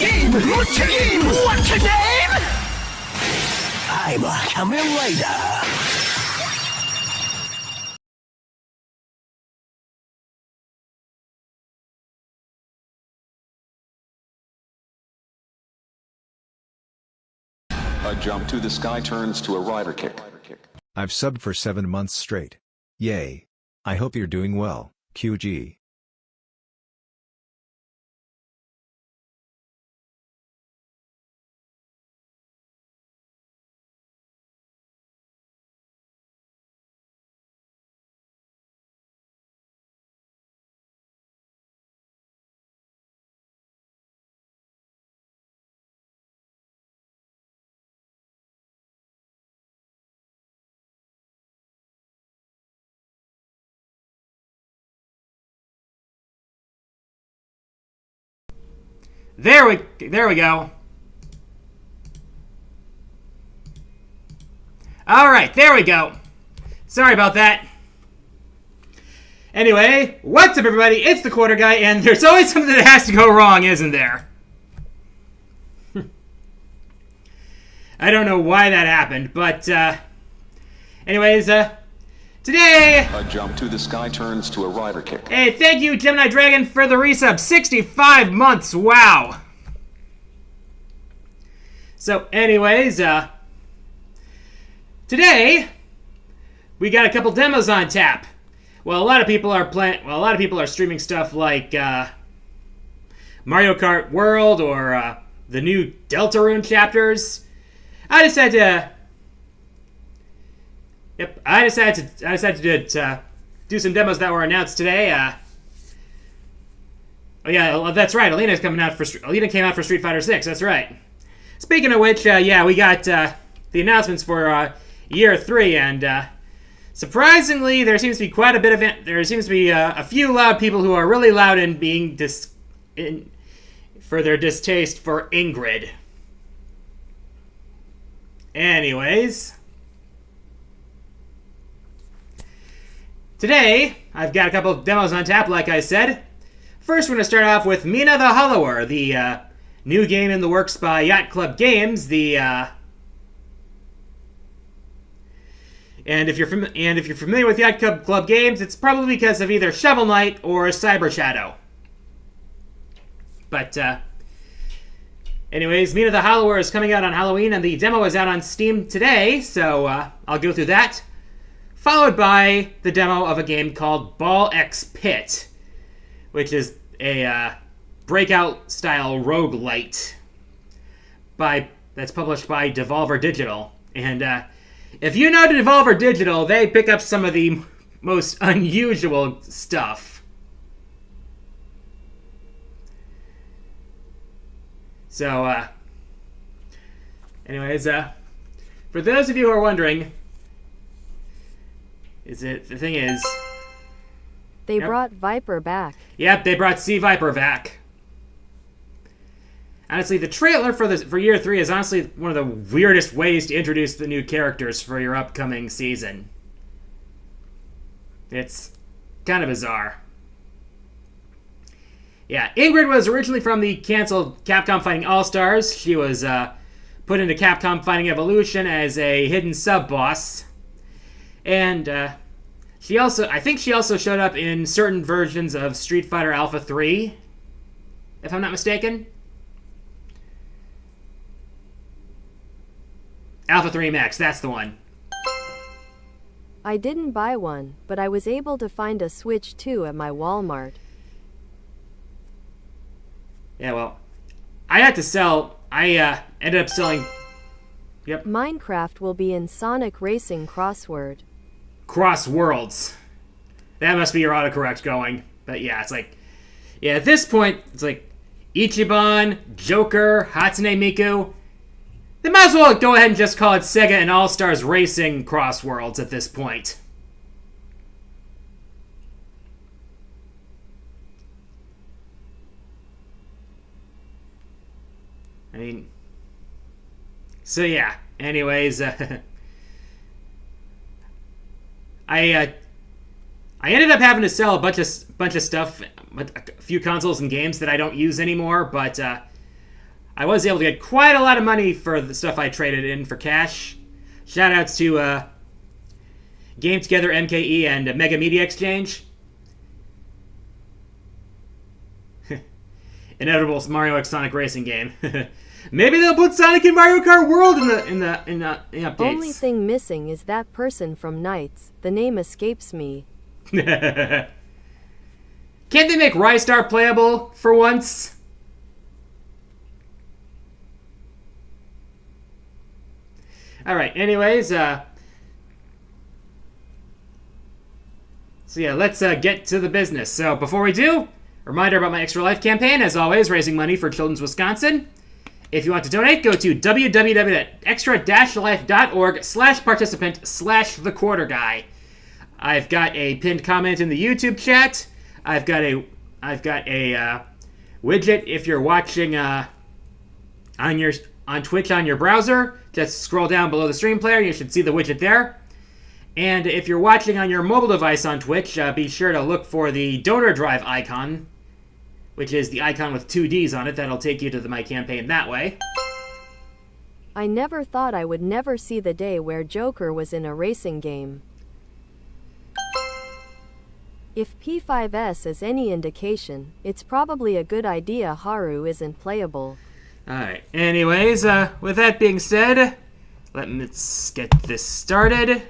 What's your name? What's your name? I'm a Kamen Rider. A jump to the sky turns to a rider kick. I've subbed for 7 months straight. Yay. I hope you're doing well, QG. There we go. Alright, there we go. Sorry about that. Anyway, what's up everybody? It's the Quarter Guy, and there's always something that has to go wrong, isn't there? I don't know why that happened, but, anyways, today... A jump to the sky turns to a rider kick. Hey, thank you, Gemini Dragon, for the resub. 65 months, wow. So, anyways, today, we got a couple demos on tap. Well, a lot of people are streaming stuff like, Mario Kart World or, the new Deltarune chapters. I decided to do some demos that were announced today. Oh yeah, that's right. Alina came out for Street Fighter 6. That's right. Speaking of which, yeah, we got the announcements for year 3, and surprisingly, there seems to be quite a bit of it. There seems to be a few loud people who are really loud in being for their distaste for Ingrid. Anyways, today I've got a couple of demos on tap, like I said. First, we're going to start off with Mina the Hollower, the new game in the works by Yacht Club Games. And if you're familiar with Yacht Club Games, it's probably because of either Shovel Knight or Cyber Shadow. But anyways, Mina the Hollower is coming out on Halloween, and the demo is out on Steam today, so I'll go through that. Followed by the demo of a game called Ball X Pit, which is a Breakout-style roguelite that's published by Devolver Digital. And if you know Devolver Digital, they pick up some of the most unusual stuff. So, anyways, for those of you who are wondering, the thing is... They brought Viper back. Yep, they brought Sea Viper back. Honestly, the trailer for year 3 is honestly one of the weirdest ways to introduce the new characters for your upcoming season. It's kind of bizarre. Yeah, Ingrid was originally from the canceled Capcom Fighting All-Stars. She was put into Capcom Fighting Evolution as a hidden sub-boss. And I think she also showed up in certain versions of Street Fighter Alpha 3, if I'm not mistaken. Alpha 3 Max, that's the one. I didn't buy one, but I was able to find a Switch 2 at my Walmart. Yeah, well, I ended up selling... Yep. Minecraft will be in Sonic Racing Crossword. Crossworlds. That must be your autocorrect going. But yeah, it's like... Yeah, at this point, it's like... Ichiban, Joker, Hatsune Miku... They might as well go ahead and just call it Sega and All-Stars Racing Crossworlds at this point. I mean... So yeah, anyways, I ended up having to sell a bunch of stuff, a few consoles and games that I don't use anymore, but I was able to get quite a lot of money for the stuff I traded in for cash. Shoutouts to Game Together, MKE, and Mega Media Exchange. Inevitable Mario X Sonic racing game. Maybe they'll put Sonic in Mario Kart World in the updates. Only thing missing is that person from Knights. The name escapes me. Can't they make Rystar playable for once? Alright, anyways, so yeah, let's get to the business. So before we do, reminder about my Extra Life campaign, as always, raising money for Children's Wisconsin. If you want to donate, go to www.extra-life.org/participant/thequarterguy. I've got a pinned comment in the YouTube chat. I've got a widget if you're watching on Twitch on your browser. Just scroll down below the stream player. You should see the widget there. And if you're watching on your mobile device on Twitch, be sure to look for the donor drive icon, which is the icon with 2 Ds on it. That'll take you to my campaign that way. I never thought I would never see the day where Joker was in a racing game. If P5S is any indication, it's probably a good idea Haru isn't playable. Alright, anyways, with that being said, let's get this started.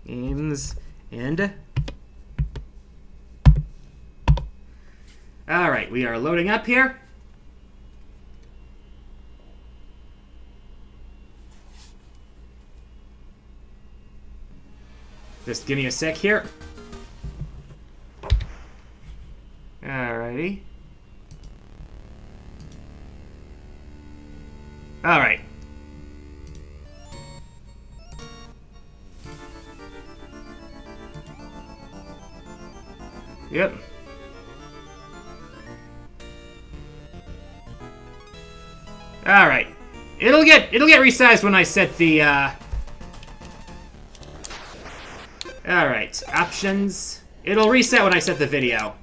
Games, and... Alright, we are loading up here. Just give me a sec here. Alrighty. Alright. Yep. Alright. It'll get resized when I set the Alright, options. It'll reset when I set the video.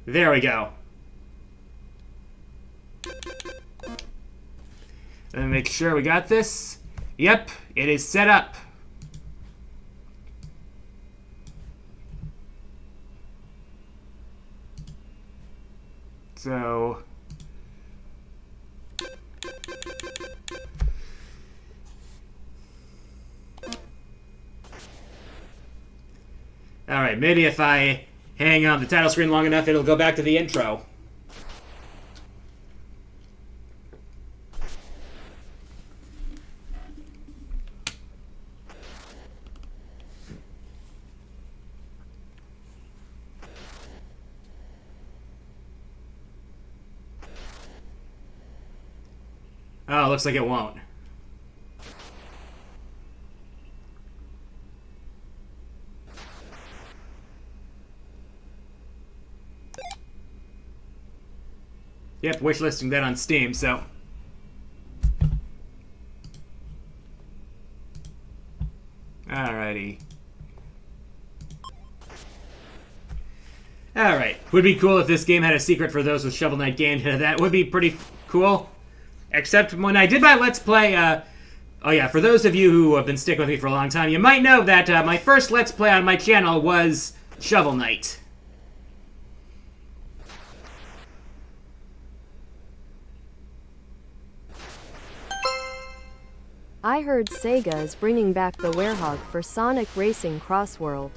There we go. Let me make sure we got this. Yep, it is set up. So... Alright, maybe if I hang on the title screen long enough, it'll go back to the intro. Oh, looks like it won't. Yep, wishlisting that on Steam, so... Alrighty. Alright. Would be cool if this game had a secret for those with Shovel Knight games. That would be pretty cool. Except when I did my Let's Play, oh yeah, for those of you who have been sticking with me for a long time, you might know that my first Let's Play on my channel was Shovel Knight. I heard Sega is bringing back the Werehog for Sonic Racing Cross World.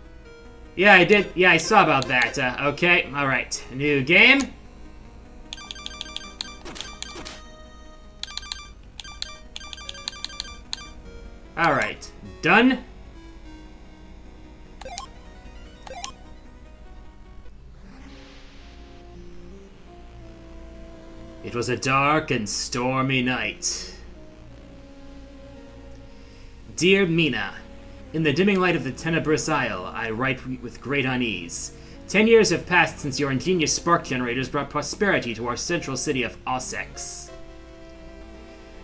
Yeah, I did. Yeah, I saw about that. Okay, alright. New game. Alright, done. It was a dark and stormy night. Dear Mina, in the dimming light of the tenebrous isle, I write with great unease. 10 years have passed since your ingenious spark generators brought prosperity to our central city of Ossex.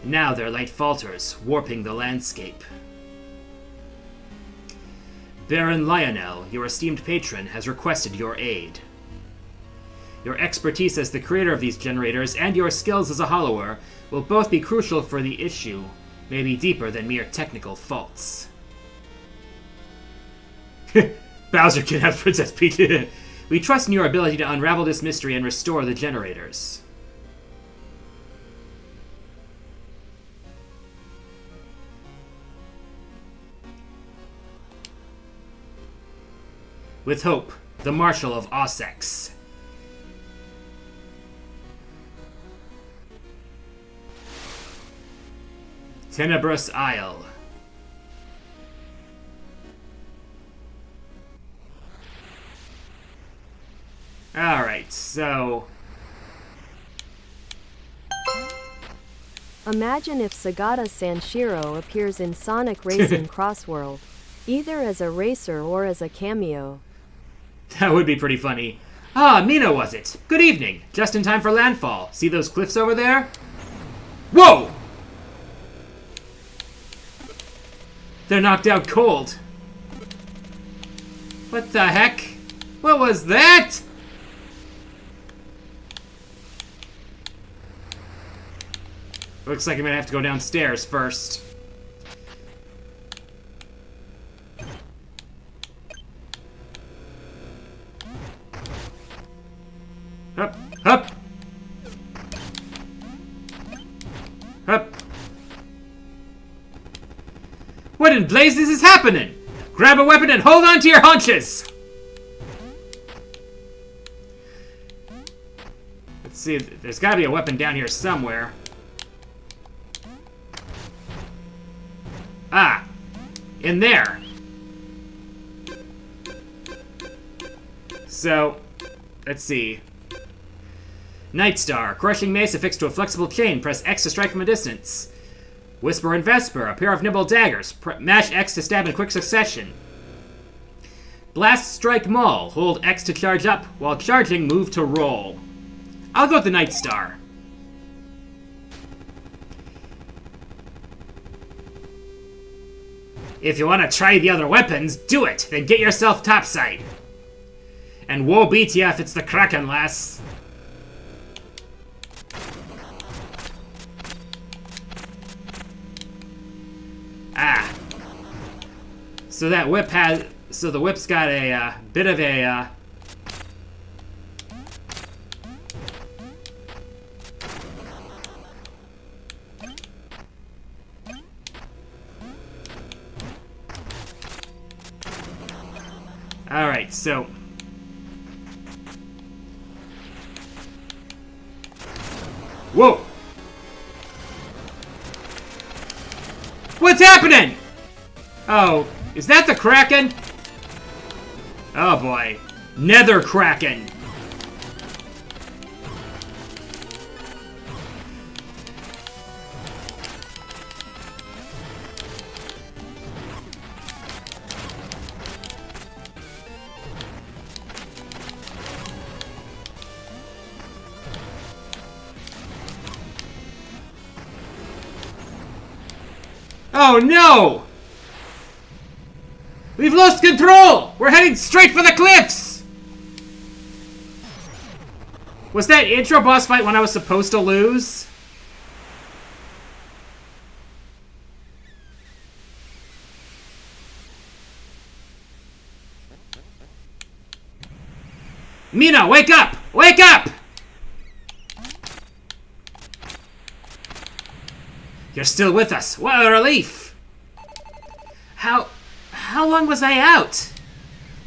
Now their light falters, warping the landscape. Baron Lionel, your esteemed patron, has requested your aid. Your expertise as the creator of these generators and your skills as a hollower will both be crucial for the issue, maybe deeper than mere technical faults. Bowser can have Princess Peach. We trust in your ability to unravel this mystery and restore the generators. With hope, the Marshal of Ossex. Tenebrous Isle. Alright, so... Imagine if Sagata Sanshiro appears in Sonic Racing Crossworld, either as a racer or as a cameo. That would be pretty funny. Ah, Mina was it? Good evening. Just in time for landfall. See those cliffs over there? Whoa! They're knocked out cold. What the heck? What was that? Looks like I'm gonna have to go downstairs first. Up, up, up. What in blazes is happening? Grab a weapon and hold on to your haunches! Let's see, there's gotta be a weapon down here somewhere. Ah, in there. So, let's see. Night Star, crushing mace affixed to a flexible chain. Press X to strike from a distance. Whisper and Vesper, a pair of nimble daggers. Mash X to stab in quick succession. Blast Strike Maul, hold X to charge up. While charging, move to roll. I'll go with the Night Star. If you want to try the other weapons, do it. Then get yourself topside. And woe be to ya if it's the Kraken, lass. Ah. So that whip has... So the whip's got a bit of a... Alright, so... Whoa! What's happening? Oh, is that the Kraken? Oh boy. Nether Kraken. Oh no! We've lost control! We're heading straight for the cliffs! Was that intro boss fight when I was supposed to lose? Mina, wake up! Wake up! You're still with us. What a relief! How long was I out?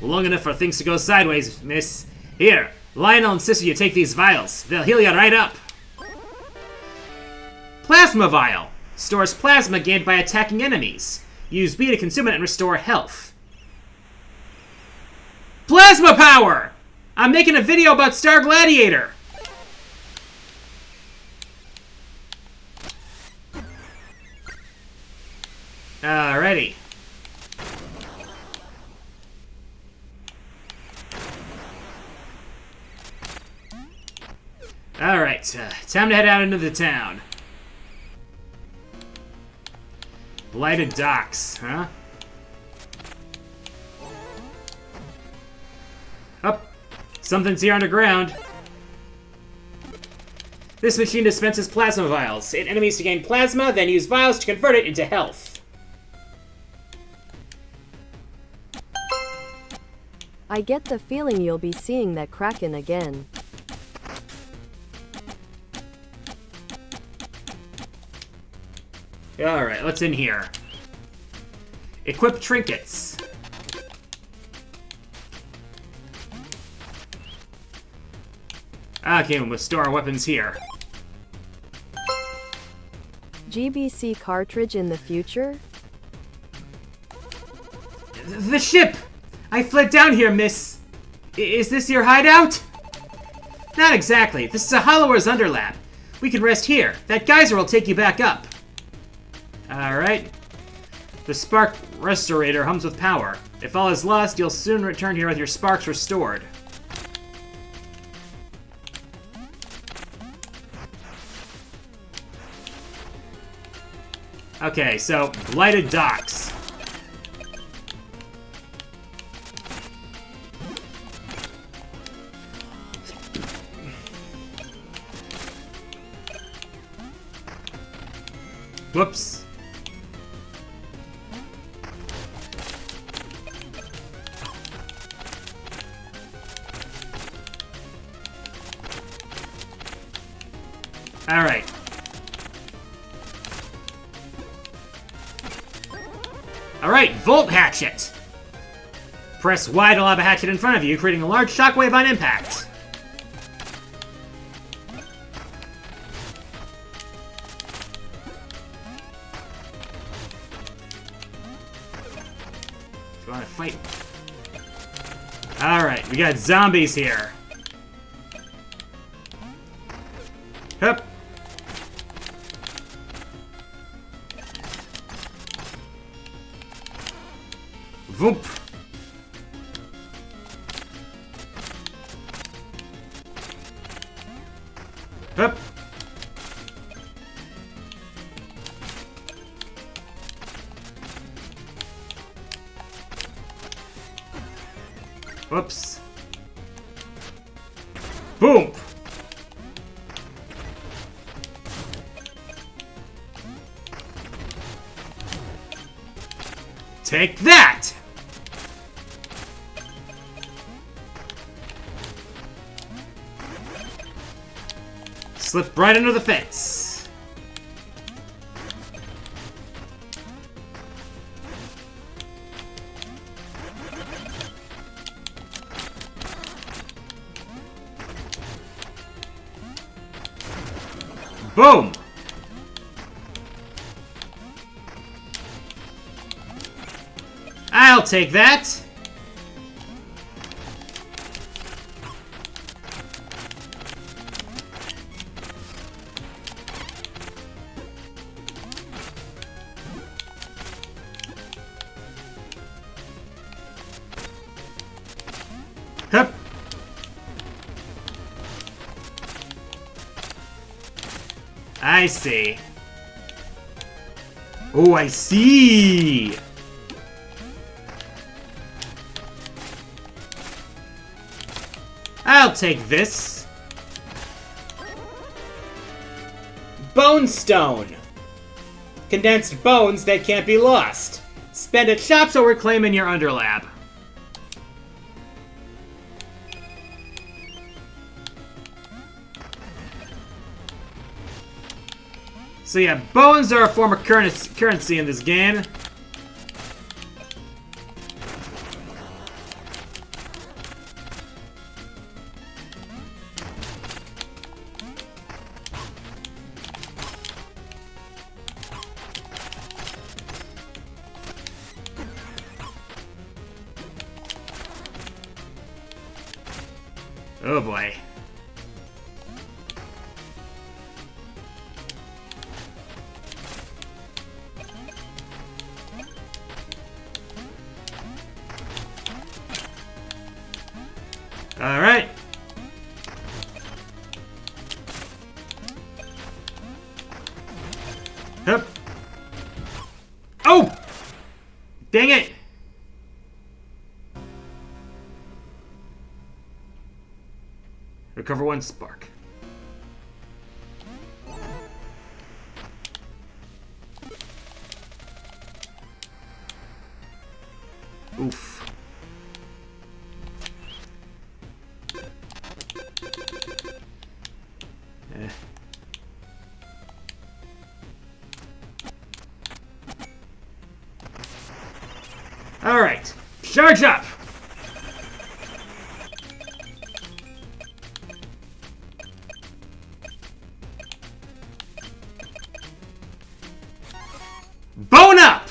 Long enough for things to go sideways, miss. Here, Lionel insisted you take these vials. They'll heal you right up. Plasma Vial. Stores plasma gained by attacking enemies. Use B to consume it and restore health. Plasma Power! I'm making a video about Star Gladiator. Alrighty. Alright, time to head out into the town. Blighted Docks, huh? Up. Something's here underground. This machine dispenses plasma vials. Hit enemies to gain plasma, then use vials to convert it into health. I get the feeling you'll be seeing that Kraken again. Alright, what's in here? Equip trinkets. Okay, we'll store our weapons here. GBC cartridge in the future? The ship! I fled down here, miss. Is this your hideout? Not exactly. This is a Hollower's underlap. We can rest here. That geyser will take you back up. Alright. The spark restorator hums with power. If all is lost, you'll soon return here with your sparks restored. Okay, so, lighted docks. Whoops. Alright. Alright, Volt Hatchet! Press Y to lob a hatchet in front of you, creating a large shockwave on impact. Do you want to fight? Alright, we got zombies here. Hup. Voop. Hup. Whoops. Boom. Take that! Slip right under the fence. Boom! I'll take that. Hup. I see. Oh, I see. I'll take this. Bone Stone. Condensed bones that can't be lost. Spend at shops or reclaim in your underlab. So yeah, bones are a form of currency in this game. Oh boy. All right. Hup. Oh! Dang it! Recover one spark. Alright. Charge up! Bone up!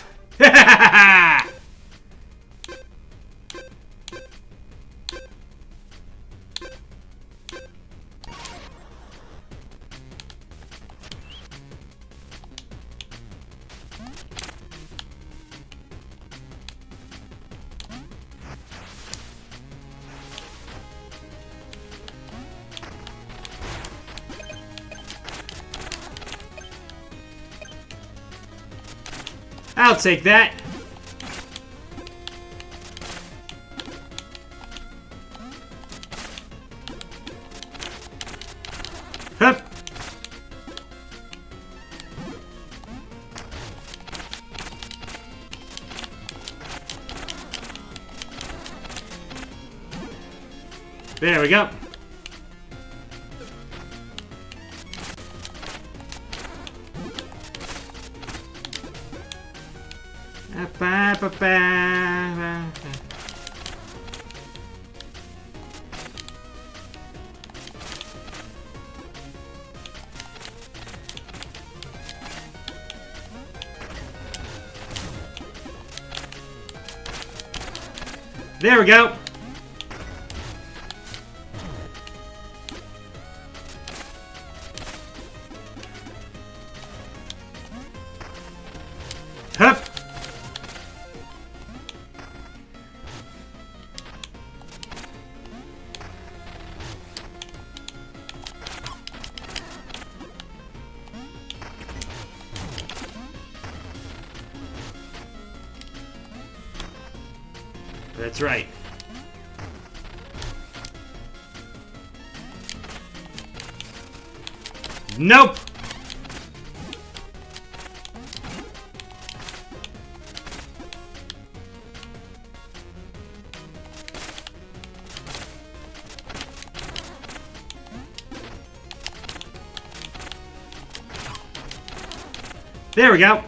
I'll take that. Hup. There we go. There we go. Hup. That's right. Nope. There we go.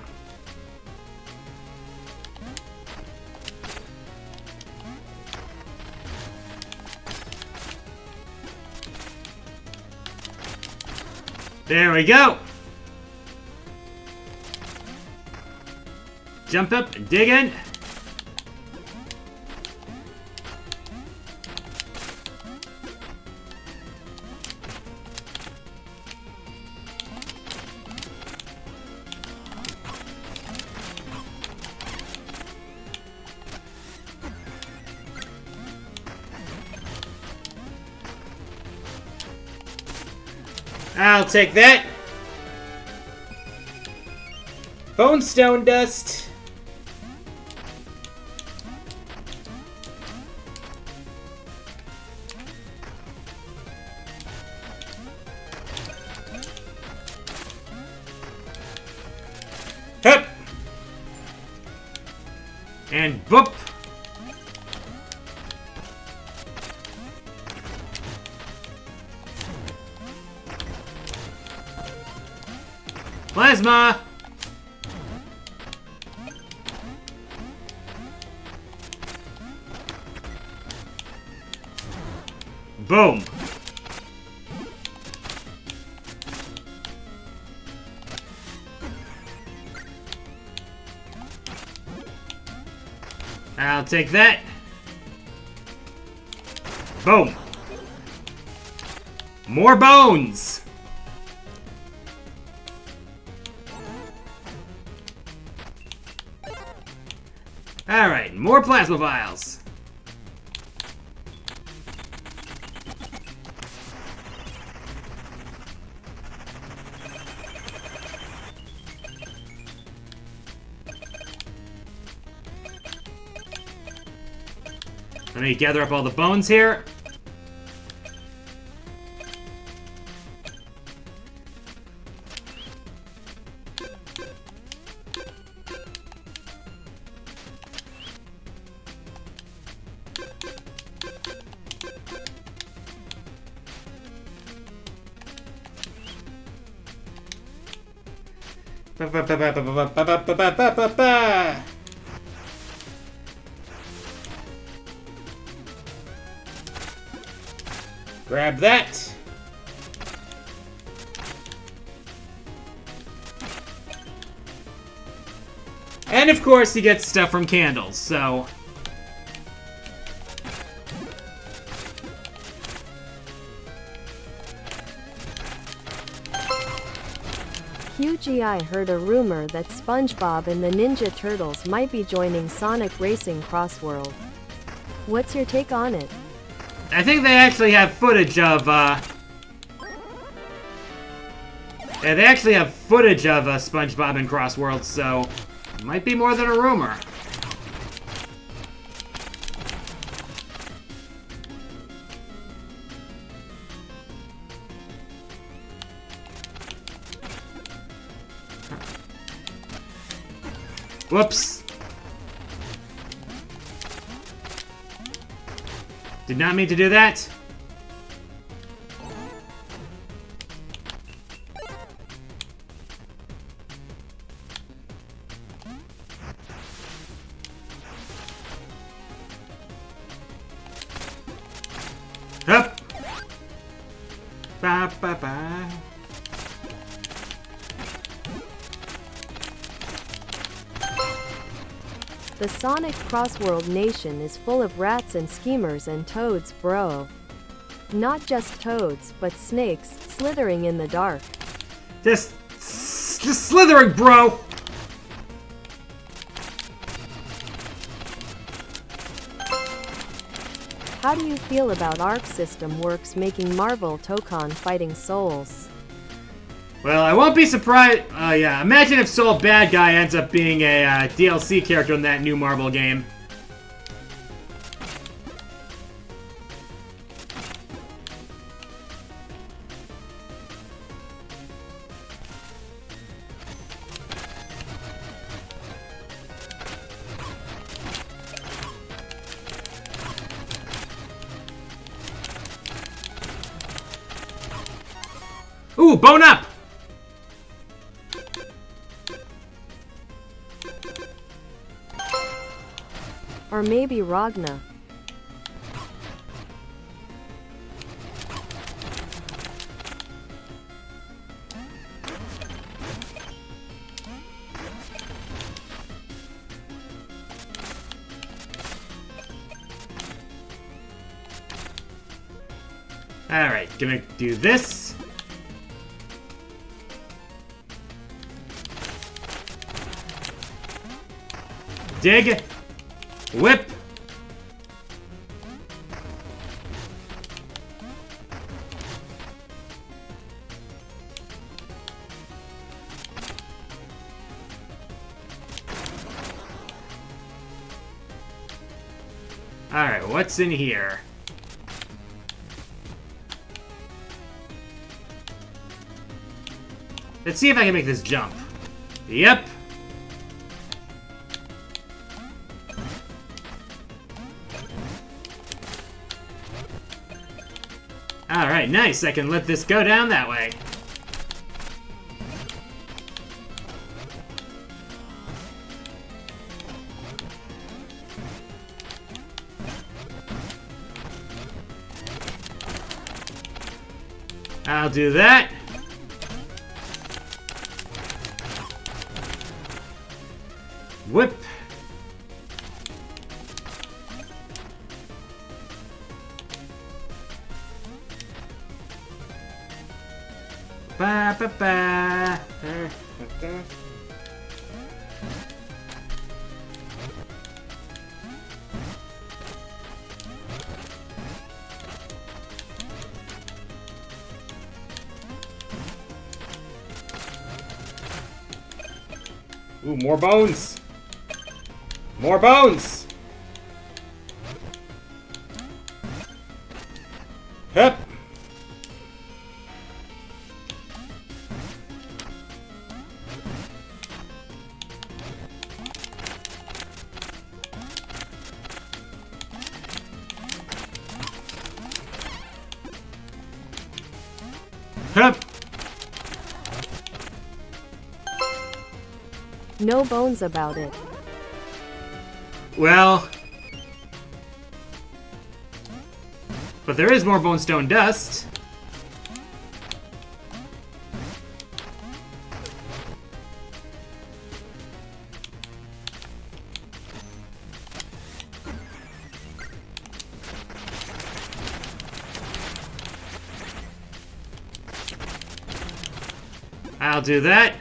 There we go. Jump up, dig in. I'll take that. Bone stone dust. Hup. And boop. Plasma! Boom! I'll take that. Boom! More bones! Alright, more plasma vials. Let me gather up all the bones here. Grab that. And of course, he gets stuff from candles, so... QGI heard a rumor that SpongeBob and the Ninja Turtles might be joining Sonic Racing Crossworld. What's your take on it? I think they actually have footage of, Yeah, they actually have footage of SpongeBob and Crossworld, so... It might be more than a rumor. Whoops. Did not mean to do that. Up. Ba ba ba. The Sonic Crossworld Nation is full of rats and schemers and toads, bro. Not just toads, but snakes, slithering in the dark. Just slithering, bro. How do you feel about Arc System Works making Marvel Tokon Fighting Souls? Well, I won't be surprised. Yeah, imagine if Soul Bad Guy ends up being a DLC character in that new Marvel game. Ooh, bone up! Or maybe Ragna. Alright, gonna do this. Dig. Whip. Alright, what's in here? Let's see if I can make this jump. Yep. Alright, nice. I can let this go down that way. I'll do that. Whip. Ba ba ba. Ooh, more bones. More bones. Hup. Hup. No bones about it. Well, But there is more bone stone dust. I'll do that.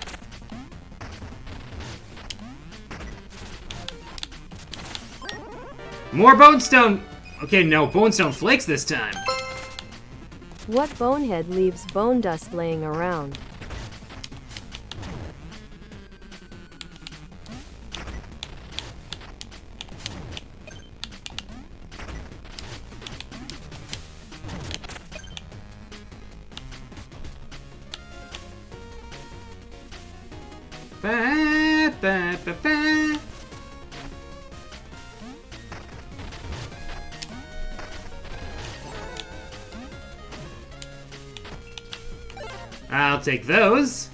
More bone stone. Okay, no, bone stone flakes this time. What bonehead leaves bone dust laying around? Ba, ba, ba, ba. I'll take those.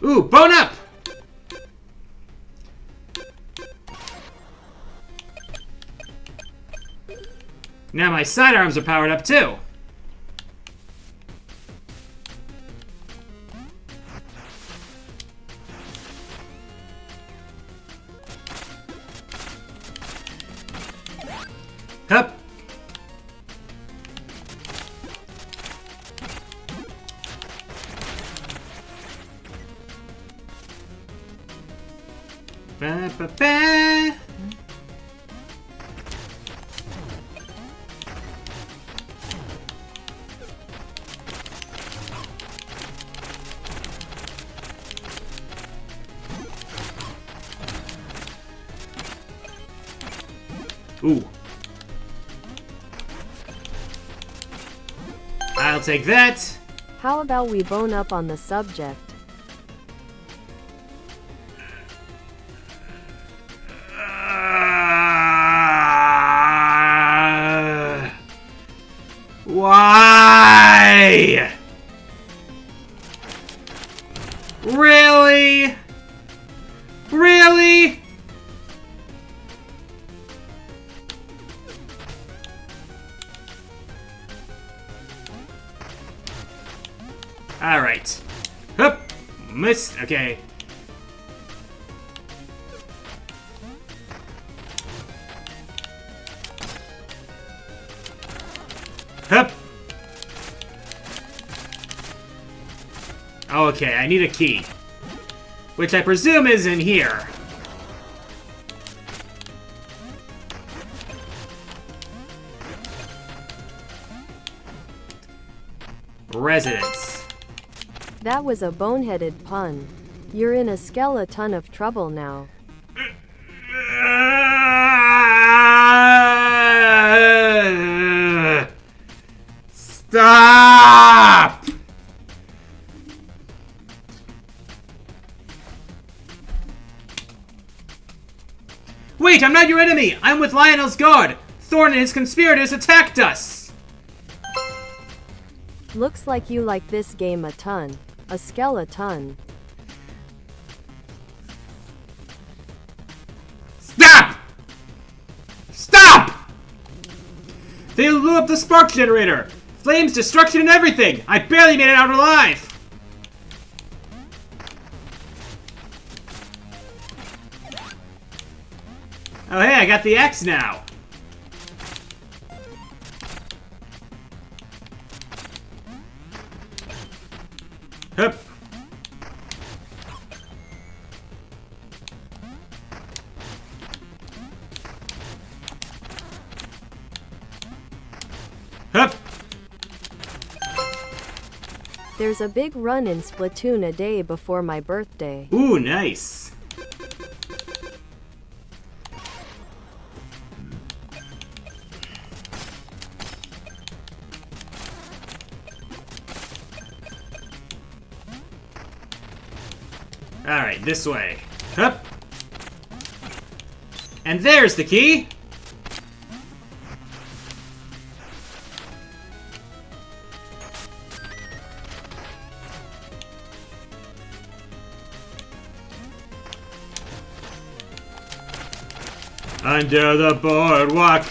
Ooh, bone up! Now my sidearms are powered up too. Hup. Ba, ba, ba. Ooh. I'll take that. How about we bone up on the subject? Why? Really? Really? Alright. Hup! Missed. Okay. Hup! Okay, I need a key. Which I presume is in here. Residence. That was a boneheaded pun. You're in a skeleton of trouble now. Stop! Wait, I'm not your enemy! I'm with Lionel's guard! Thorn and his conspirators attacked us! Looks like you like this game a ton. A skeleton. Stop! Stop! They blew up the spark generator! Flames, destruction, and everything! I barely made it out alive! Oh hey, I got the axe now! Hup! Hup! There's a big run in Splatoon a day before my birthday. Ooh, nice. Alright, this way. Hup! And there's the key! Under the boardwalk.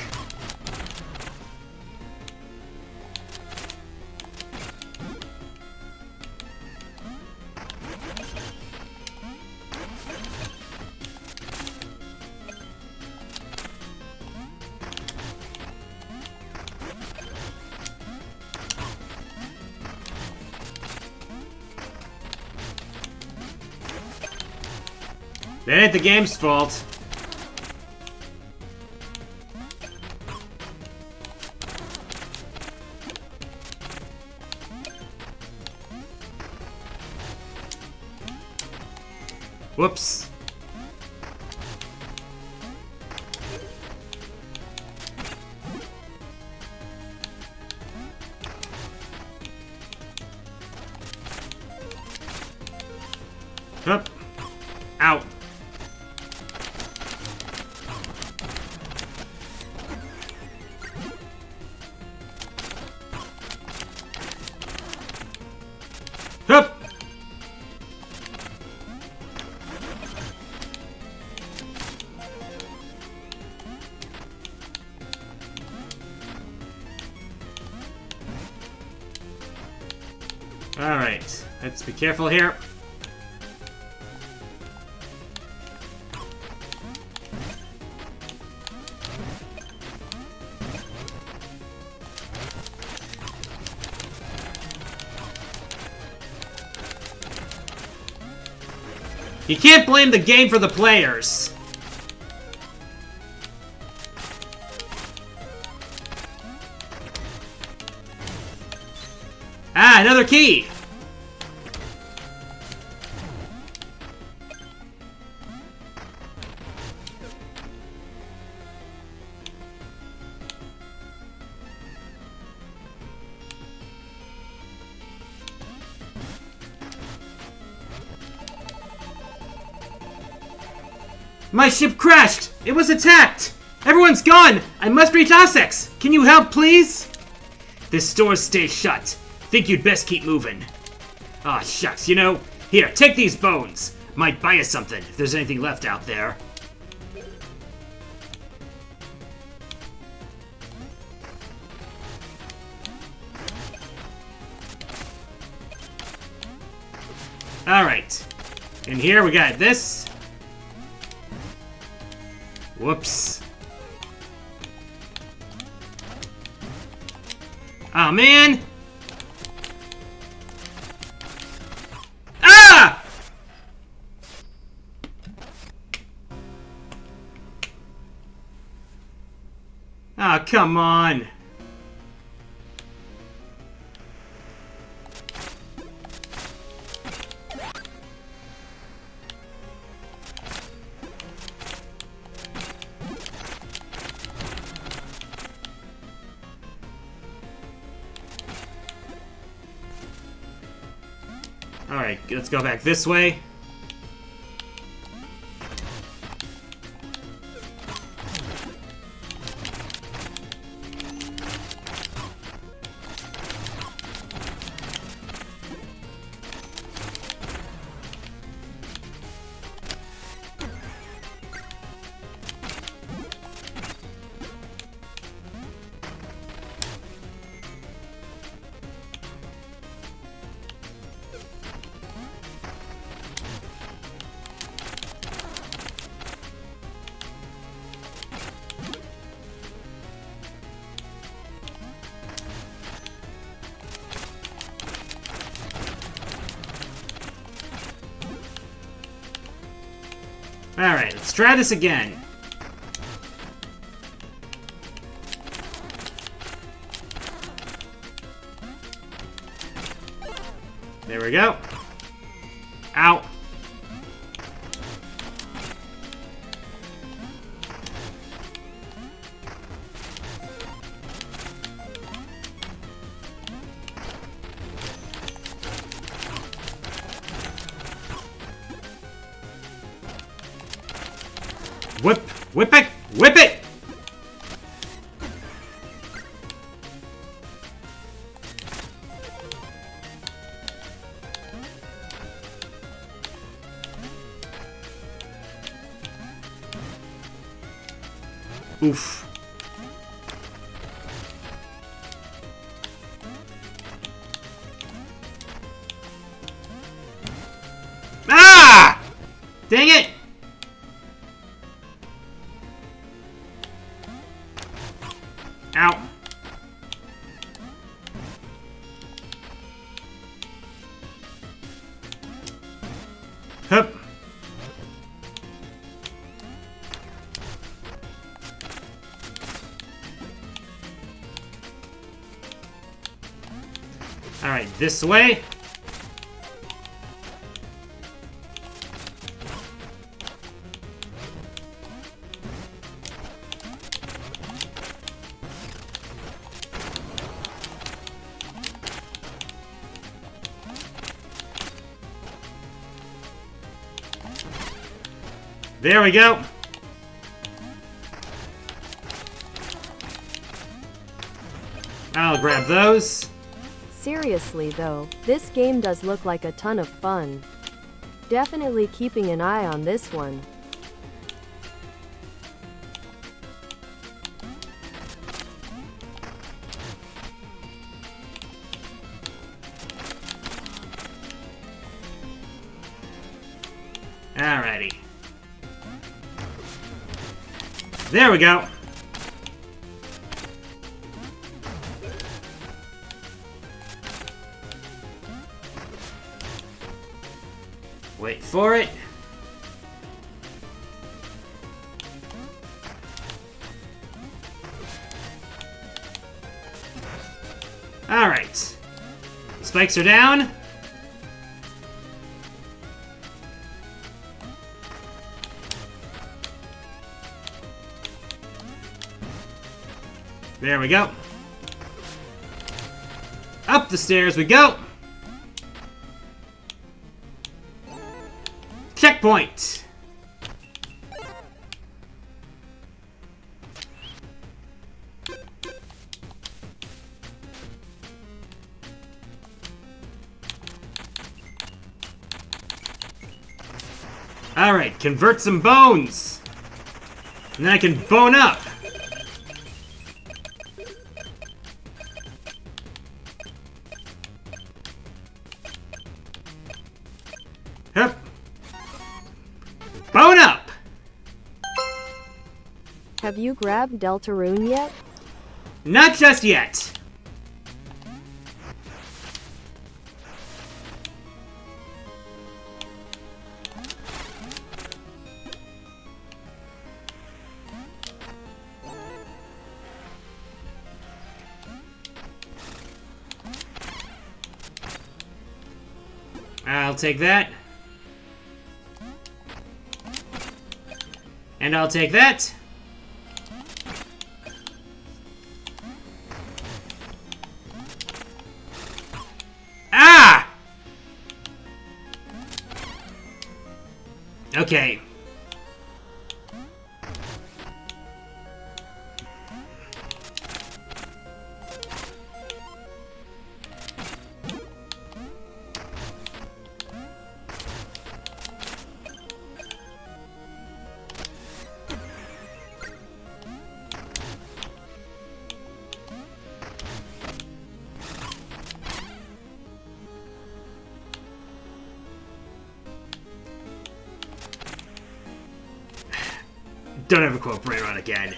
That ain't the game's fault. Whoops. Hup. Out. Hup. Alright, let's be careful here. You can't blame the game for the players. Ah, another key! My ship crashed! It was attacked! Everyone's gone! I must reach Ossex! Can you help, please? This store stays shut. Think you'd best keep moving. Aw, shucks, you know. Here, take these bones. Might buy you something if there's anything left out there. Alright. In here we got this. Whoops. Oh man! Ah! Oh, come on. Alright, let's go back this way. Alright, let's try this again. There we go. Ow. Whip it! Whip it! Oof. Ah! Dang it! Ow. Hup. Alright, this way. There we go. I'll grab those. Seriously though, this game does look like a ton of fun. Definitely keeping an eye on this one. Alrighty. There we go. Wait for it. Alright. Spikes are down. There we go. Up the stairs we go. Checkpoint. Alright, convert some bones. And then I can bone up. Hup. Bone up! Have you grabbed Deltarune yet? Not just yet. I'll take that. And I'll take that. Ah! Okay. Don't ever quote Brain Rot again.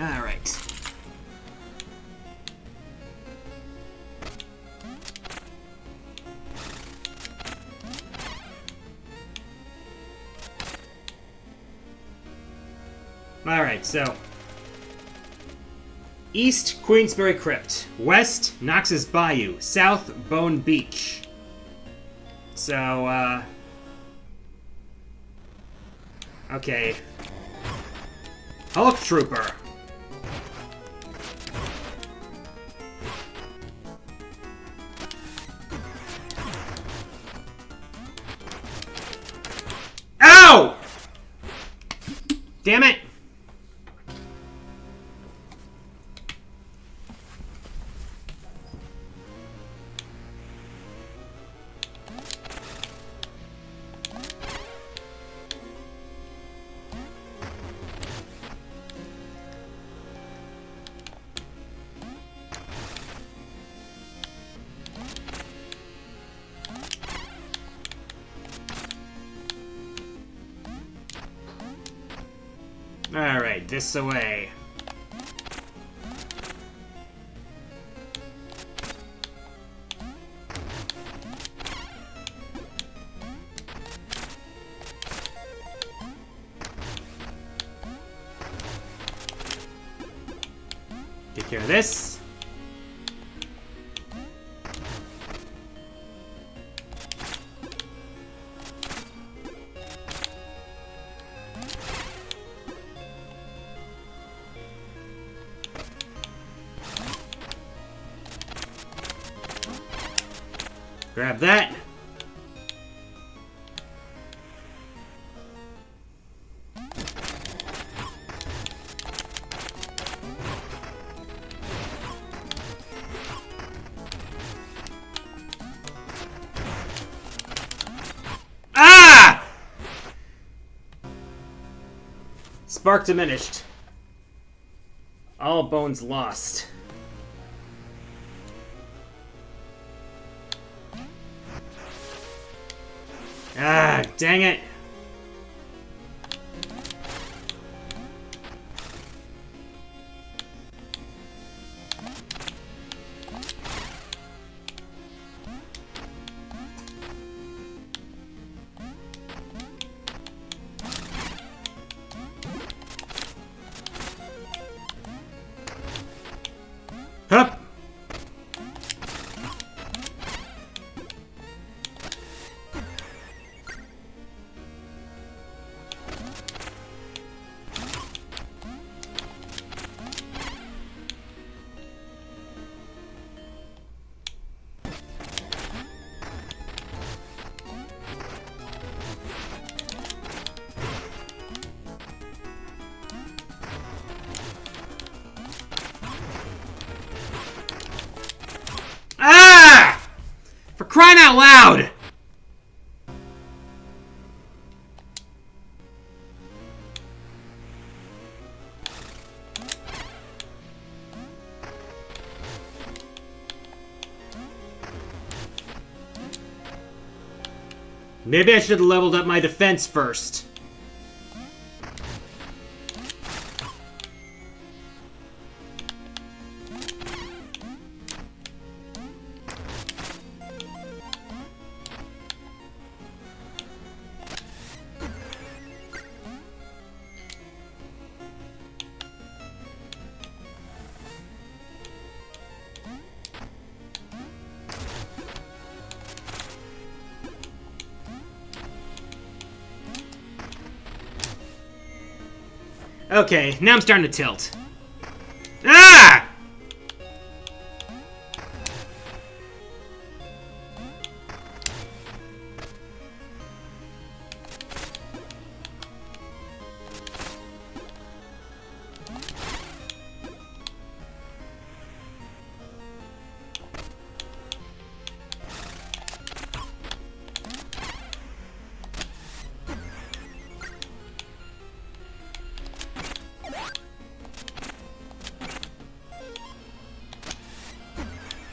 All right. All right, so East, Queensbury Crypt. West, Knox's Bayou. South, Bone Beach. So, okay. Hulk Trooper. Ow! Damn it! this away. Take care of this. Grab that. Ah! Spark diminished. All bones lost. Ah, dang it. Hup. Ah! For crying out loud! Maybe I should have leveled up my defense first. Okay, now I'm starting to tilt. Ah!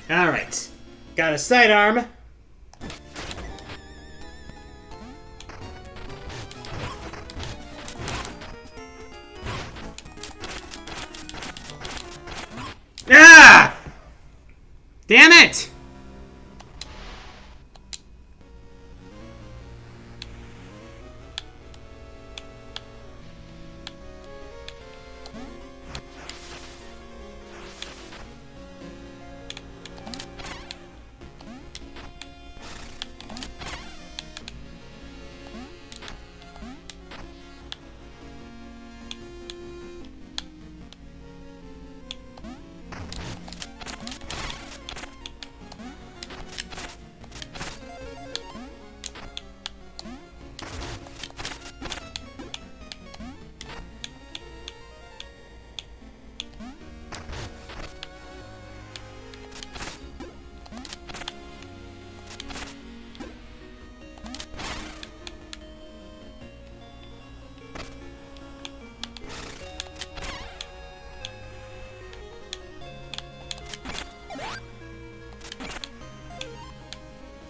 Alright. Got a sidearm. Ah! Damn it!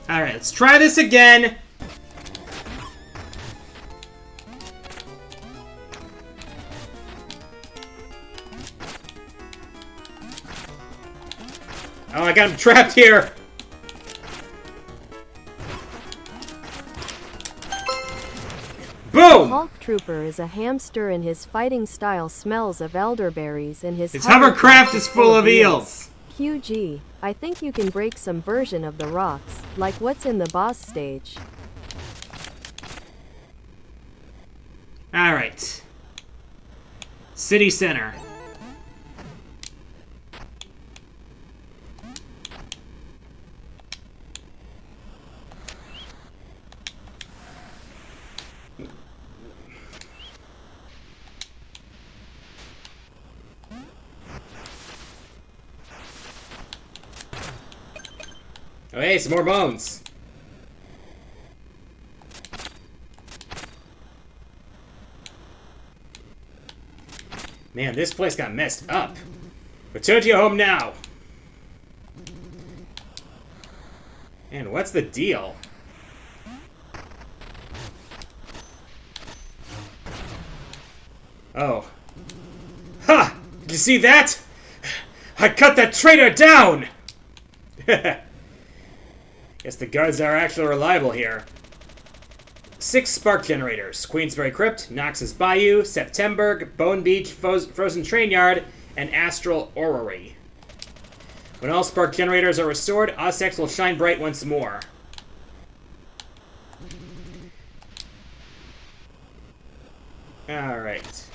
Alright, let's try this again. Oh, I got him trapped here! Boom! Hulk Trooper is a hamster and his fighting style smells of elderberries and his hovercraft is full of eels. QG, I think you can break some version of the rocks, like what's in the boss stage. Alright. City Center. Oh, hey, some more bones. Man, this place got messed up. Return to your home now. And what's the deal? Oh. Ha! Did you see that? I cut that traitor down! Guess the guards are actually reliable here. 6 spark generators. Queensbury Crypt, Knox's Bayou, September, Bone Beach, Frozen Train Yard, and Astral Orrery. When all spark generators are restored, Ossex will shine bright once more. Alright.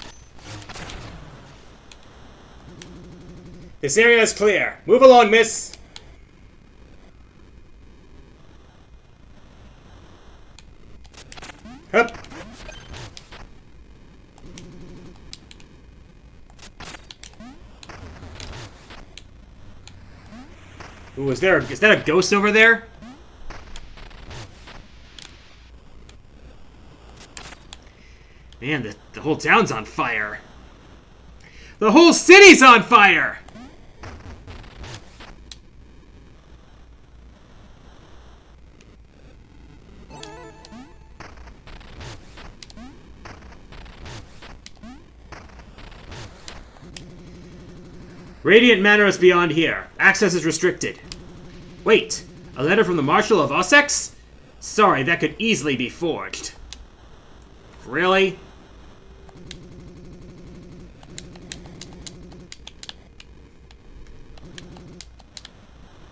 This area is clear. Move along, miss! Hup! Ooh, is that a ghost over there? Man, the whole town's on fire. The whole city's on fire! Radiant Manor is beyond here. Access is restricted. Wait, a letter from the Marshal of Ossex? Sorry, that could easily be forged. Really?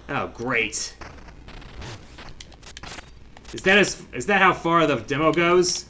Oh, great. Is that how far the demo goes?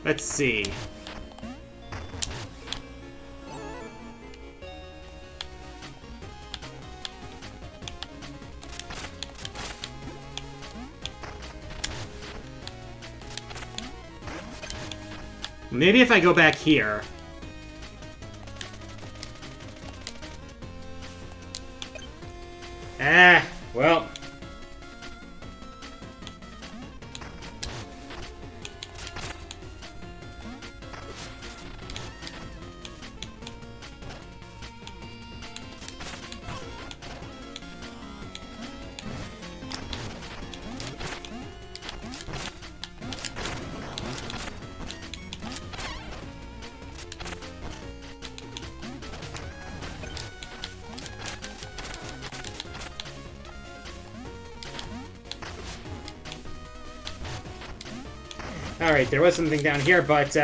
Let's see. Maybe if I go back here. Well. Alright, there was something down here, but,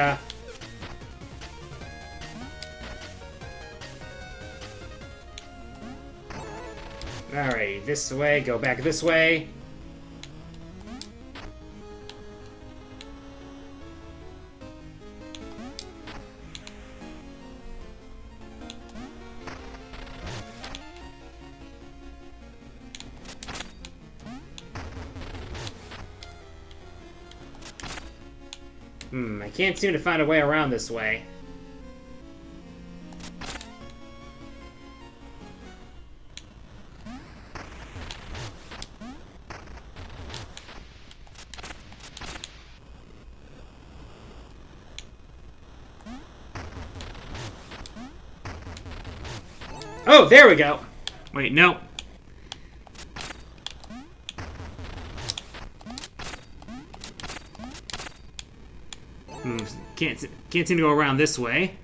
Alright, this way, go back this way. I can't seem to find a way around this way. Oh, there we go. Wait, no. Can't seem to go around this way.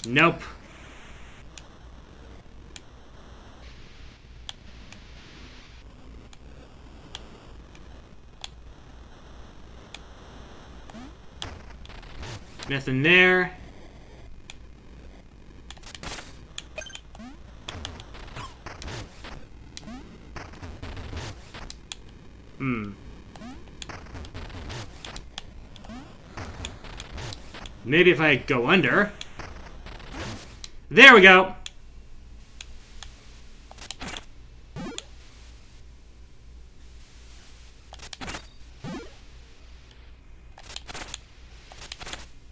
Nope. Nothing there. Maybe if I go under. There we go.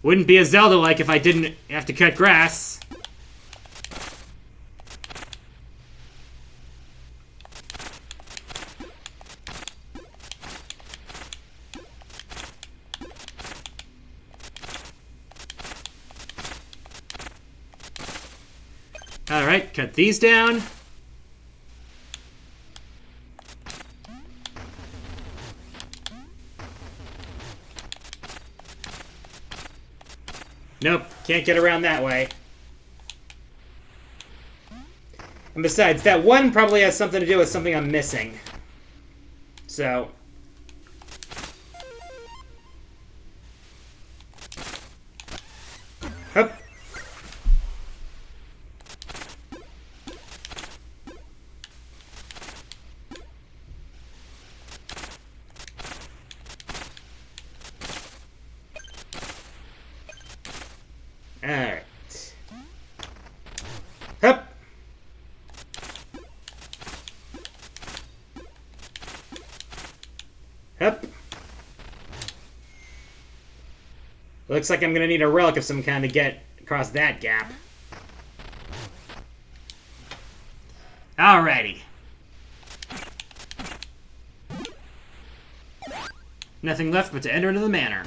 Wouldn't be as Zelda-like if I didn't have to cut grass. Alright, cut these down. Nope, can't get around that way. And besides, that one probably has something to do with something I'm missing. So... Hup. Alright. Hup. Hup. Looks like I'm gonna need a relic of some kind to get across that gap. Alrighty. Nothing left but to enter into the manor.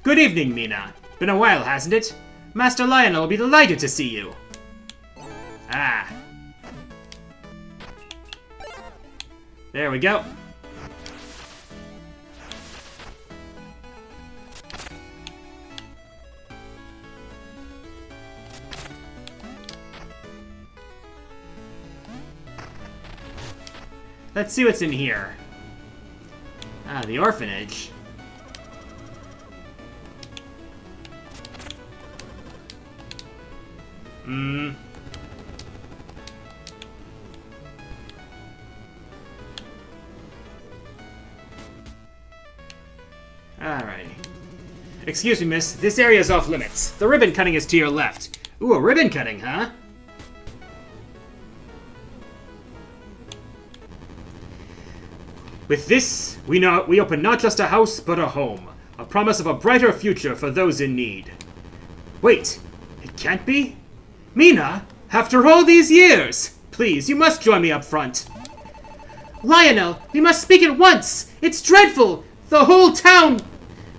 Good evening, Mina. Been a while, hasn't it? Master Lionel will be delighted to see you. Ah. There we go. Let's see what's in here. Ah, the orphanage. Alrighty. Excuse me, miss. This area is off limits. The ribbon cutting is to your left. Ooh, a ribbon cutting, huh? With this, we open not just a house, but a home. A promise of a brighter future for those in need. Wait, it can't be? Mina, after all these years! Please, you must join me up front. Lionel, we must speak at once! It's dreadful! The whole town...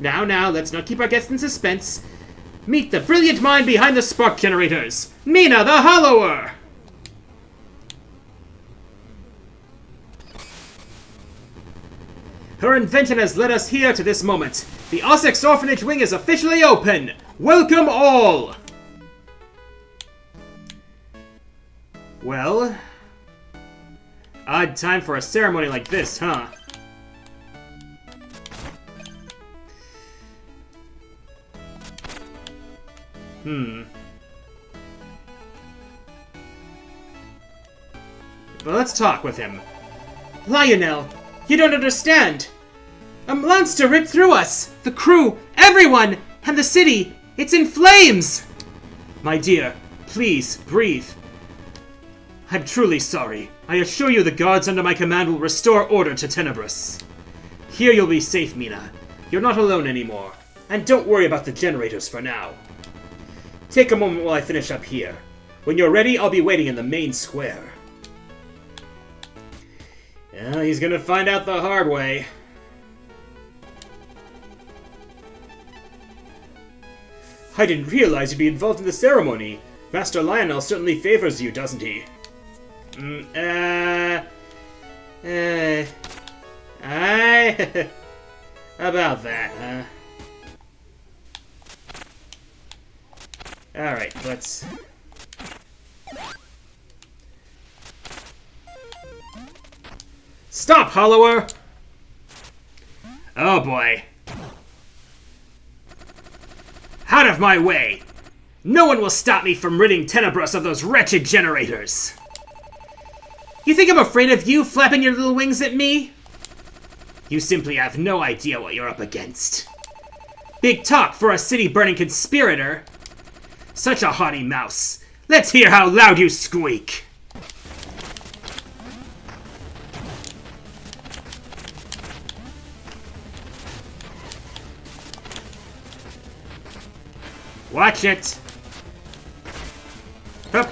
Now, let's not keep our guests in suspense. Meet the brilliant mind behind the spark generators, Mina the Hollower! Her invention has led us here to this moment. The Ossex Orphanage Wing is officially open! Welcome all! Well... Odd time for a ceremony like this, huh? Well, let's talk with him. Lionel, you don't understand. A monster ripped through us! The crew, everyone, and the city! It's in flames! My dear, please, breathe. I'm truly sorry. I assure you the gods under my command will restore order to Tenebris. Here you'll be safe, Mina. You're not alone anymore. And don't worry about the generators for now. Take a moment while I finish up here. When you're ready, I'll be waiting in the main square. Well, he's gonna find out the hard way. I didn't realize you'd be involved in the ceremony. Master Lionel certainly favors you, doesn't he? About that, huh? Alright, let's... Stop, Hollower! Oh boy. Out of my way! No one will stop me from ridding Tenebris of those wretched generators! You think I'm afraid of you flapping your little wings at me? You simply have no idea what you're up against. Big talk for a city-burning conspirator! Such a haughty mouse. Let's hear how loud you squeak! Watch it! Hup!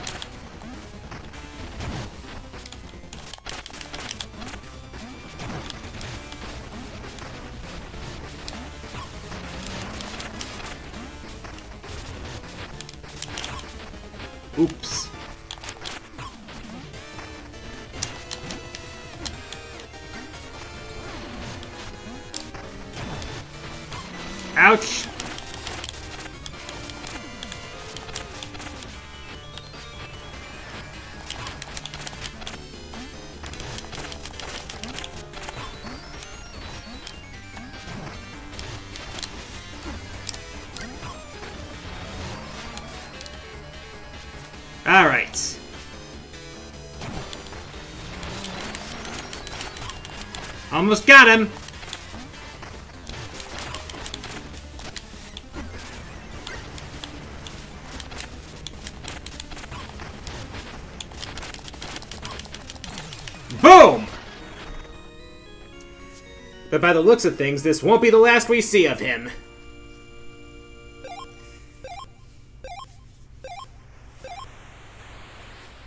Oops. Ouch! Alright. Almost got him. Boom! But by the looks of things, this won't be the last we see of him.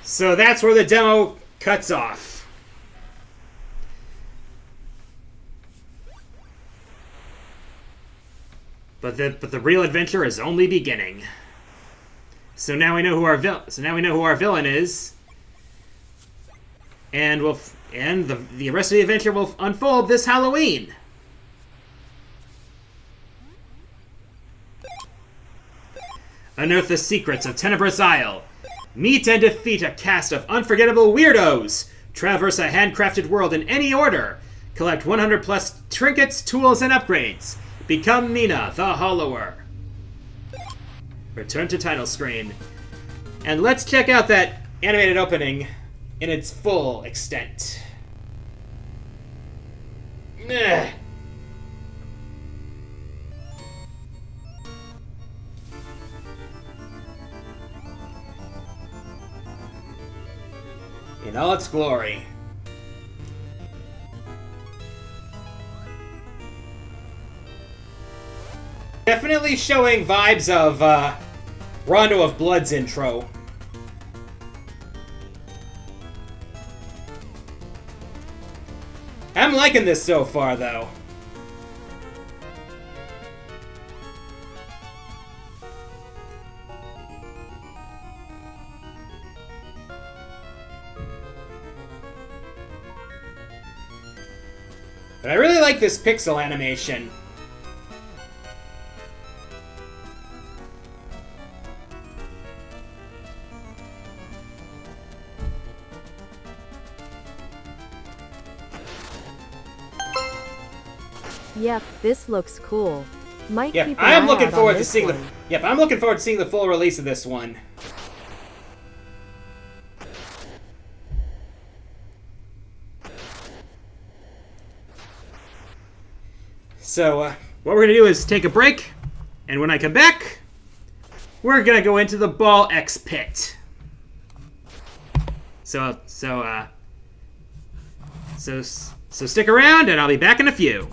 So that's where the demo cuts off. But the real adventure is only beginning. So now we know who our villain is, and the rest of the adventure will unfold this Halloween. Unearth the secrets of Tenebris Isle. Meet and defeat a cast of unforgettable weirdos. Traverse a handcrafted world in any order. Collect 100 plus trinkets, tools, and upgrades. Become Mina, the Hollower. Return to title screen. And let's check out that animated opening in its full extent. Ugh. In all its glory. Definitely showing vibes of Rondo of Blood's intro. I'm liking this so far, though. But I really like this pixel animation. Yep, this looks cool. Might Yep, keep an I am eye looking out forward on to this seeing one. Yep, I'm looking forward to seeing the full release of this one. So, what we're gonna do is take a break, and when I come back, we're gonna go into the Ball X pit. So stick around, and I'll be back in a few.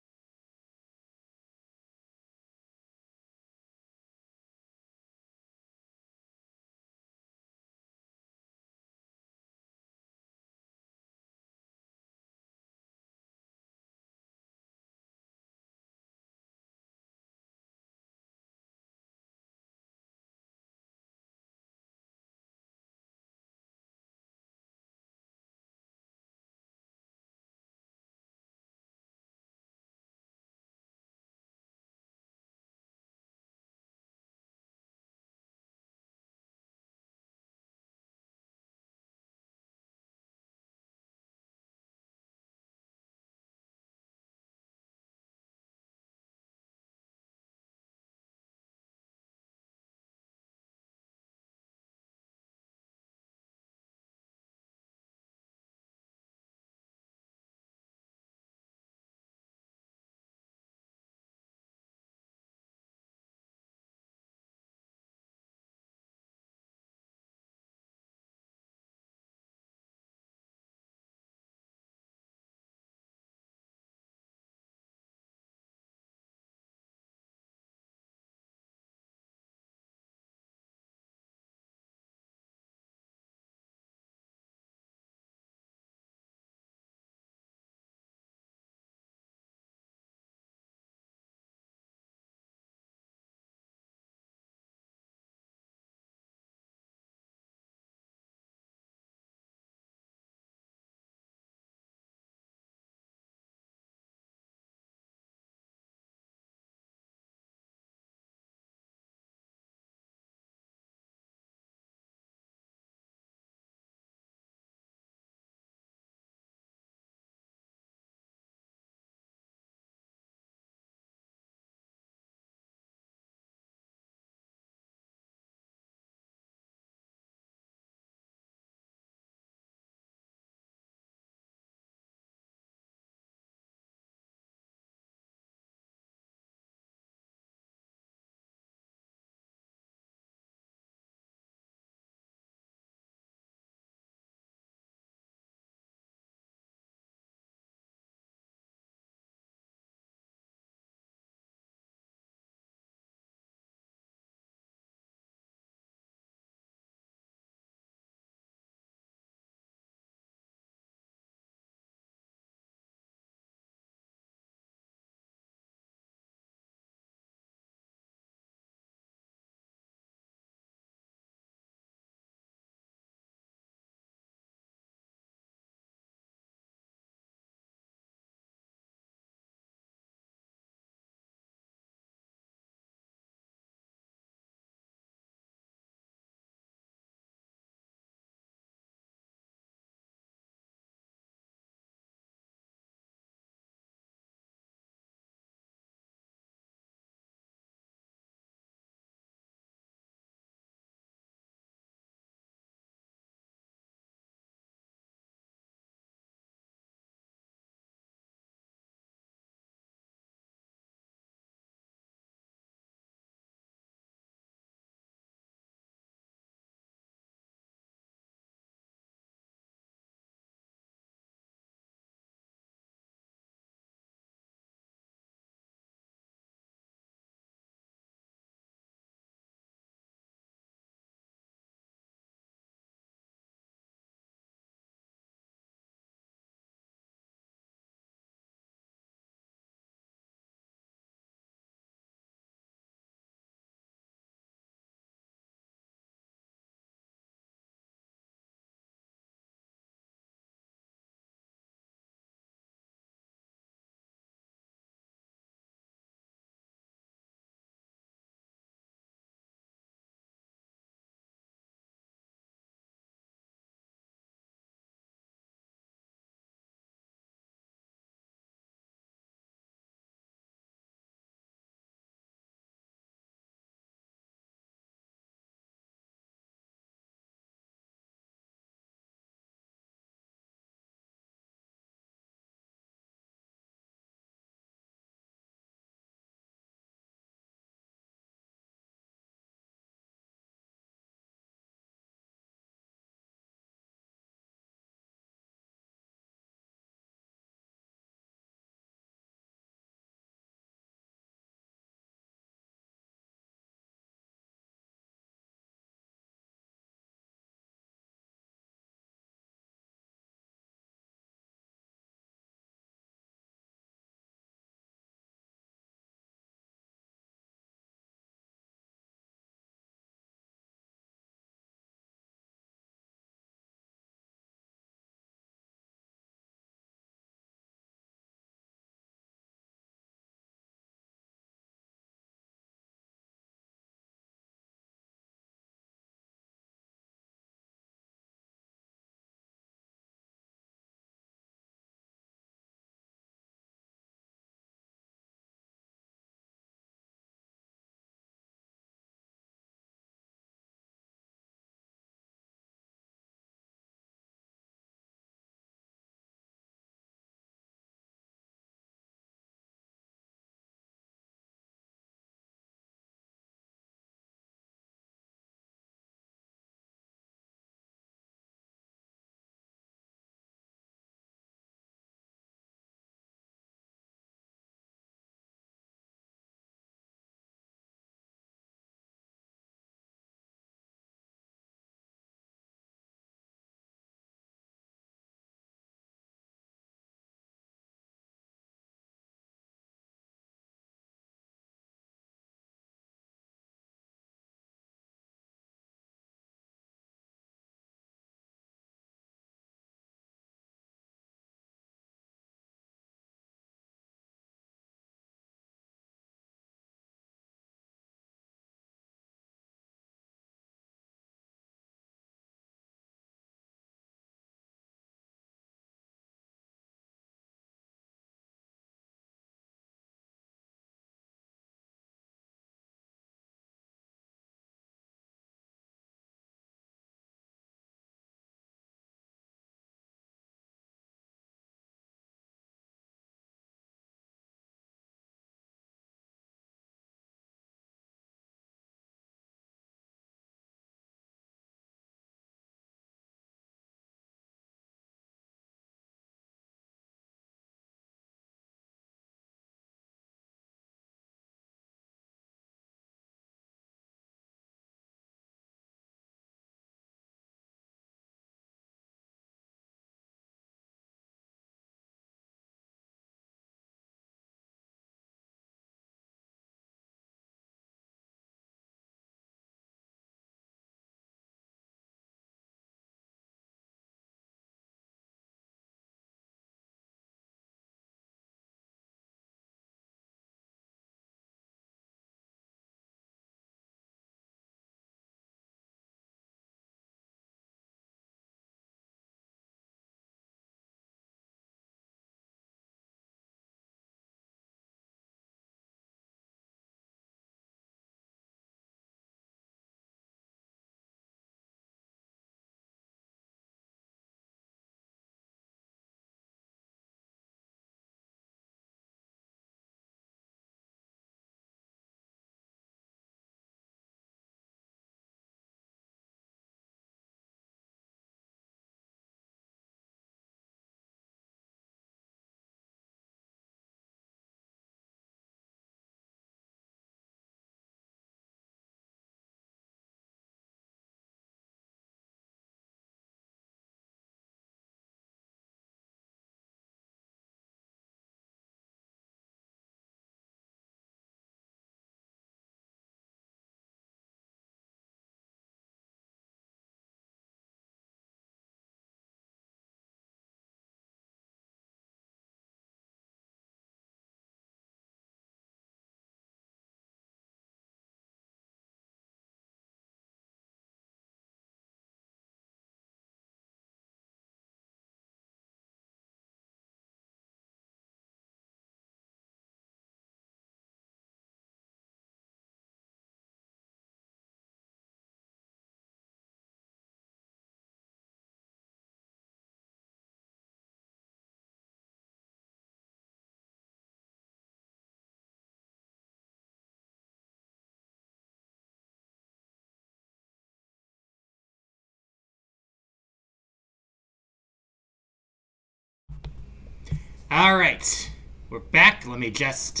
Alright. We're back. Let me just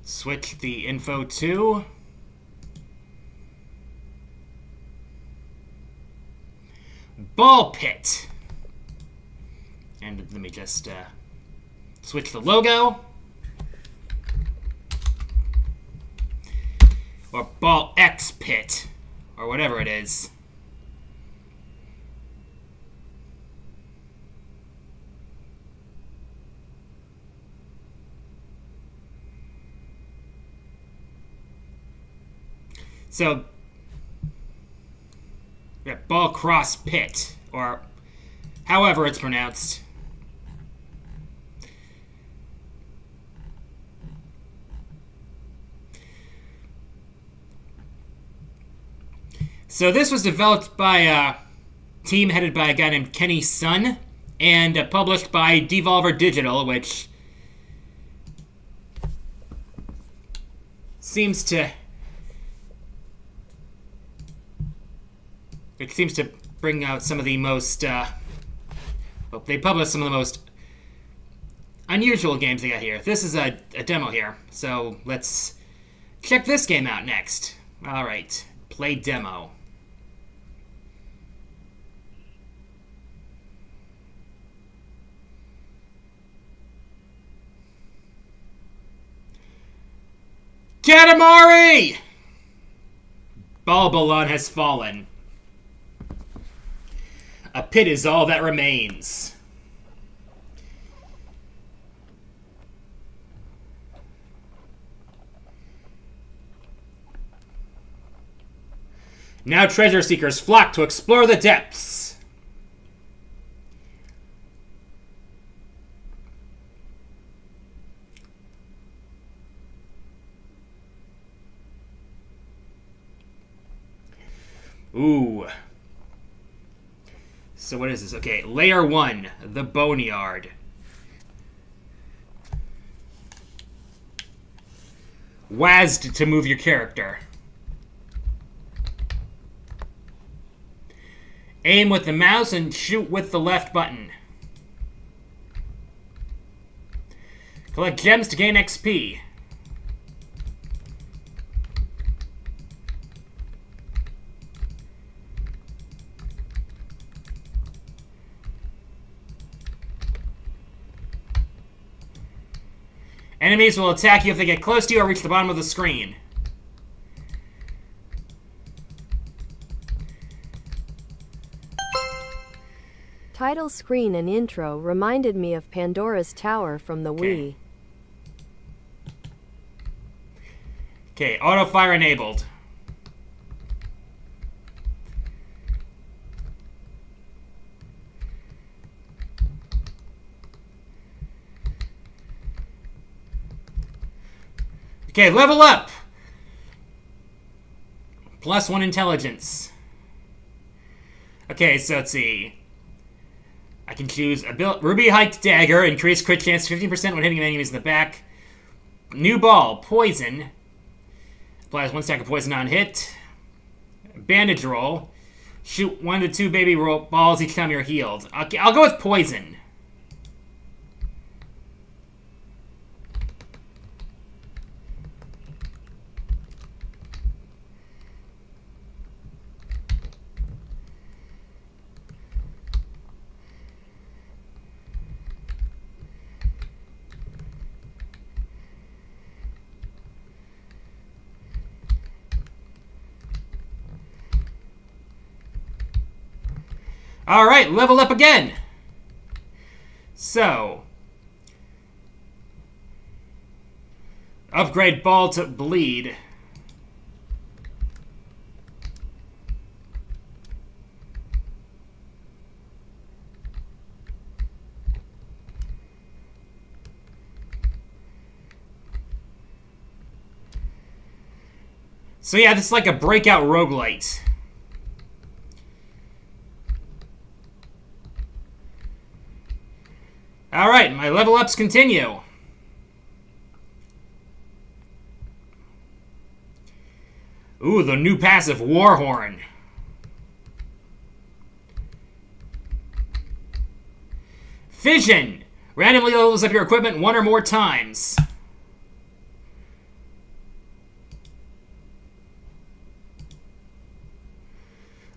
switch the info to Ball Pit. And let me just switch the logo. Or Ball X Pit. Or whatever it is. So, yeah, Ball Cross Pit, or however it's pronounced. So this was developed by a team headed by a guy named Kenny Sun, and published by Devolver Digital, which seems to bring out some of the most they publish some of the most unusual games they got here. This is a demo here, so let's check this game out next. Alright, play demo. Katamari! Balbalon has fallen. A pit is all that remains. Now treasure seekers flock to explore the depths. Ooh. So what is this? Okay, Layer 1, the Boneyard. WASD to move your character. Aim with the mouse and shoot with the left button. Collect gems to gain XP. Enemies will attack you if they get close to you or reach the bottom of the screen. Title screen and intro reminded me of Pandora's Tower from the Wii. Okay, auto fire enabled. Okay, level up! +1 intelligence. Okay, so let's see. I can choose a Ruby Hiked Dagger, increase crit chance 15% when hitting enemies in the back. New Ball, Poison. Applies 1 stack of poison on hit. Bandage Roll. Shoot 1 to 2 baby balls each time you're healed. Okay, I'll go with Poison. Alright, level up again! So, upgrade Ball to Bleed. So yeah, this is like a breakout roguelite. Alright, my level ups continue. Ooh, the new passive, Warhorn. Fission. Randomly levels up your equipment 1 or more times.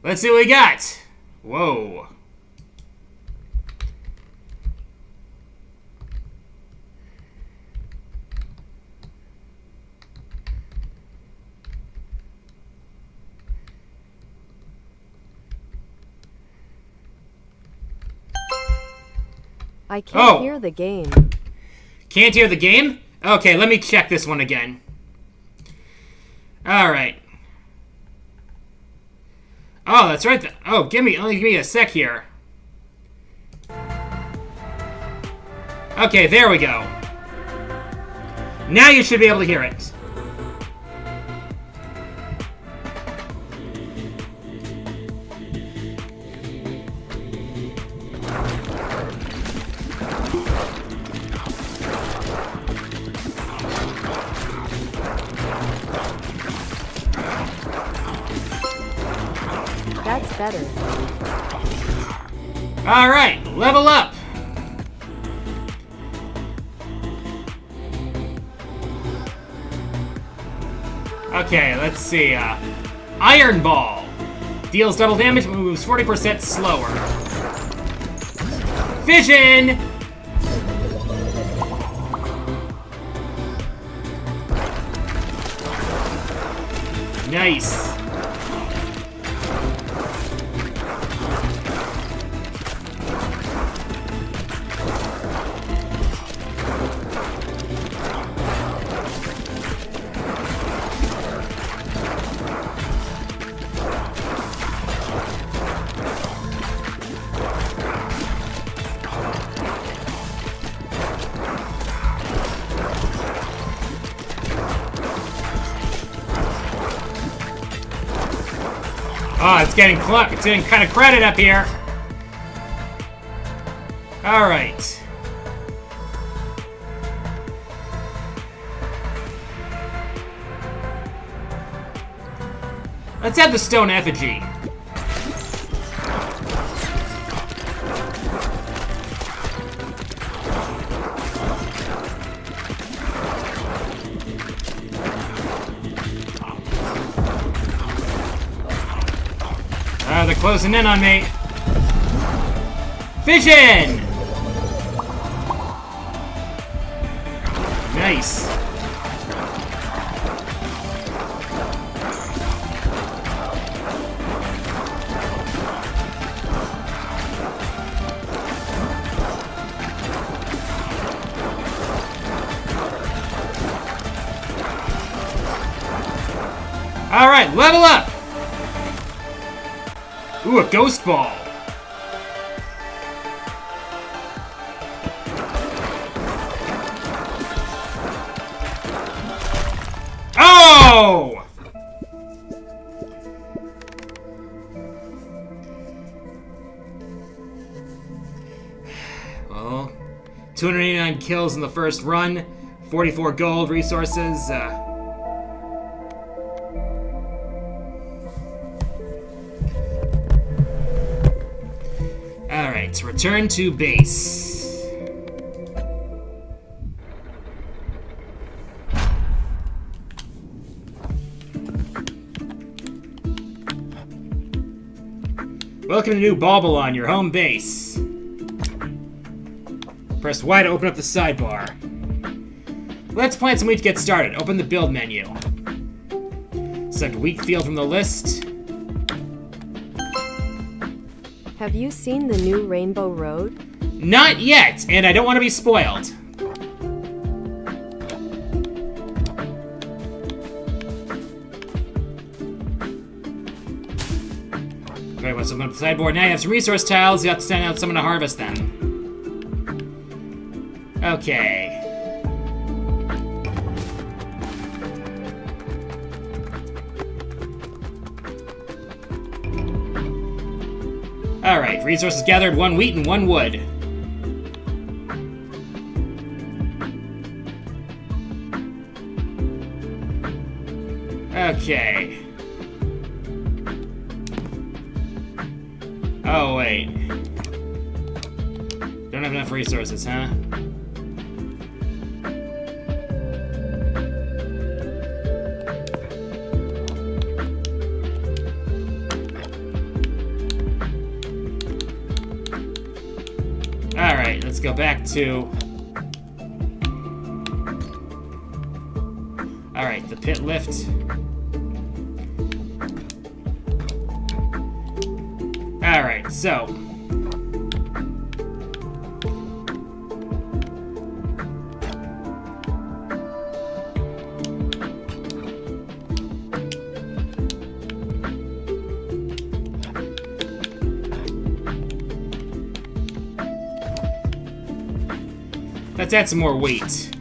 Let's see what we got. Whoa. I can't hear the game. Can't hear the game? Okay, let me check this one again. Alright. Oh, that's right. Oh, give me a sec here. Okay, there we go. Now you should be able to hear it. That's better. Alright, level up. Okay, let's see. Iron Ball. Deals double damage, but moves 40% slower. Fission! Nice. Oh, it's getting kind of crowded up here. All right. Let's have the stone effigy. They're closing in on me. Fission! Nice. All right, level up. Ooh, a ghost ball. Oh! Well, 289 kills in the first run, 44 gold resources. Alright, return to base. Welcome to New Balbalon, your home base. Press Y to open up the sidebar. Let's plant some wheat to get started. Open the build menu. Select wheat field from the list. Have you seen the new Rainbow Road? Not yet, and I don't want to be spoiled. Okay, what's up on the sideboard? Now you have some resource tiles. You have to send out someone to harvest them. Okay. Alright, resources gathered, 1 wheat and 1 wood. Okay. Oh, wait. Don't have enough resources, huh? Alright, let's go back to... Alright, the pit lift. Alright, so... let's add some more weight.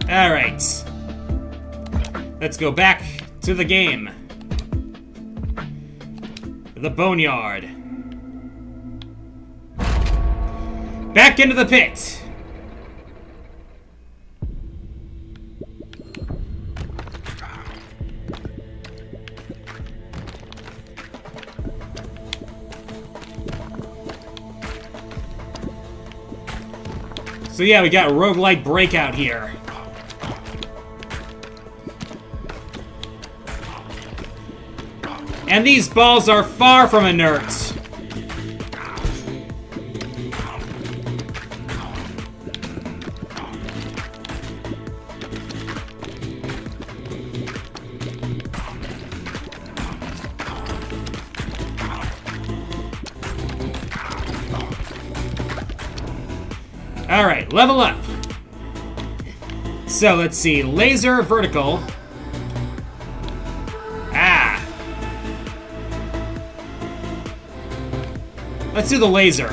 Alright. Let's go back to the game. The boneyard. Back into the pit. So yeah, we got roguelike breakout here. And these balls are far from inert. Alright, level up. So, let's see. Laser, vertical. Ah. Let's do the laser.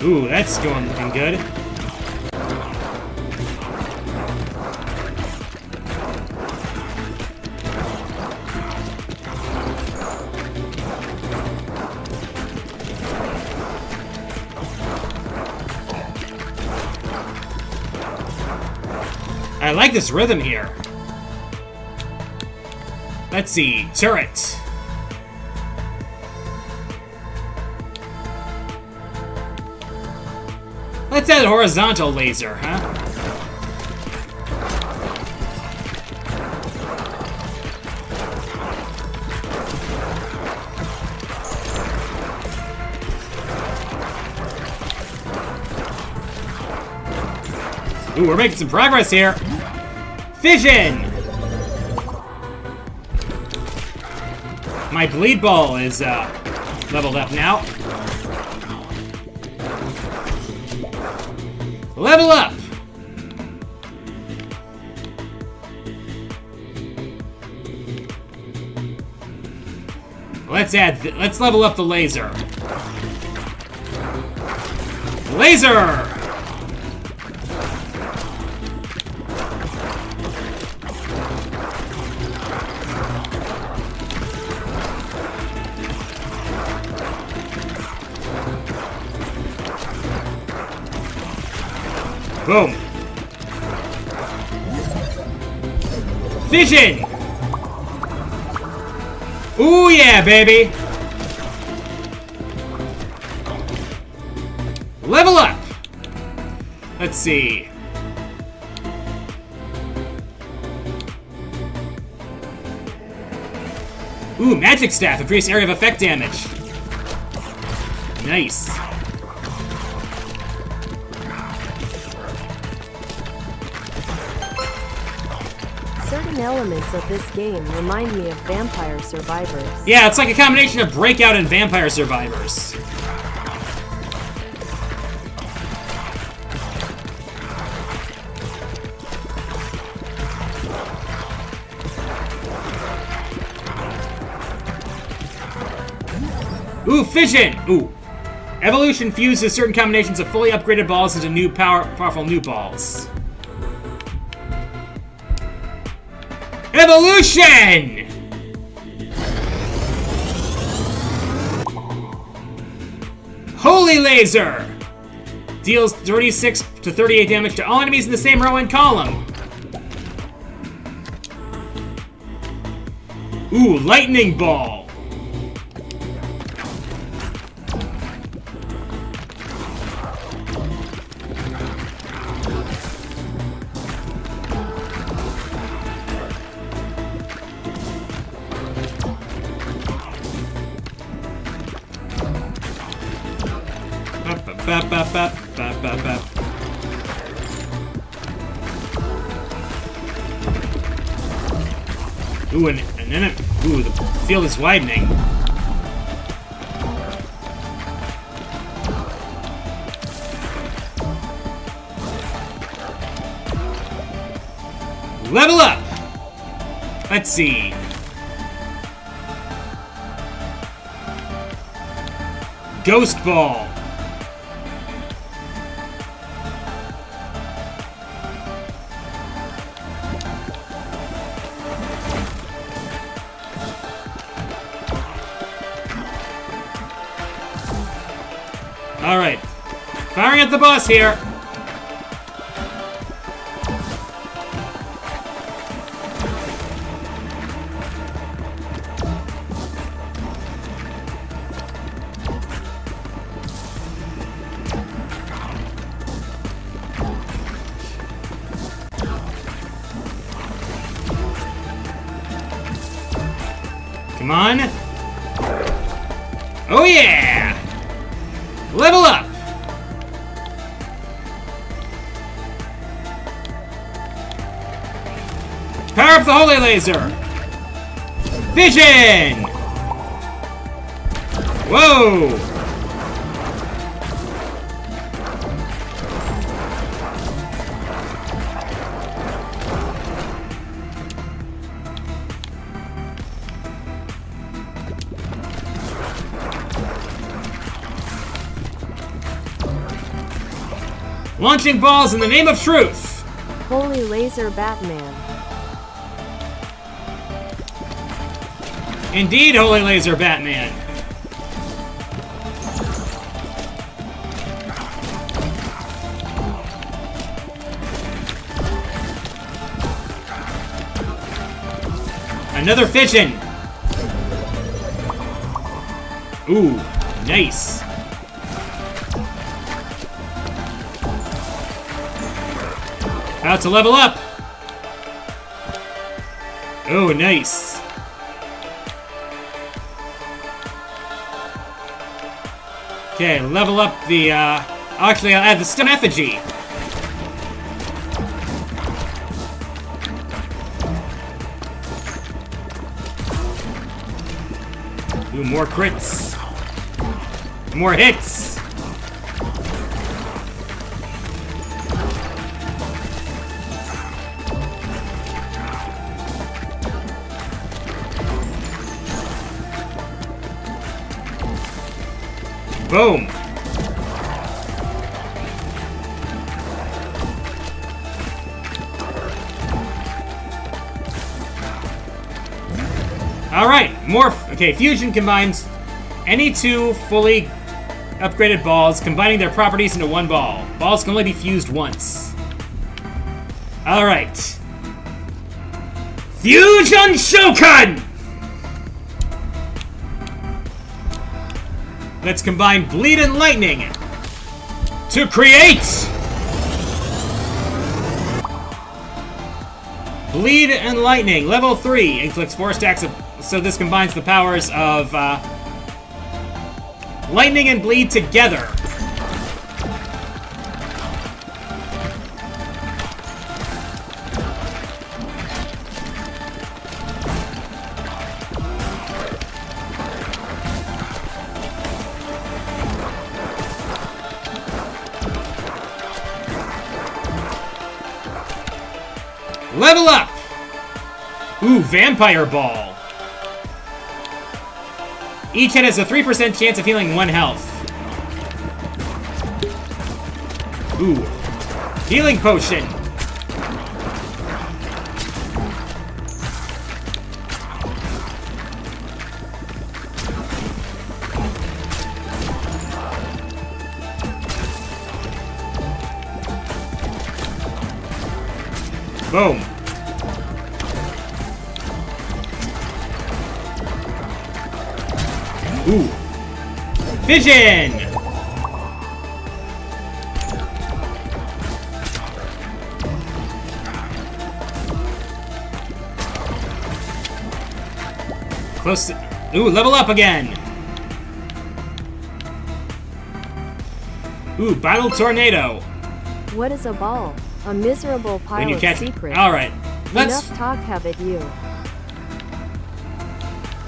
Ooh, that's going looking good. I like this rhythm here. Let's see, turret. Let's add a horizontal laser, huh? Ooh, we're making some progress here. Fission! My bleed ball is leveled up now. Level up! Let's level up the laser. Laser! Boom. Fission! Ooh yeah, baby! Level up! Let's see. Ooh, magic staff. Increase area of effect damage. Nice. Certain elements of this game remind me of Vampire Survivors. Yeah, it's like a combination of Breakout and Vampire Survivors. Ooh, fission! Ooh. Evolution fuses certain combinations of fully upgraded balls into new powerful new balls. Evolution! Holy Laser! Deals 36 to 38 damage to all enemies in the same row and column. Ooh, Lightning Ball. Ooh, and then ooh, the field is widening. Level up! Let's see. Ghost Ball. Alright. Firing at the boss here. Come on. Oh yeah! Level up! Power up the Holy Laser! Vision! Whoa! Launching balls in the name of truth! Holy Laser Batman. Indeed, Holy Laser Batman. Another fission! Ooh, nice. About to level up! Oh, nice. Okay, level up the, actually, I'll add the stone effigy. Ooh, more crits. More hits. Boom! Alright, morph. Okay, fusion combines any two fully upgraded balls, combining their properties into one ball. Balls can only be fused once. Alright. Fusion Shokan! Let's combine Bleed and Lightning to create Bleed and Lightning, level 3. Inflicts 4 stacks of... So this combines the powers of Lightning and Bleed together. Level up! Ooh, Vampire Ball. Each hit has a 3% chance of healing 1 health. Ooh. Healing potion. Boom. Ooh. Vision! Close to... Ooh, level up again! Ooh, Battle Tornado. What is a ball? A miserable When pile you of catch secrets. Alright. Let's... Enough talk, have it you.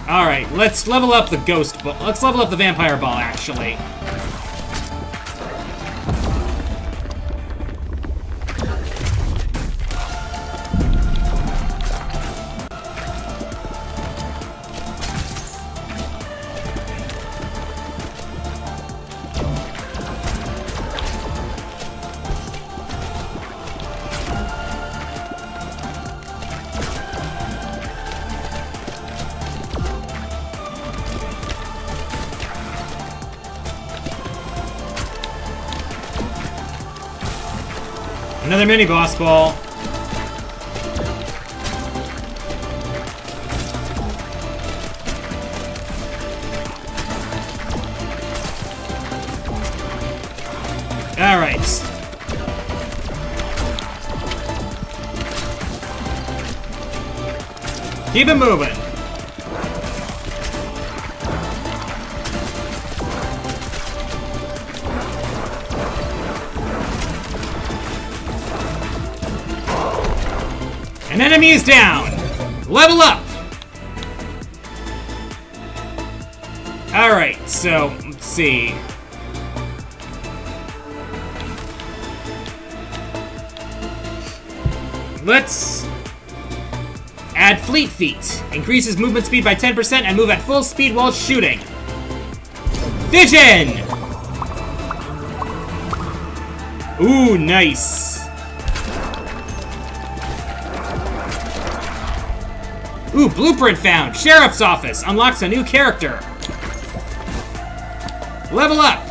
Alright, let's level up the ghost ball. Let's level up the vampire ball, actually. Another mini boss ball. All right. Keep it moving. An enemy is down! Level up! Alright, so, let's see. Let's add Fleet Feet. Increases movement speed by 10% and move at full speed while shooting. Vision! Ooh, nice. Ooh, blueprint found! Sheriff's office! Unlocks a new character! Level up!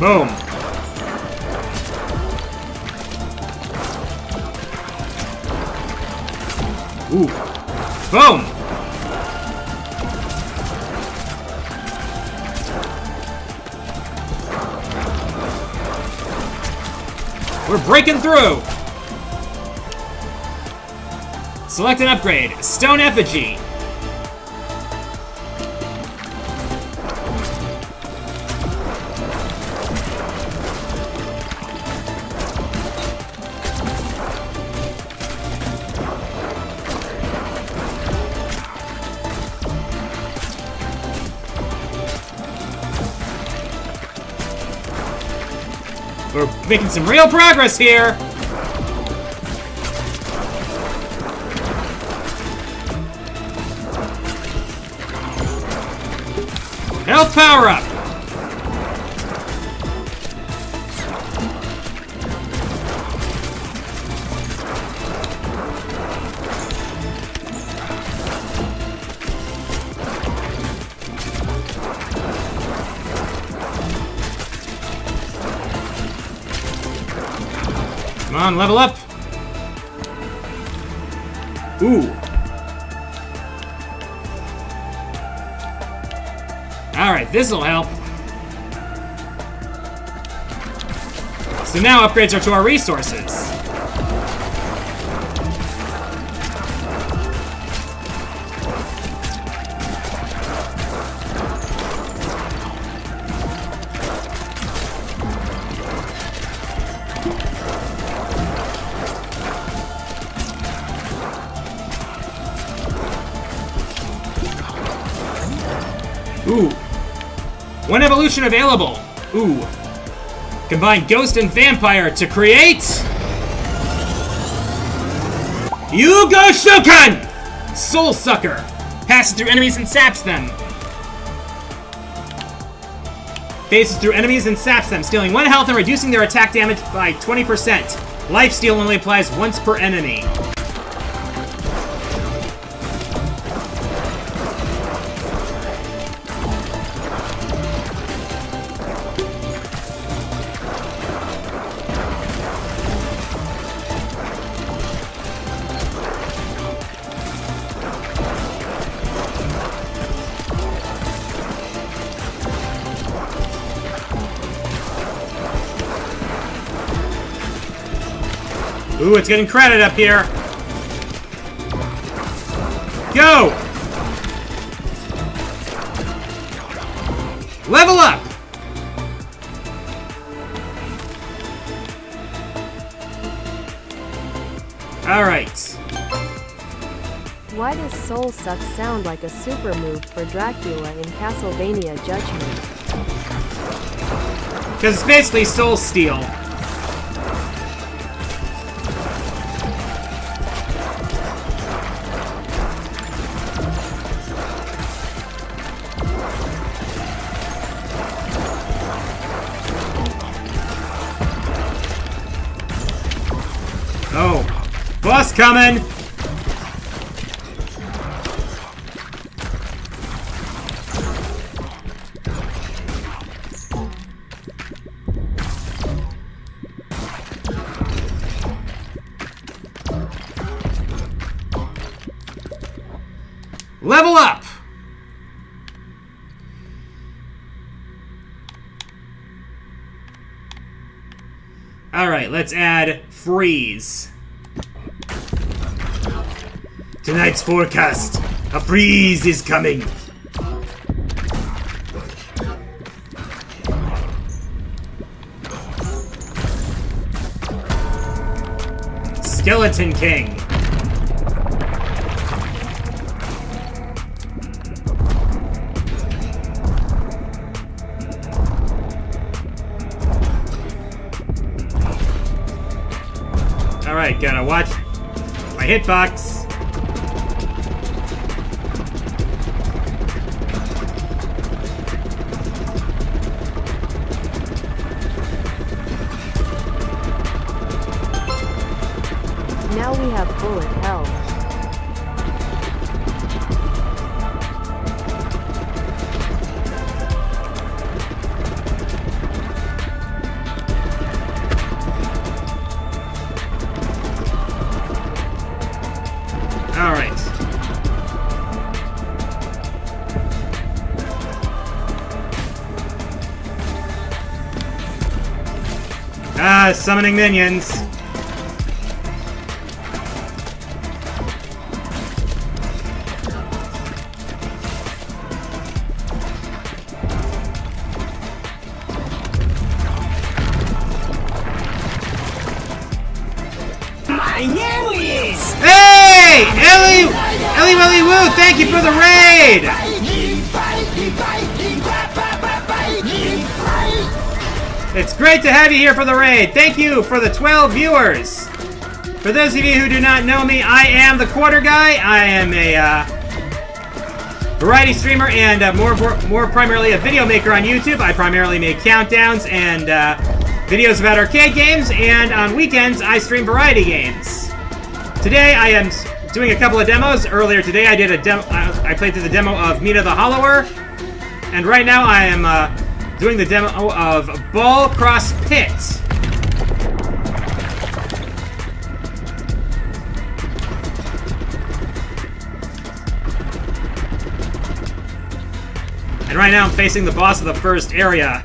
Boom! Ooh. Boom! We're breaking through! Select an upgrade. Stone Effigy. We're making some real progress here! Health power up! Come on, level up! Ooh. Alright, this'll help. So now upgrades are to our resources. Ooh. One evolution available. Ooh. Combine Ghost and Vampire to create... Yugo Shokan! Soul Sucker. Passes through enemies and saps them. Phases through enemies and saps them, stealing 1 health and reducing their attack damage by 20%. Lifesteal only applies once per enemy. Ooh, it's getting crowded up here. Go! Level up! Alright. Why does Soul Suck sound like a super move for Dracula in Castlevania Judgment? Because it's basically Soul Steal. Oh, boss coming! Level up! Alright, let's add freeze. Tonight's forecast. A freeze is coming. Skeleton King. Alright, gotta watch my hitbox. Now we have bullet hell. Alright. Ah, summoning minions. My name is... Hey! Ellie Willy Woo, thank you for the raid! It's great to have you here for the raid. Thank you for the 12 viewers. For those of you who do not know me, I am the Quarter Guy. I am a variety streamer and more primarily a video maker on YouTube. I primarily make countdowns and videos about arcade games, and on weekends I stream variety games. Today I am doing a couple of demos. Earlier today I did a demo. I played through the demo of Mina the Hollower, and right now I am doing the demo of Ball Cross Pit. And right now I'm facing the boss of the first area.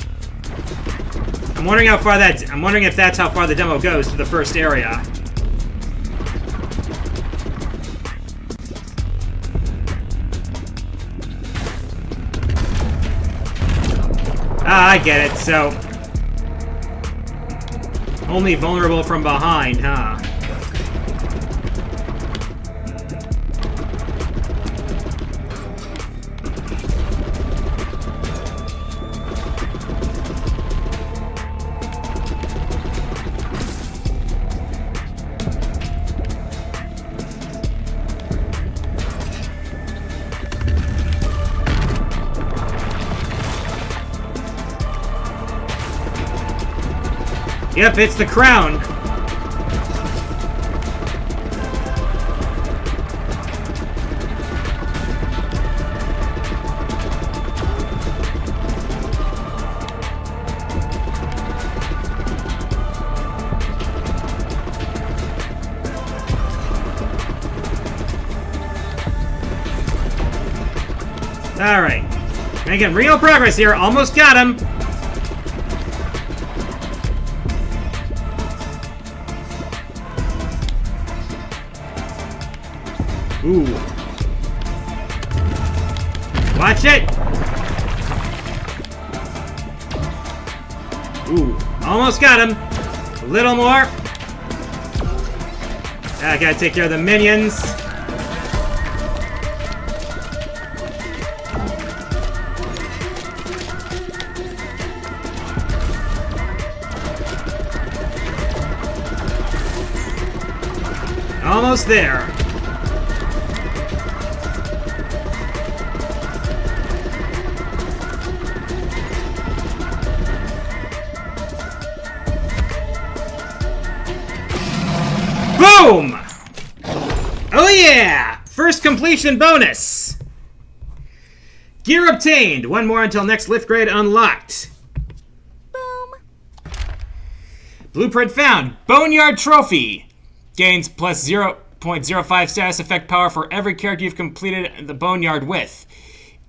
I'm wondering if that's how far the demo goes to the first area. Ah, I get it, so... only vulnerable from behind, huh? Yep, it's the crown. Alright. Making real progress here. Almost got him. Ooh. Watch it! Ooh. Almost got him. A little more. I gotta take care of the minions. Almost there. Boom! Oh yeah! First completion bonus! Gear obtained. One more until next lift grade unlocked. Boom. Blueprint found. Boneyard Trophy. Gains plus 0.05 status effect power for every character you've completed the Boneyard with.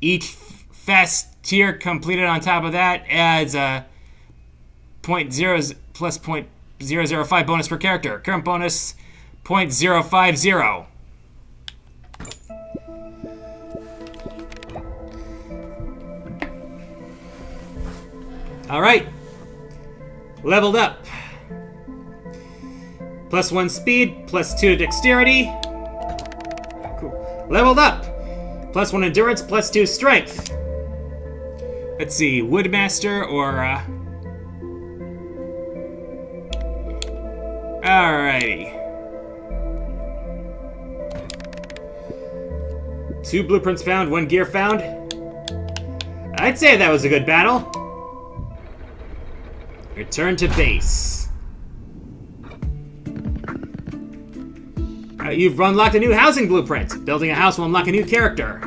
Each fast tier completed on top of that adds a plus 0.005 bonus per character. Current bonus 0.050. Alright. Leveled up. Plus 1 speed, plus 2 dexterity. Cool. Leveled up. Plus 1 endurance, plus 2 strength. Let's see, Woodmaster or Alrighty. 2 blueprints found, 1 gear found. I'd say that was a good battle. Return to base. You've unlocked a new housing blueprint. Building a house will unlock a new character.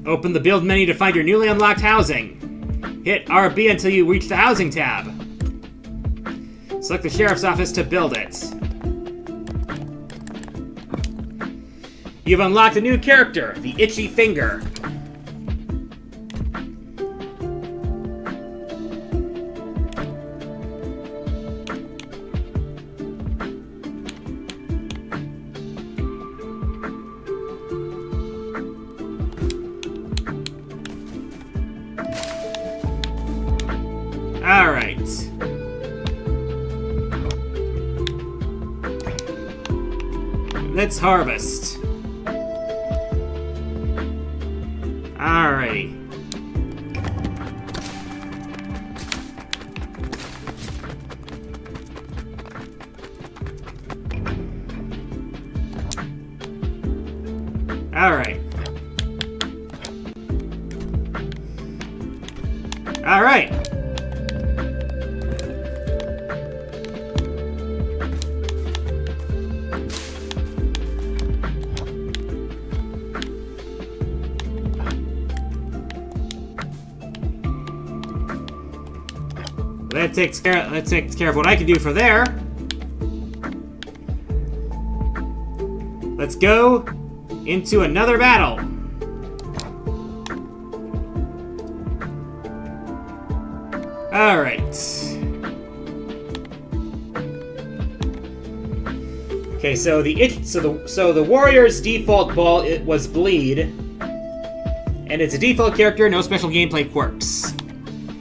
Open the build menu to find your newly unlocked housing. Hit RB until you reach the housing tab. Select the sheriff's office to build it. You've unlocked a new character, the Itchy Finger. Alright. Let's harvest. Alrighty. Alright. Alright. That takes care of what I can do for there. Let's go into another battle. All right. Okay, so the warrior's default ball was bleed, and it's a default character, no special gameplay quirks.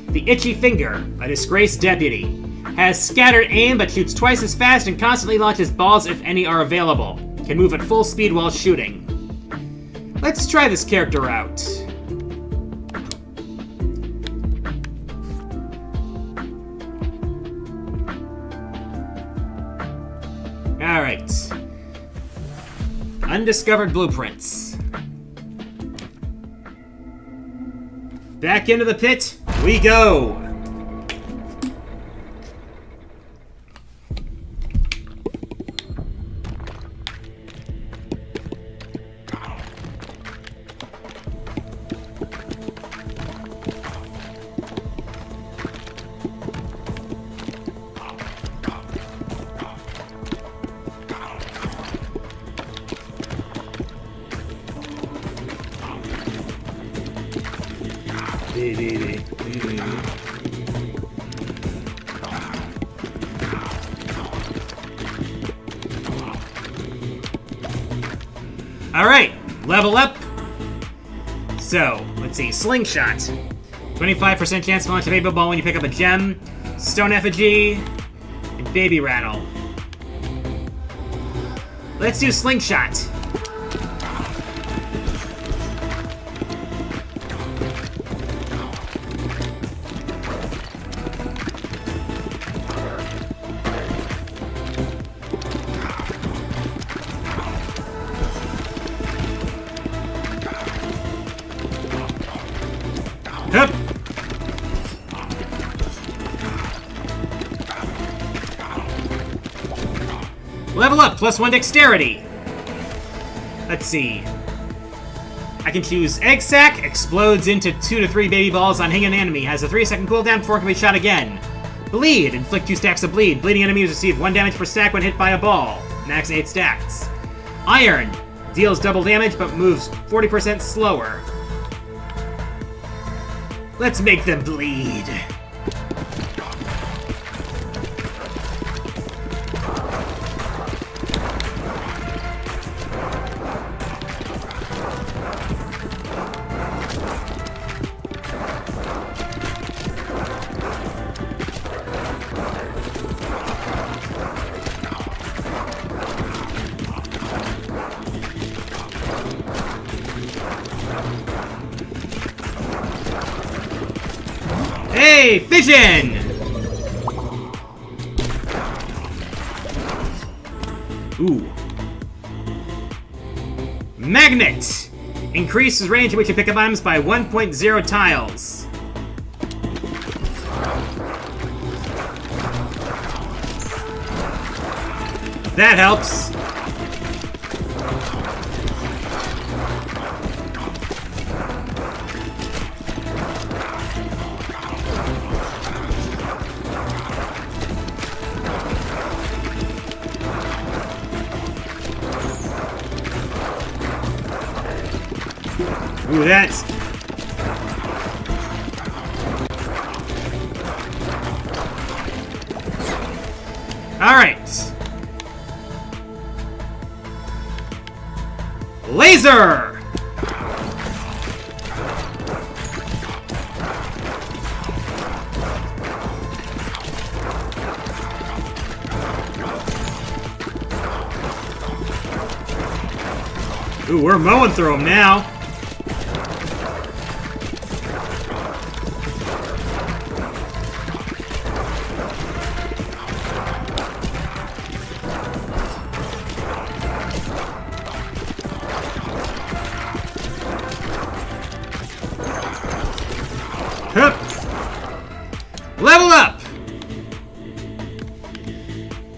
The Itchy Finger, a disgraced deputy, has scattered aim but shoots twice as fast and constantly launches balls if any are available. Can move at full speed while shooting. Let's try this character out. Alright. Undiscovered blueprints. Back into the pit we go. Alright, level up. So, let's see, Slingshot. 25% chance to launch a baby ball when you pick up a gem, Stone Effigy, and Baby Rattle. Let's do Slingshot. Hup. Level up, +1 dexterity. Let's see. I can choose Egg Sack, explodes into 2 to 3 baby balls on hitting an enemy, has a 3-second cooldown before it can be shot again. Bleed, inflict 2 stacks of bleed. Bleeding enemies receive 1 damage per stack when hit by a ball. Max 8 stacks. Iron, deals double damage but moves 40% slower. Let's make them bleed. Hey, fission! Ooh. Magnet! Increases range in which you pick up items by 1.0 tiles. That helps. Ooh, that's... Alright. Laser! Ooh, we're mowing through them now. Hup. Level up!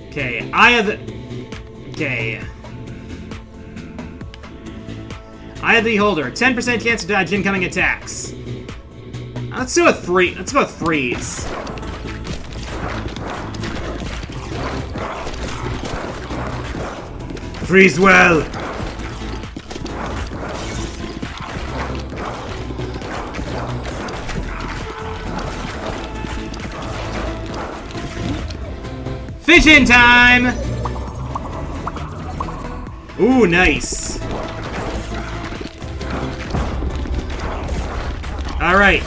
Okay, Eye of the... Okay. Eye of the Beholder. 10% chance to dodge incoming attacks. Let's do a 3. Let's go with freeze. Freeze well! Fission time! Ooh, nice. Alright.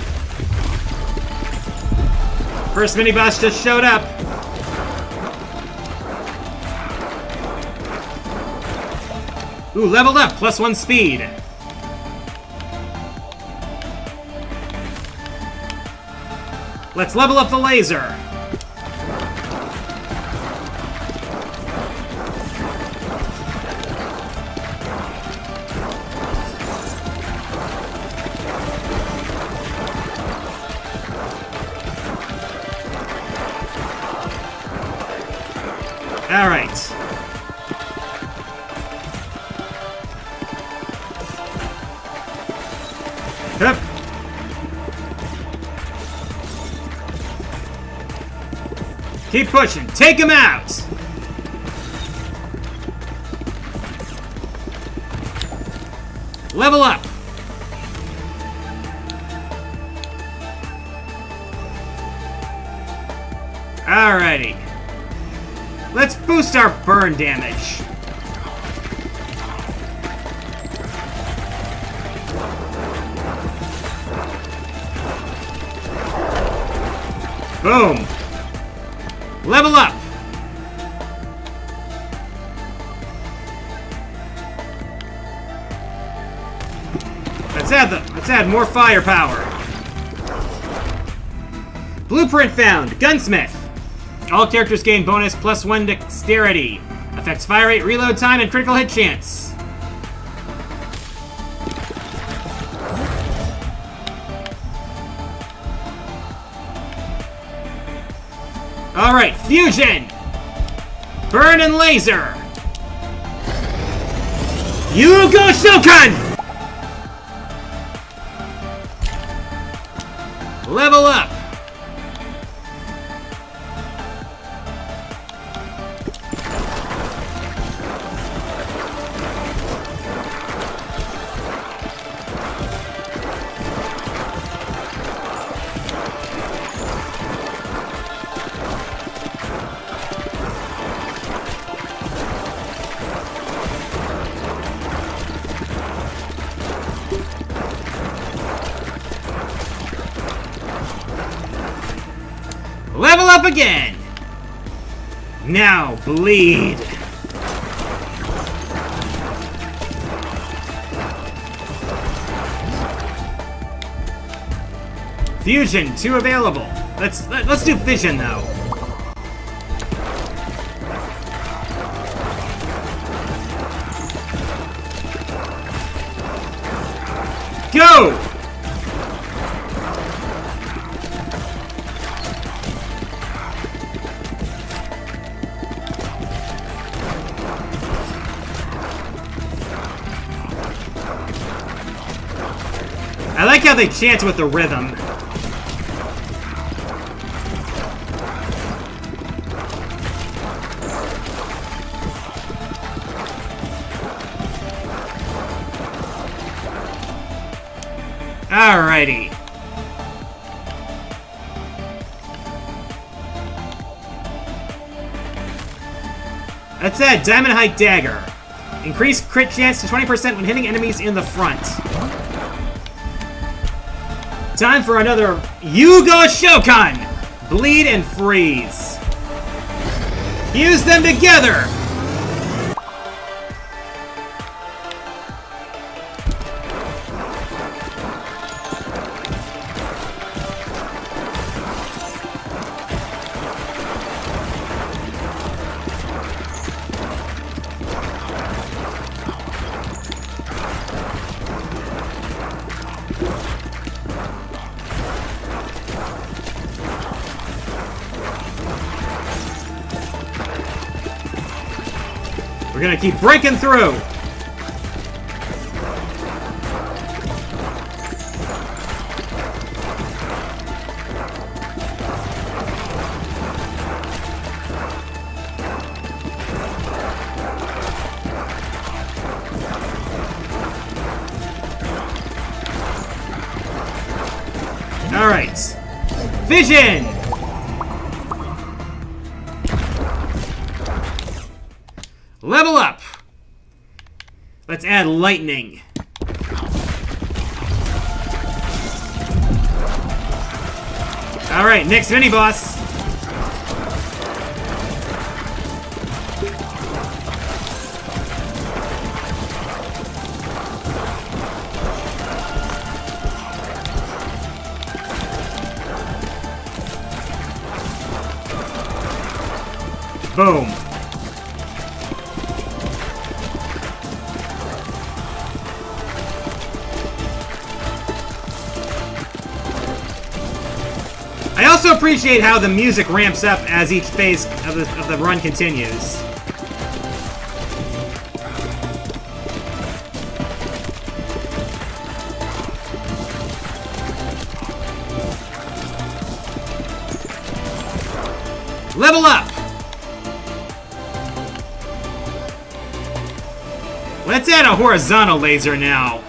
First mini-boss just showed up. Ooh, leveled up, +1 speed. Let's level up the laser. Alright. Yep. Keep pushing. Take him out! Level up! Alrighty. Let's boost our burn damage. Boom. Level up. Let's add more firepower. Blueprint found. Gunsmith. All characters gain bonus +1 dexterity. Affects fire rate, reload time, and critical hit chance. Alright, fusion! Burn and laser! Yugo Shokan! Level up! Level up again! Now, bleed! Fusion, 2 available. Let's do fission though. Go! I like how they chant with the rhythm. Alrighty. Let's add Diamond Height Dagger. Increase crit chance to 20% when hitting enemies in the front. Time for another Yugo Shokan! Bleed and freeze. Fuse them together! We're gonna keep breaking through! Alright. Vision! Level up! Let's add lightning. Alright, next mini-boss. Boom. I also appreciate how the music ramps up as each phase of the run continues. Level up! Let's add a horizontal laser now.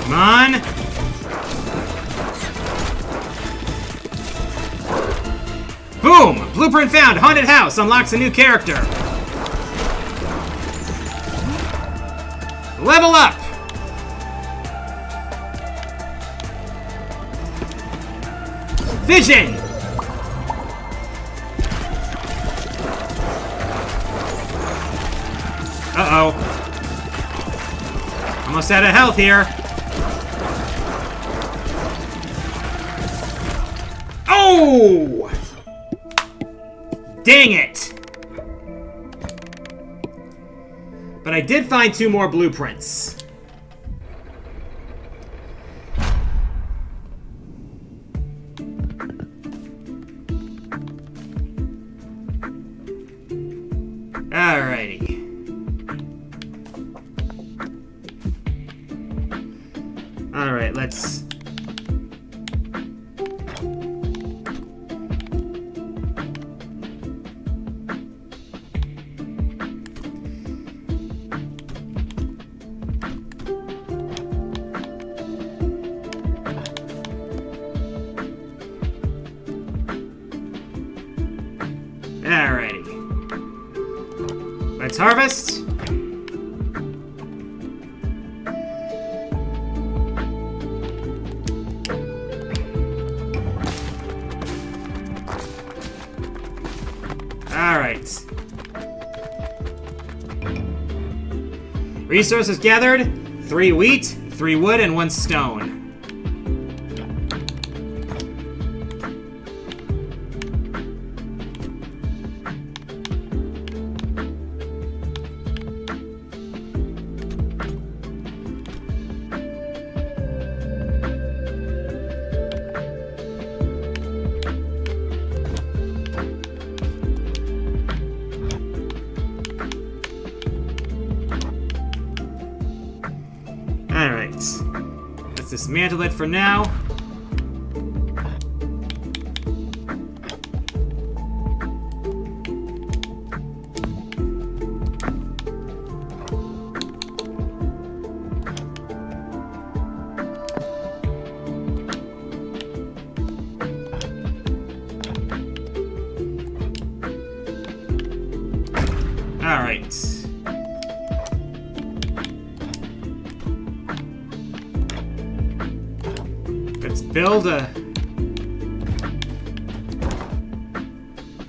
Come on. Boom! Blueprint found! Haunted house! Unlocks a new character. Level up! Vision! Uh-oh. Almost out of health here. Oh! Dang it! But I did find 2 more blueprints. Alrighty. Alright, let's... Alrighty. Let's harvest. Alright. Resources gathered: 3 wheat, 3 wood, and 1 stone. Alright. Let's dismantle it for now. Alright. Let's build a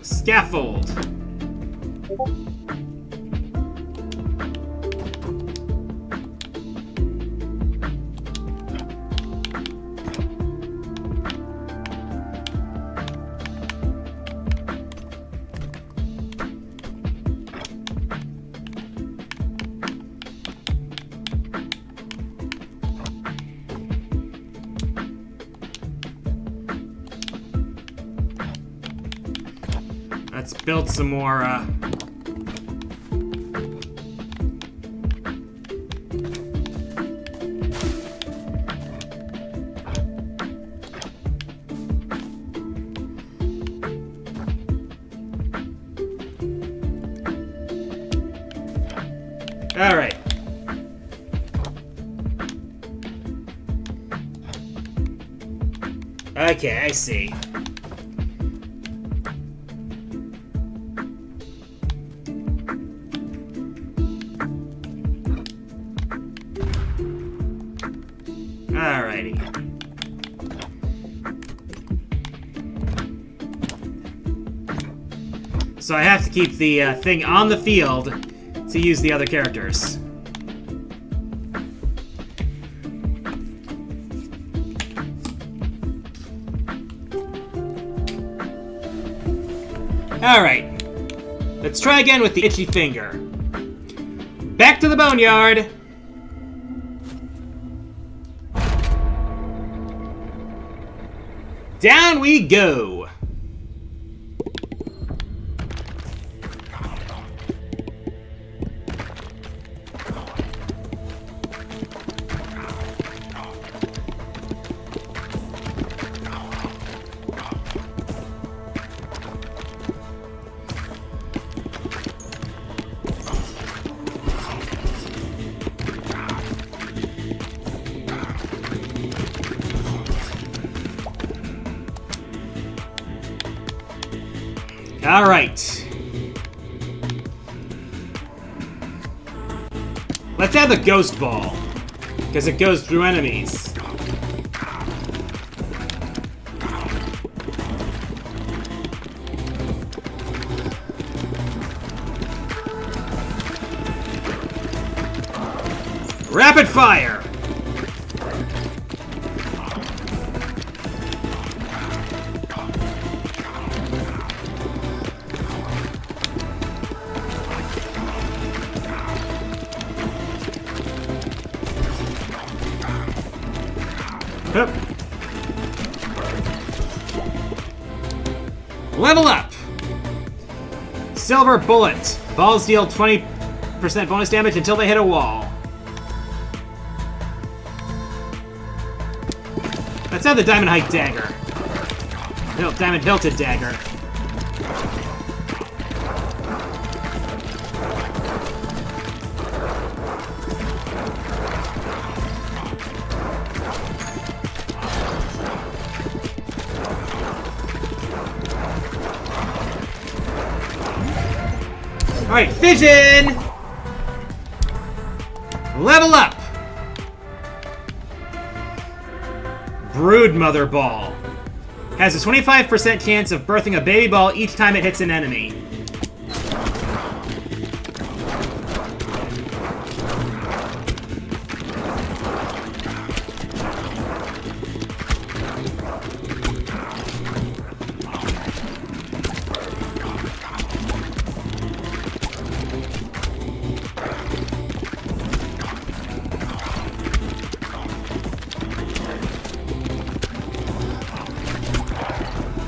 scaffold. Let's build some more, Alright. Okay, I see. Alrighty. So I have to keep the thing on the field to use the other characters. Alright. Let's try again with the itchy finger. Back to the boneyard! Down we go! Alright. Let's add the Ghost Ball, because it goes through enemies. Rapid fire! Hup. Level up! Silver Bullet. Balls deal 20% bonus damage until they hit a wall. Let's have the Diamond Height Dagger. Diamond Hilted Dagger. Alright, Fission! Level up! Brood Mother Ball. Has a 25% chance of birthing a baby ball each time it hits an enemy.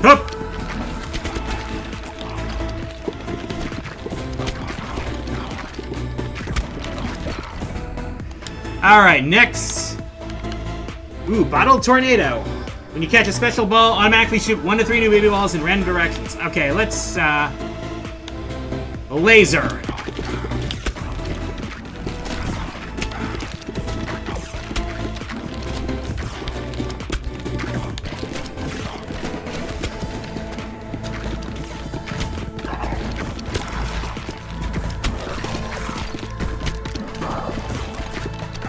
Hup! Alright, next. Ooh, Bottle Tornado. When you catch a special ball, automatically shoot 1 to 3 new baby balls in random directions. Okay, let's, Laser.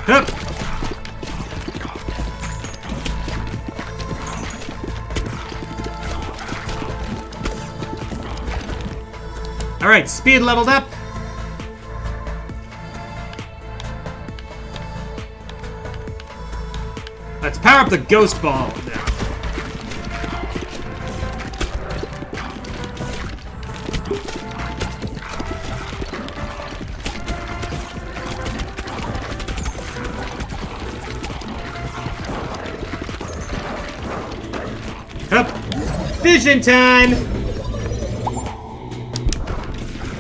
Hup. Alright, speed leveled up. Let's power up the Ghost Ball now. Hup. Fission time!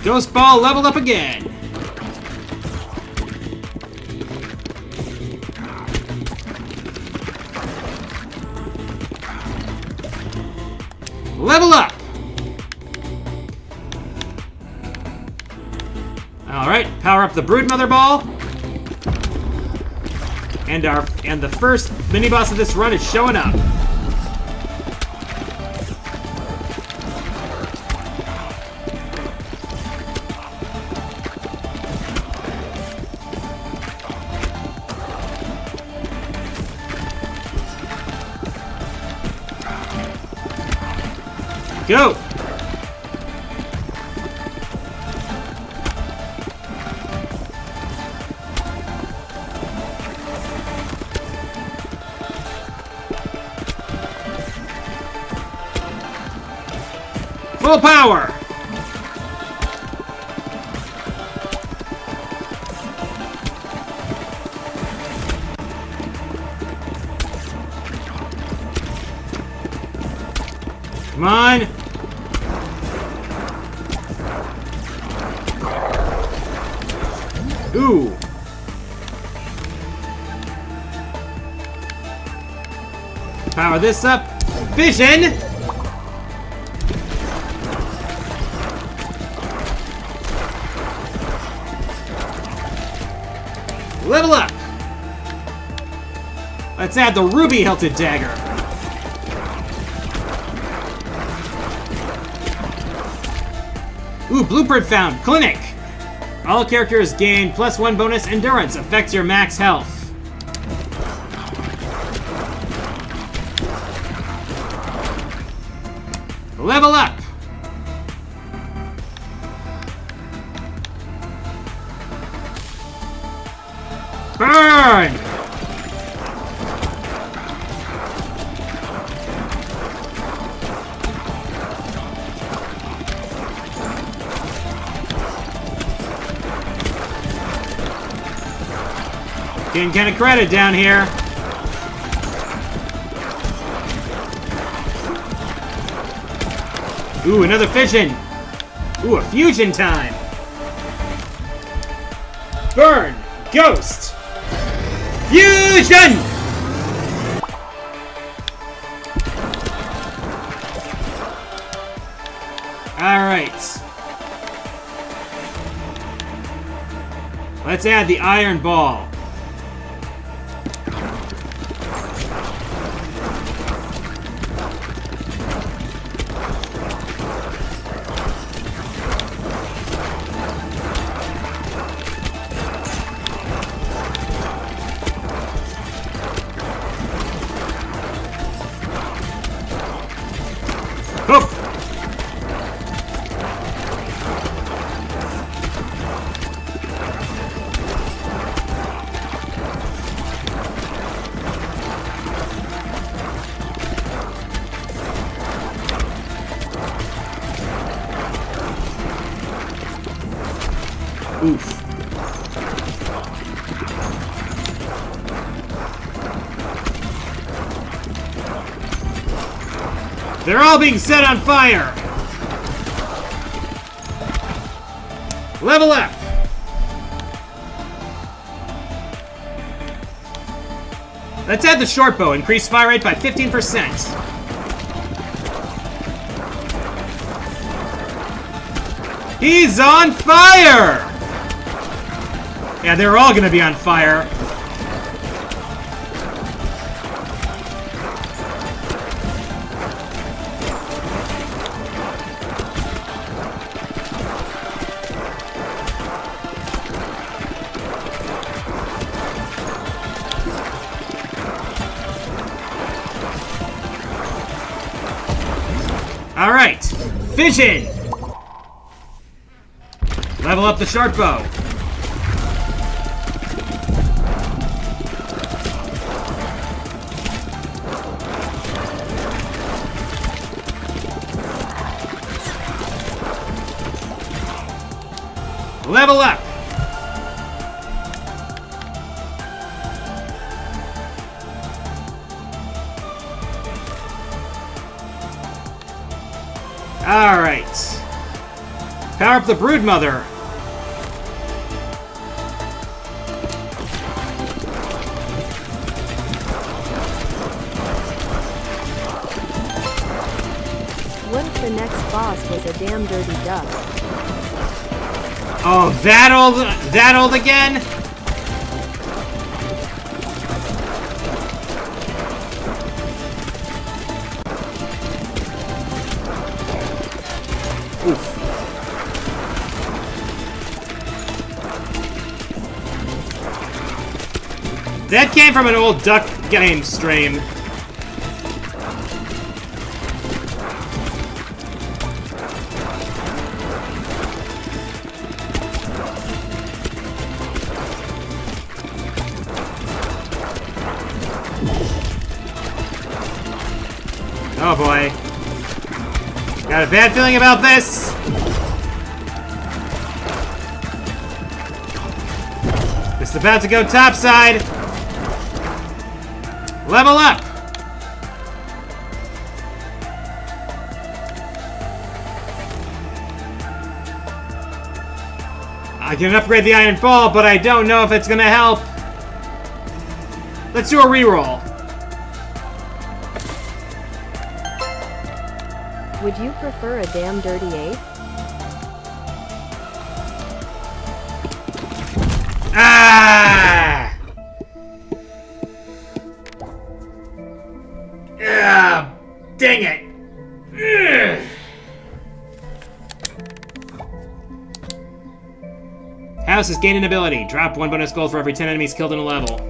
Ghost Ball leveled up again. Level up! Alright, power up the Brood Mother Ball. And the first mini boss of this run is showing up. Go! Full power! Come on! Ooh! Power this up. Fission! Level up! Let's add the Ruby Hilted Dagger. Ooh, blueprint found. Clinic. All characters gain +1 bonus endurance. Affects your max health. Level up. Burn! Getting kind of credit down here. Ooh, another fission. Ooh, a fusion time. Burn! Ghost! Fusion! Alright. Let's add the iron ball. Hook! Oof. They're all being set on fire! Level up! Let's add the short bow. Increase fire rate by 15%. He's on fire! Yeah, they're all gonna be on fire. Alright, fission! Level up the short bow. Level up! Alright. Power up the Broodmother. What if the next boss was a damn dirty duck? Oh, that old again? Oof. That came from an old duck game stream. Oh boy. Got a bad feeling about this. It's about to go topside. Level up. I can upgrade the iron ball, but I don't know if it's gonna help. Let's do a reroll. Would you prefer a damn dirty ape? Ah! Ah! Dang it! Ugh. house has gained an ability. Drop 1 bonus gold for every 10 enemies killed in a level.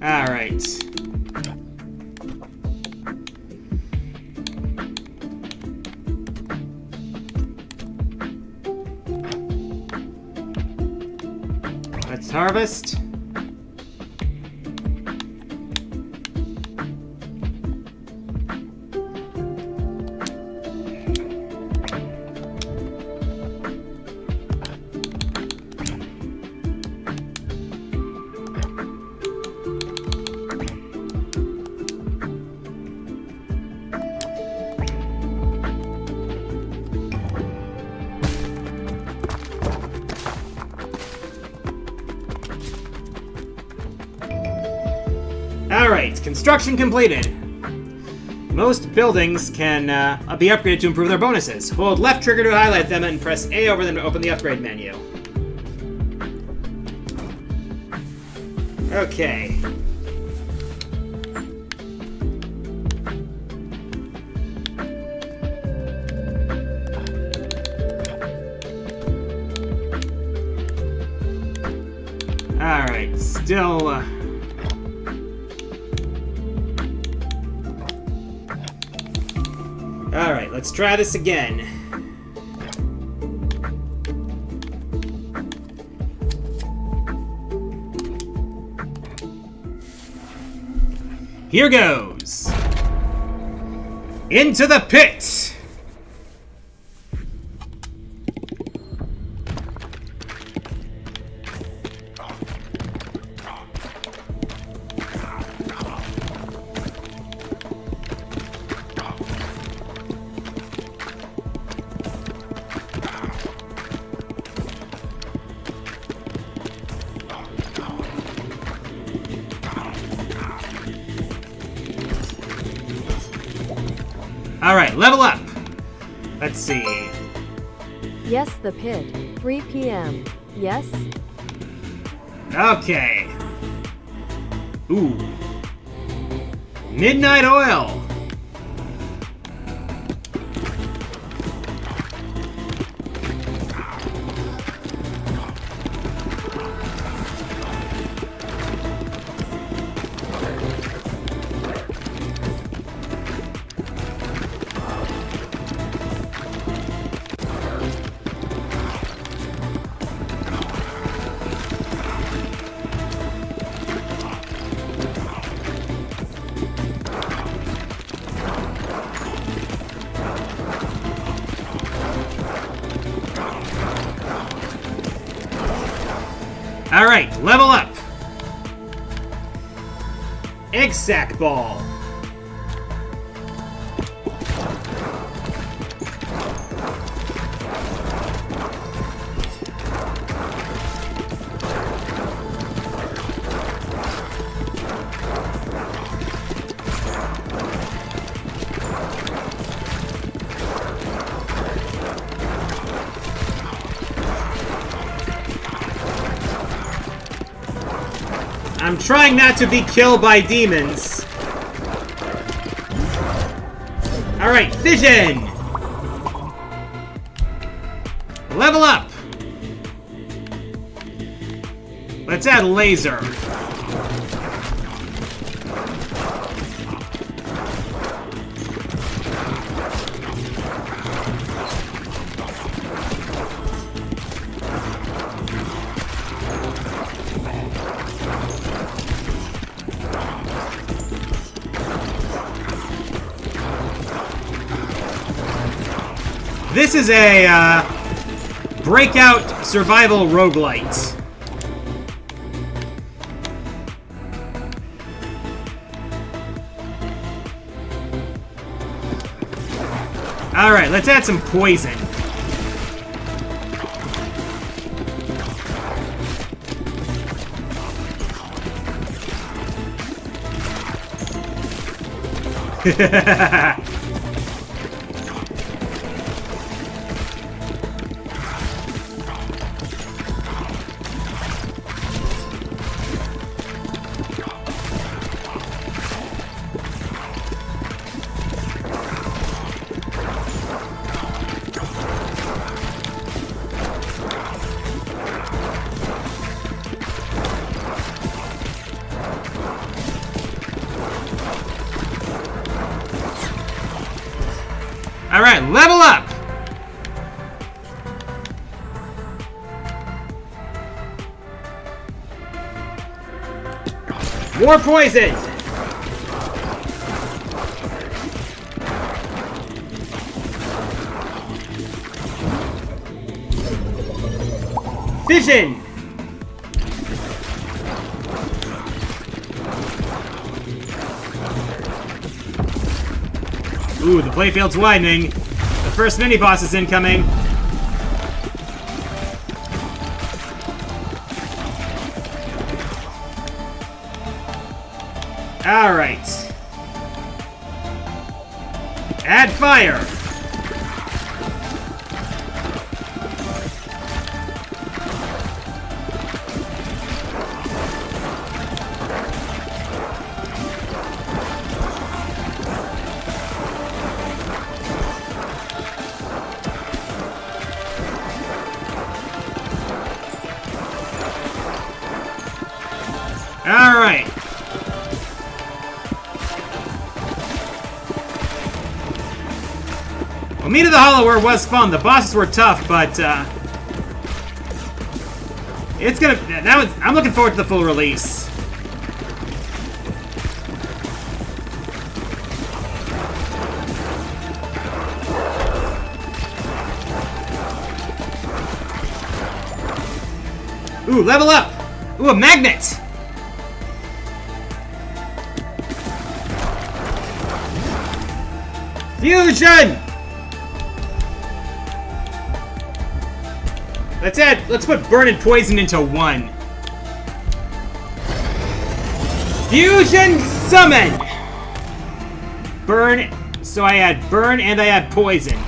Alright. Let's harvest. Alright, construction completed. Most buildings can be upgraded to improve their bonuses. Hold left trigger to highlight them and press A over them to open the upgrade menu. Okay. Alright, still... Alright, let's try this again. Here goes! Into the pit! Alright, level up! Let's see. Yes, the pit. 3 p.m. Yes? Okay. Ooh. Midnight oil! Alright, level up! Egg sack ball. I'm trying not to be killed by demons. Alright, vision! Level up! Let's add laser. This is a breakout survival roguelite. Alright, let's add some poison. Alright, level up! More poison! Vision! Ooh, the playfield's widening. The first mini-boss is incoming. Alright. Add fire! Alright. Well, Mina the Hollower was fun. The bosses were tough, but it's gonna. I'm looking forward to the full release. Ooh, level up! Ooh, a magnet! Fusion! Let's put burn and poison into one. Fusion summon! Burn, so I add burn and I add poison.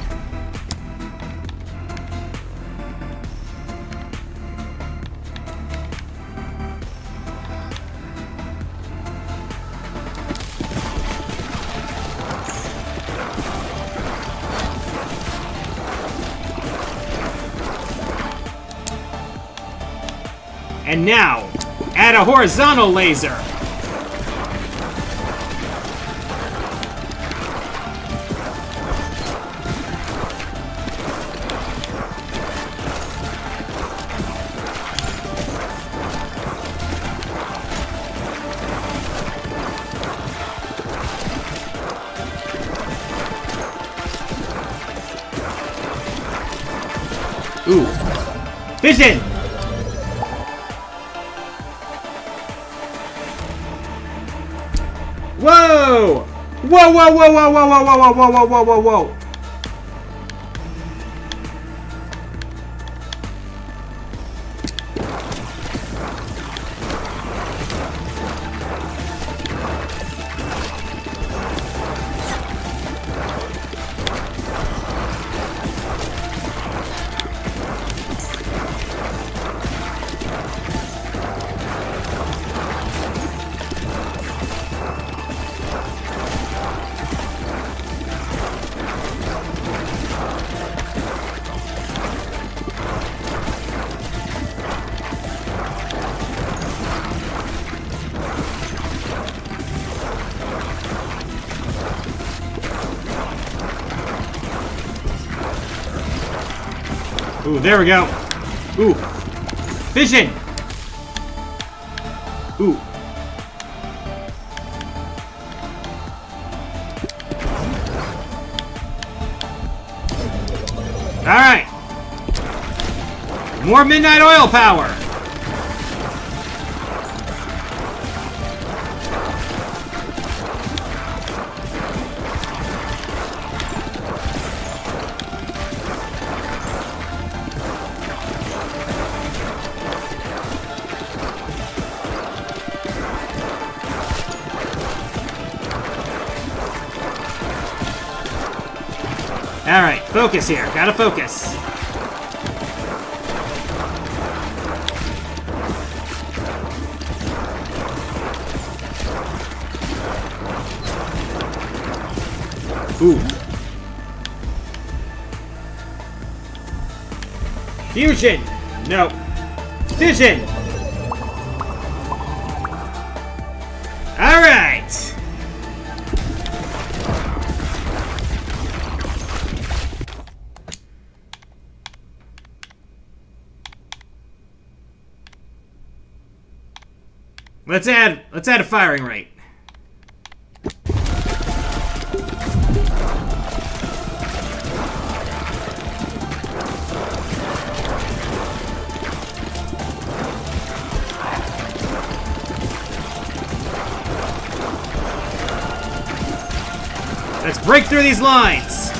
And now, add a horizontal laser. Ooh. Vision! Whoa! Whoa, whoa, whoa, whoa, whoa, whoa, whoa, whoa, whoa, whoa, whoa, whoa. Ooh, there we go. Ooh. Vision! Ooh. Alright. More midnight oil power. Alright, focus here. Gotta focus. Ooh. Fusion! No. Vision! Alright! Let's add a firing rate. Let's break through these lines.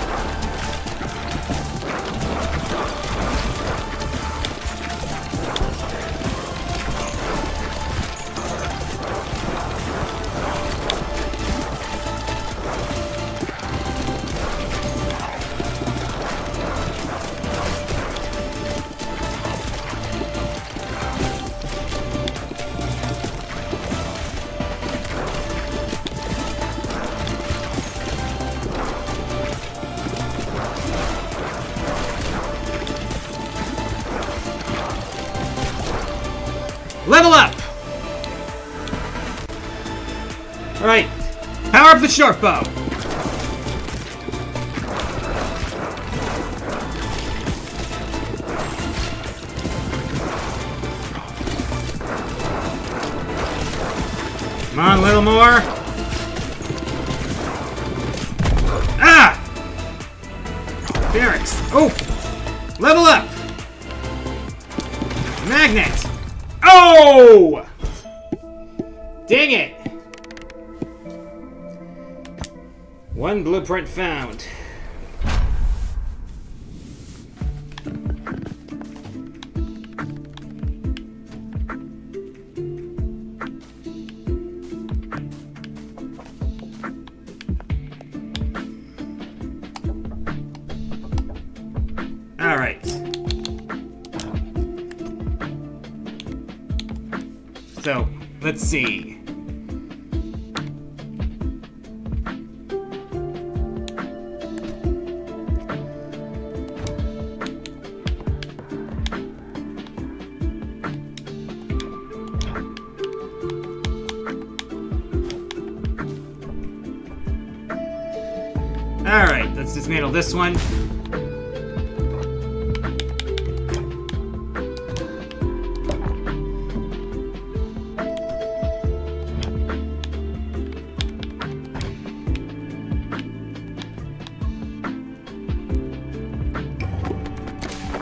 Level up! Alright, power up the short bow. Come on, a little more. Ah! Barracks. Oh! Level up! Magnet! Oh! Dang it! One blueprint found. All right. So, let's see. All right, let's dismantle this one.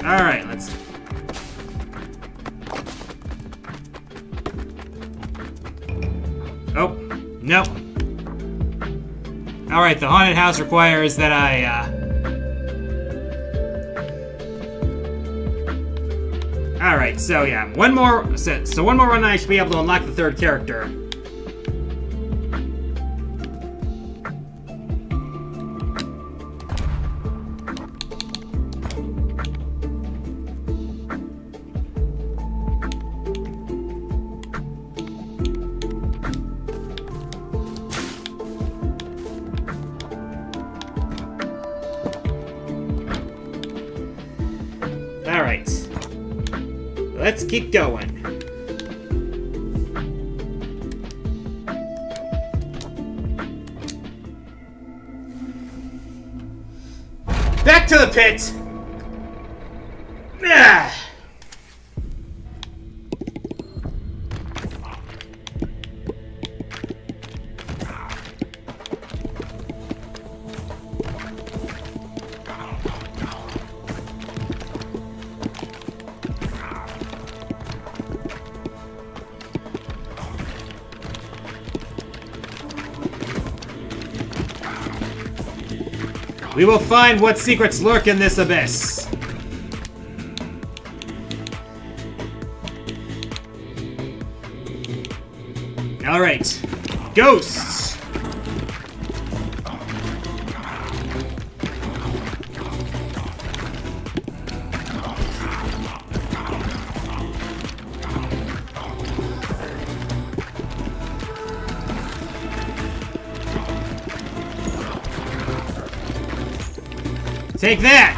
All right, let's. Oh, no. All right, the haunted house requires that All right, so yeah, one more run, and I should be able to unlock the third character. Alright. Let's keep going. Back to the pit! Ah. We will find what secrets lurk in this abyss. All right, ghosts. Take that!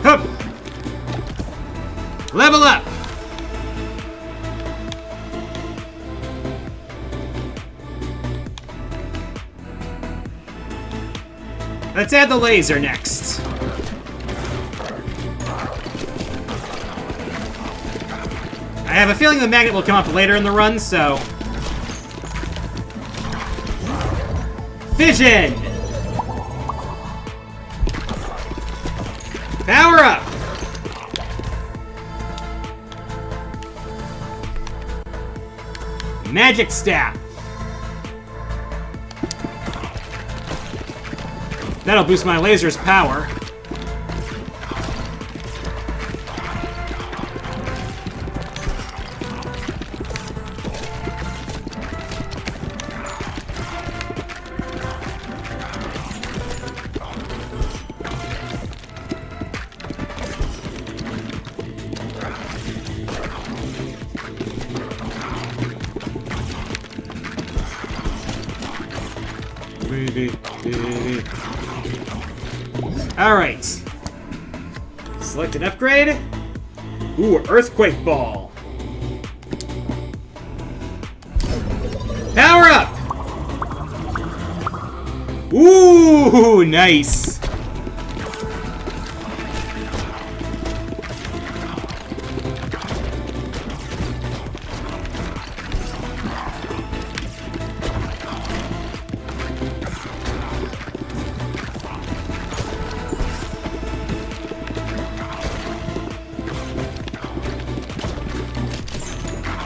Hup! Level up! Let's add the laser next. I have a feeling the magnet will come up later in the run, so... Fission! Power up! Magic Staff! That'll boost my laser's power. Alright. Select an upgrade. Ooh, Earthquake Ball. Power up! Ooh, nice.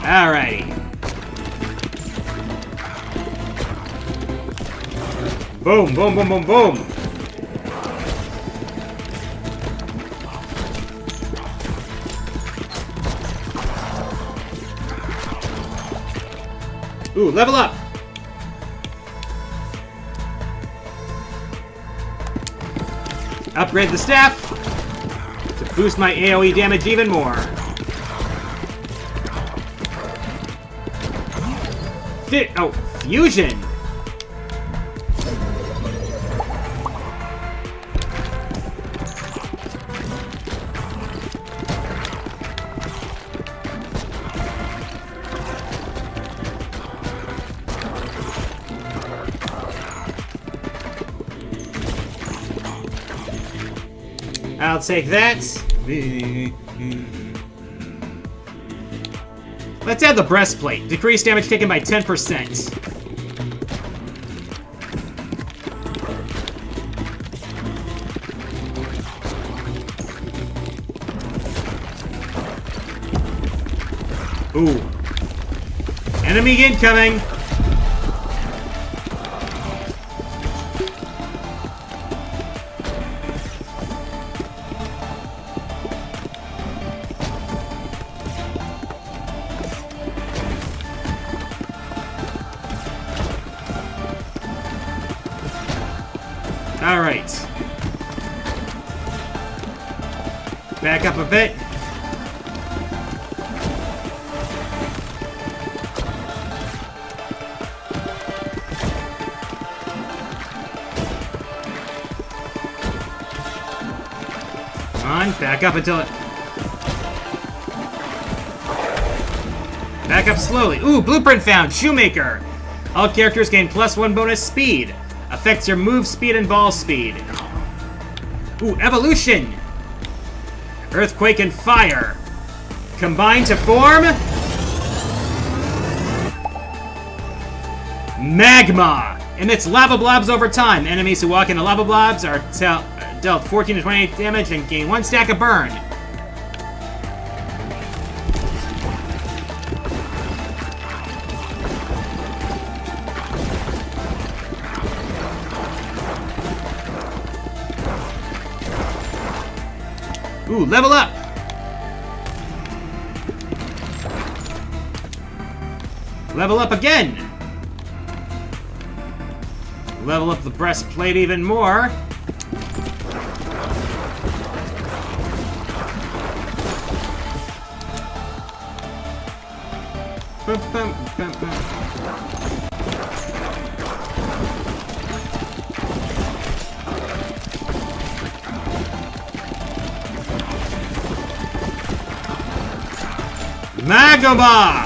Alrighty. Boom, boom, boom, boom, boom. Ooh, level up. Upgrade the staff to boost my AoE damage even more. Oh, fusion! I'll take that. Let's add the breastplate. Decrease damage taken by 10%. Ooh. Enemy incoming! Alright. Back up a bit. Come on, back up until it... Back up slowly. Ooh, blueprint found! Shoemaker! All characters gain +1 bonus speed. Affects your move speed and ball speed. Ooh, evolution! Earthquake and fire. Combine to form... Magma! Emits lava blobs over time. Enemies who walk into lava blobs are dealt 14 to 28 damage and gain 1 stack of burn. Ooh, level up! Level up again! Level up the breastplate even more. Bum, bum, bum, bum. Magma!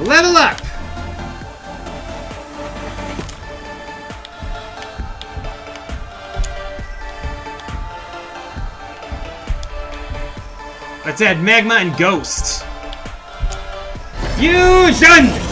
Level up! Let's add Magma and Ghost. Fusion!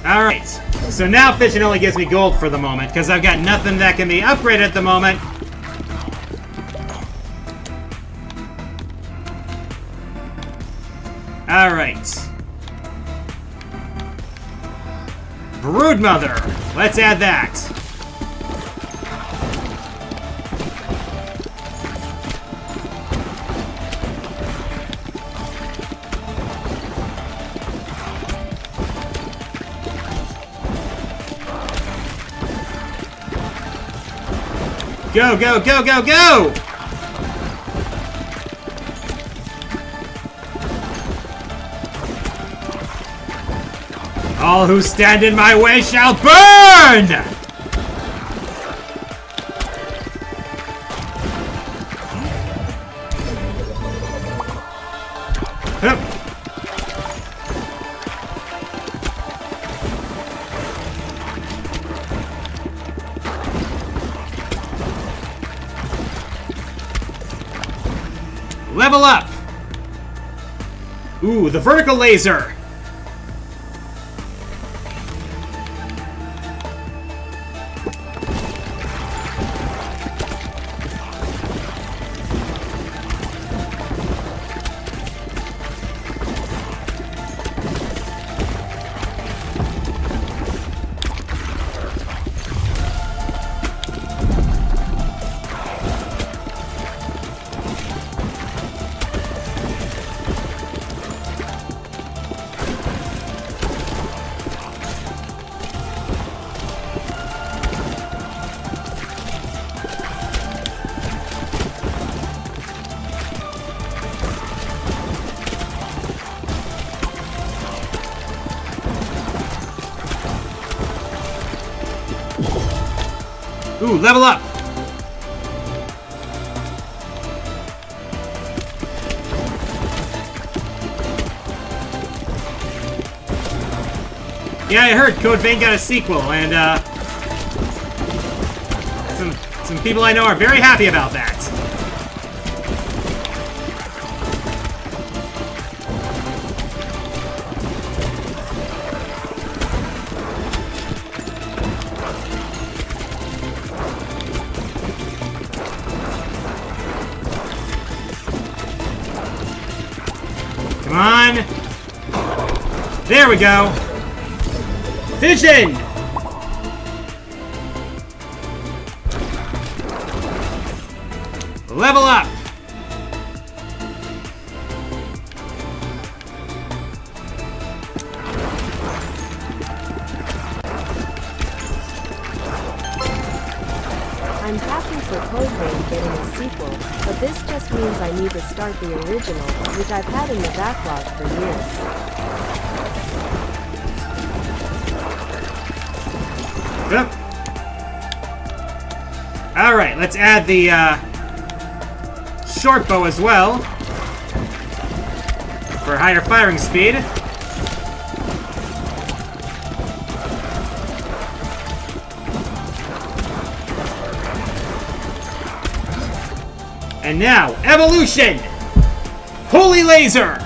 Alright, so now Fission only gives me gold for the moment, because I've got nothing that can be upgraded at the moment. Alright. Broodmother. Let's add that. Go, go, go, go, go! All who stand in my way shall burn! Hup. Level up! Ooh, the vertical laser! Ooh, level up! Yeah, I heard Code Vein got a sequel, and some people I know are very happy about that. Come on! There we go! Fission! Level up! I'm happy for Code Vein getting a sequel, but this just means I need to start the original, which I've had in the backlog for years. Yep. Alright, let's add the short bow as well for higher firing speed. And now, evolution! Holy laser!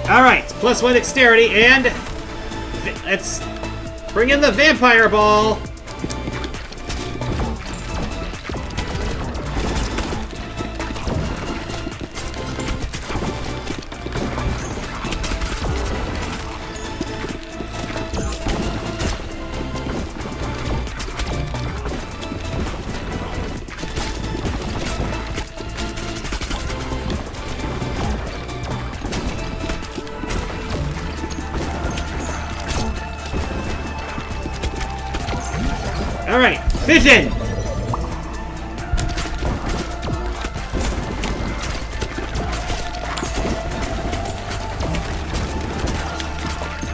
Alright, +1 dexterity, and let's bring in the vampire ball. Alright, vision!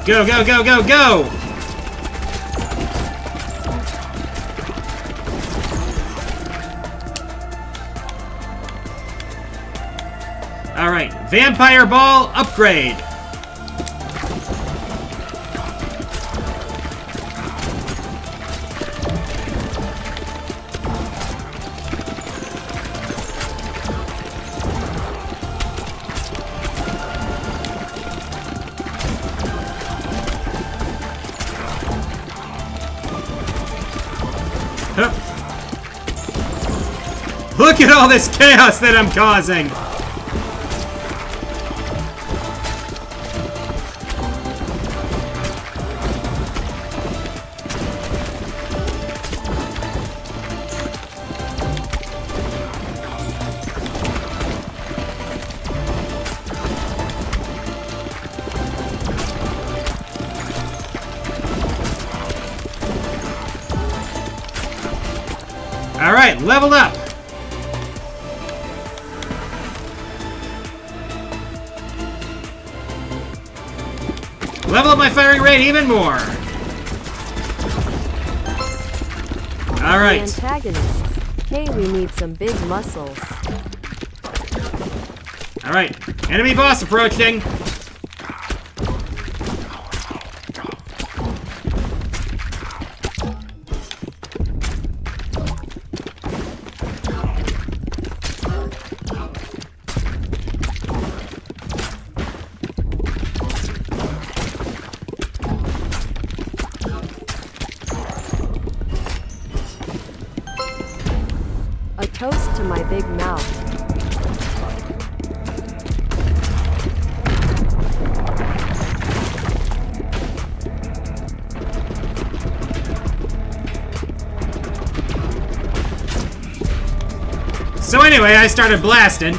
Go, go, go, go, go! Alright, vampire ball upgrade. Look at all this chaos that I'm causing! Alright, leveled up! Level up my firing rate even more! Alright. Antagonists. Hey, we need some big muscles. Alright, enemy boss approaching! A toast to my big mouth. So anyway, I started blasting.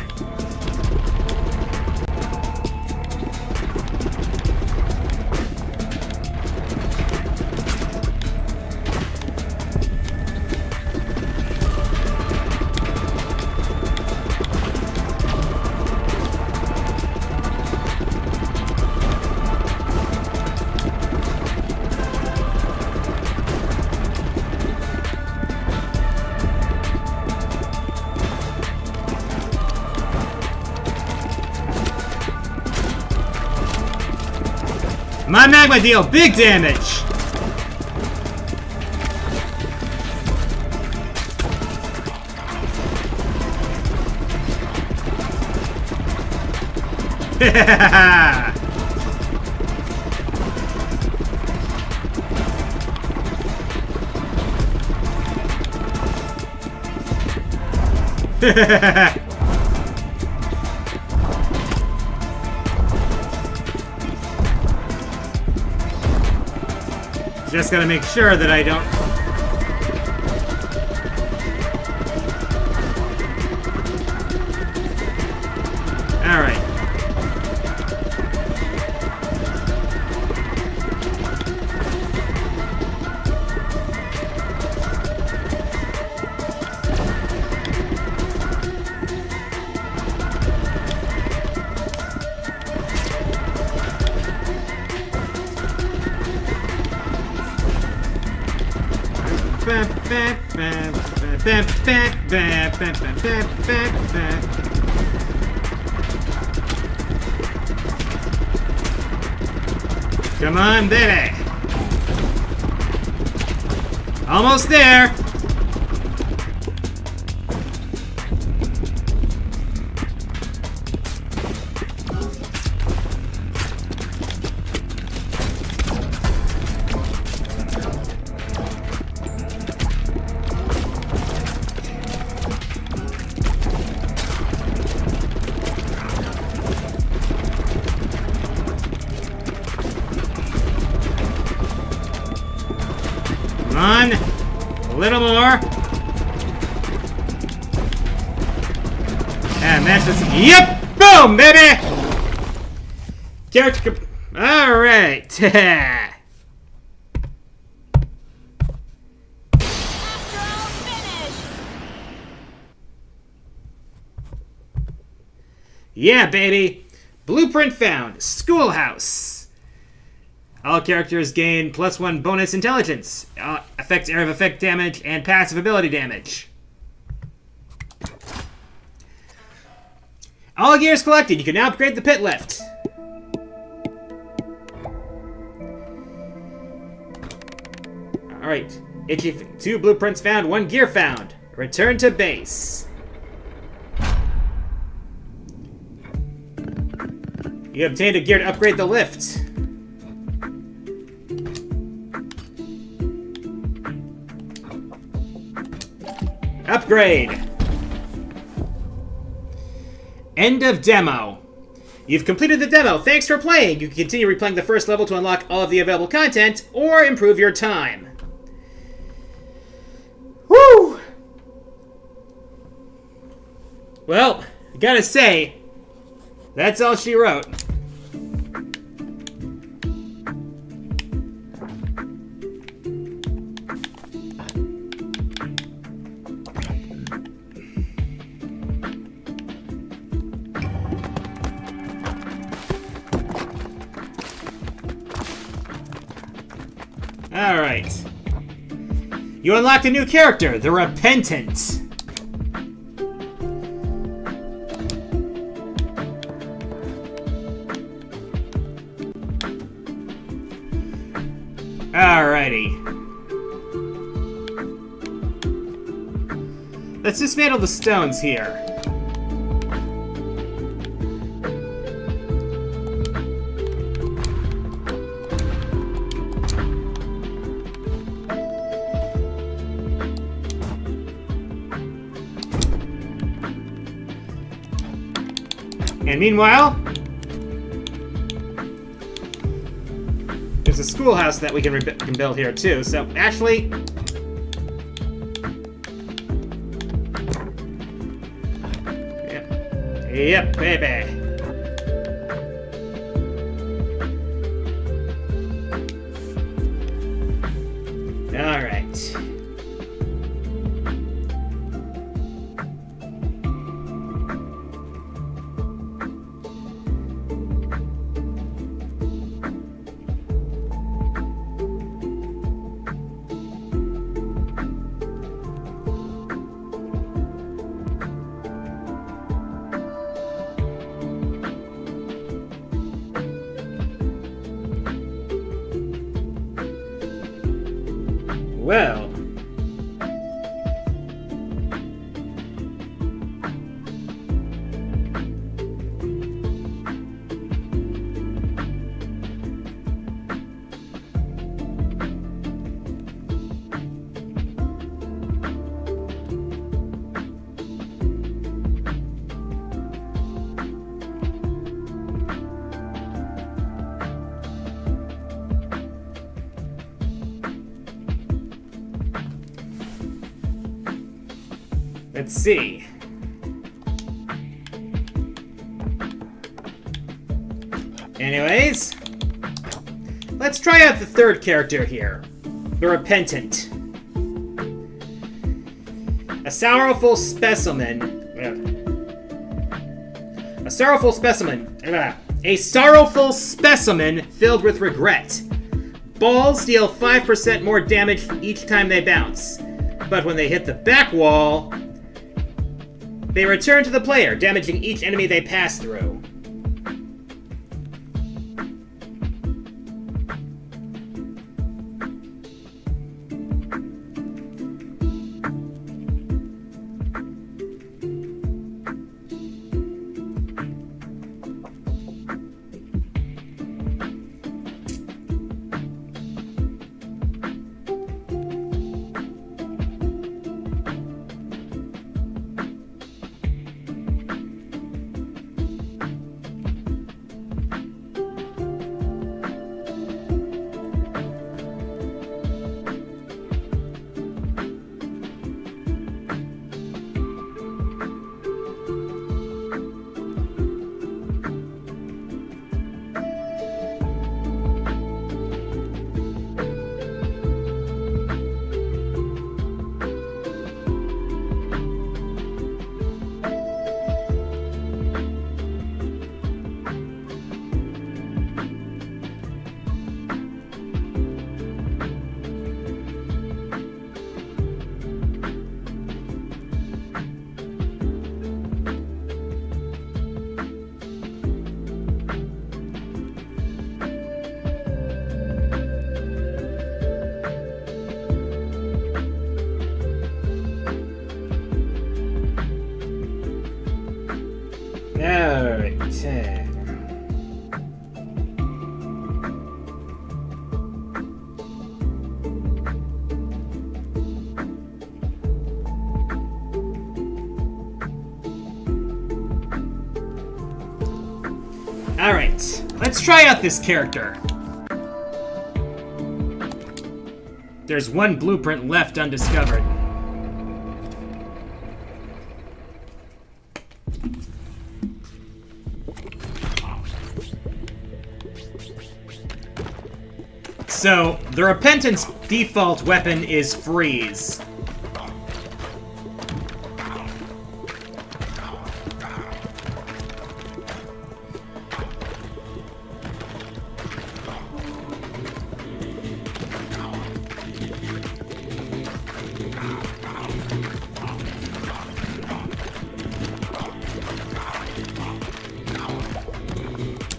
My magma deal big damage! Just gotta make sure that I don't... Alright. Come on, baby! Almost there! on. A little more. And that's just... Yep! Boom, baby! Character... Alright. Yeah, baby! Blueprint found. Schoolhouse. All characters gain +1 bonus intelligence. Affects area of effect damage and passive ability damage. All gears collected. You can now upgrade the pit lift. Alright. 2 blueprints found, 1 gear found. Return to base. You obtained a gear to upgrade the lift. Upgrade. End of demo. You've completed the demo. Thanks for playing. You can continue replaying the first level to unlock all of the available content or improve your time. Woo! Well, I gotta say, that's all she wrote. Alright. You unlocked a new character, the Repentant. Alrighty. Let's dismantle the stones here. And meanwhile, there's a schoolhouse that we can build here too. So actually, yep, baby. All right. Well, let's see. Anyways, let's try out the third character here, the Repentant. A sorrowful specimen. A sorrowful specimen. A sorrowful specimen filled with regret. Balls deal 5% more damage each time they bounce, but when they hit the back wall, they return to the player, damaging each enemy they pass through. Alright. Alright, let's try out this character. There's one blueprint left undiscovered. So, the Repentance default weapon is freeze.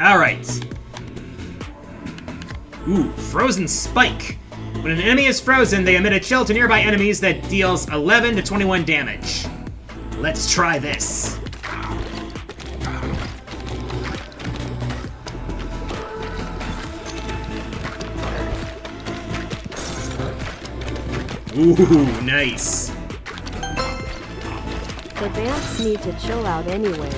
Alright. Ooh, Frozen Spike. When an enemy is frozen, they emit a chill to nearby enemies that deals 11 to 21 damage. Let's try this. Ooh, nice. The vamps need to chill out anyway.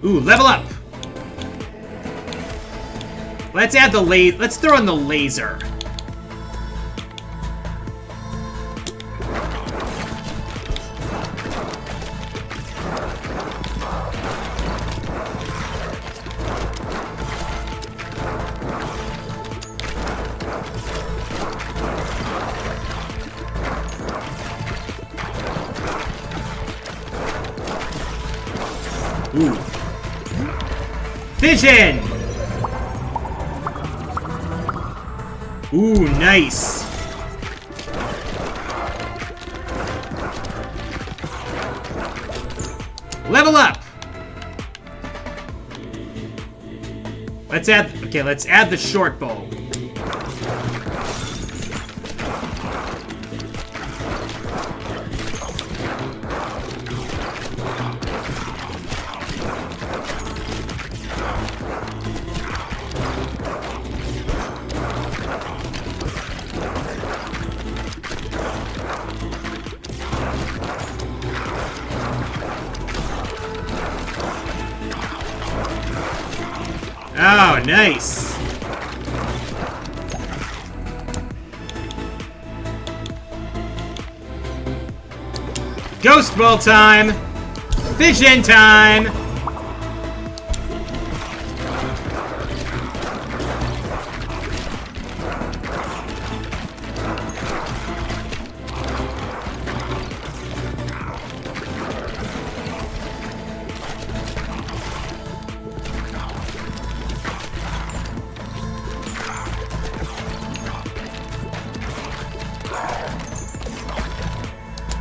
Ooh, level up. Let's add the let's throw in the laser. Ooh. Vision! Ooh, nice. Level up! Let's add the short bow. Oh, nice. Ghost Ball time! Vision time!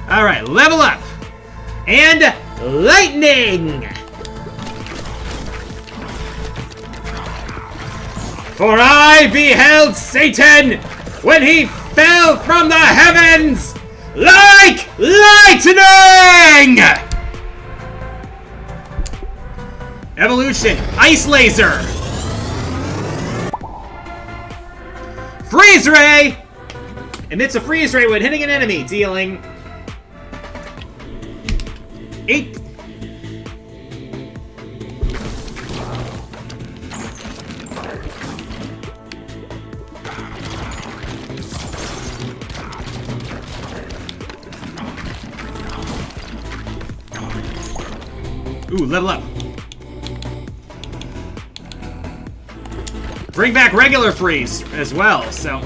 Alright, level up! And lightning! For I beheld Satan when he fell from the heavens like lightning! Evolution, Ice Laser! Freeze Ray! Emits a freeze ray when hitting an enemy, dealing 8. Ooh, level up. Bring back regular freeze as well, so.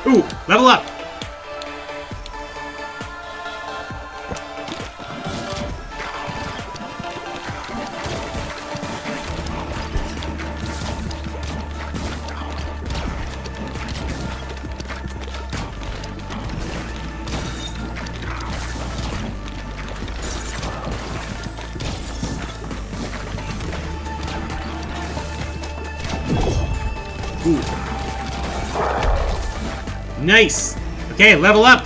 Ooh, level up. Ooh. Nice. Okay, level up.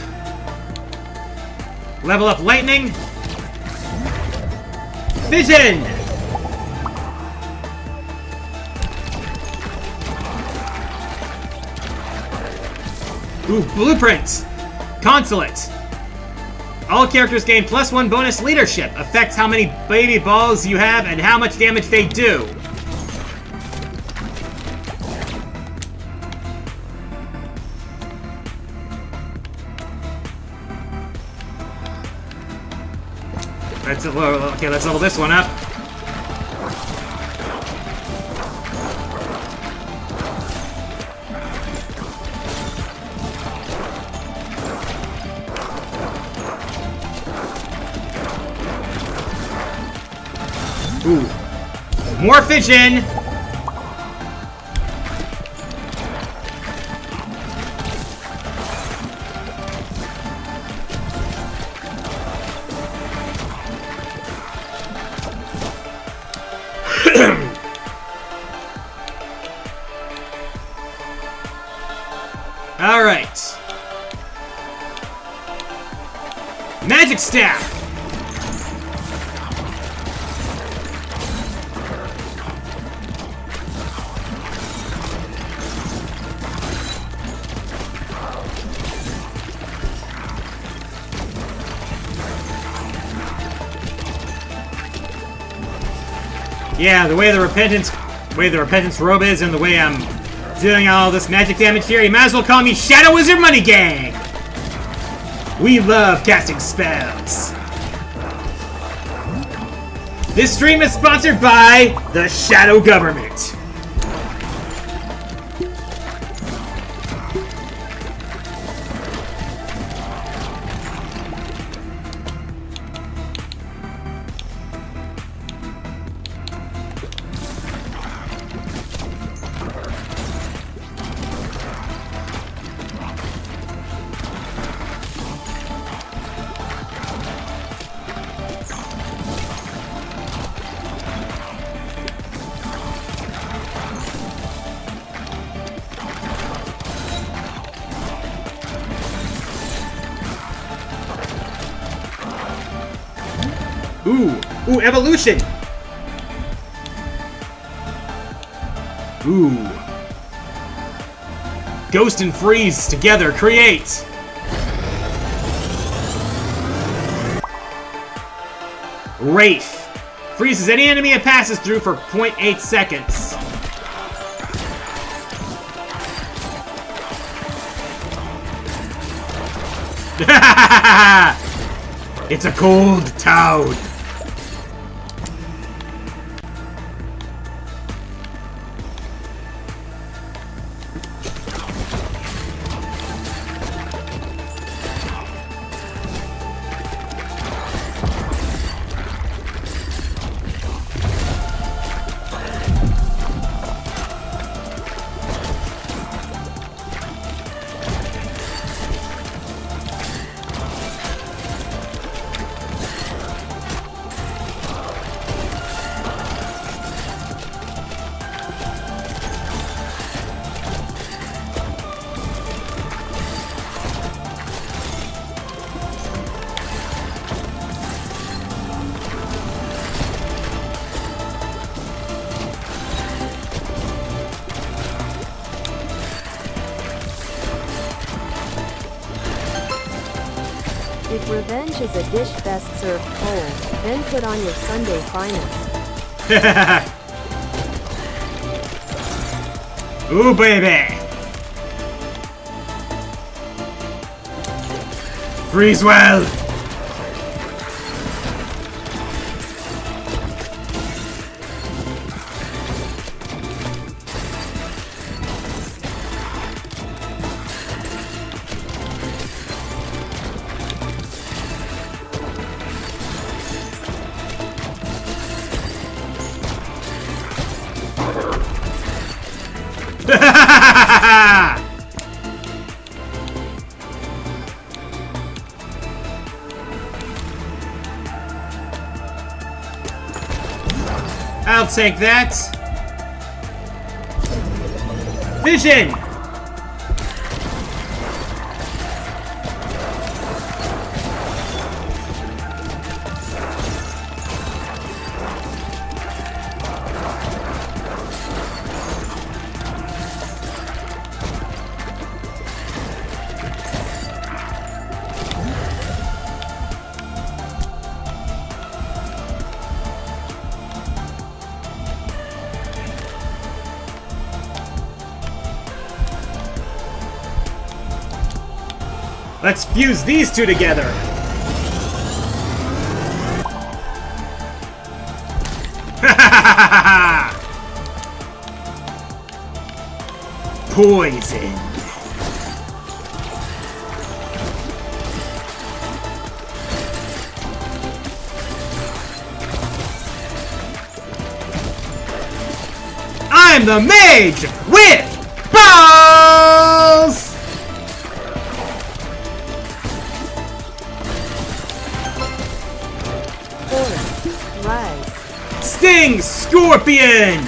Level up lightning. Vision. Ooh, blueprint. Consulate. All characters gain +1 bonus leadership. Affects how many baby balls you have and how much damage they do. Okay, let's level this one up. Ooh. More fission! Alright. Magic Staff! Yeah, the way the repentance robe is and the way I'm doing all this magic damage here, you might as well call me Shadow Wizard Money Gang! We love casting spells. This stream is sponsored by the Shadow Government. Ooh, evolution! Ooh. Ghost and Freeze together create! Wraith. Freezes any enemy it passes through for 0.8 seconds. It's a cold town. If revenge is a dish best served cold, then put on your Sunday finest. Ooh, baby! Freeze well! I'll take that. Vision! Let's fuse these two together. Poison. I'm the mage with balls! Rise. Sting Scorpion!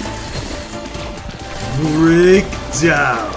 Breakdown.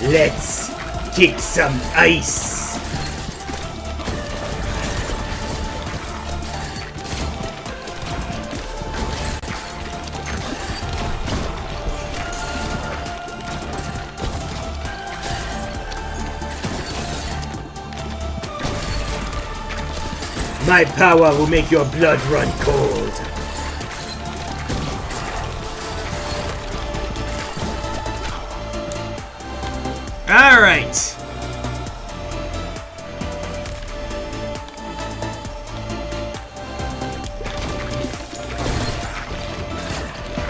Let's kick some ice. My power will make your blood run cold. All right.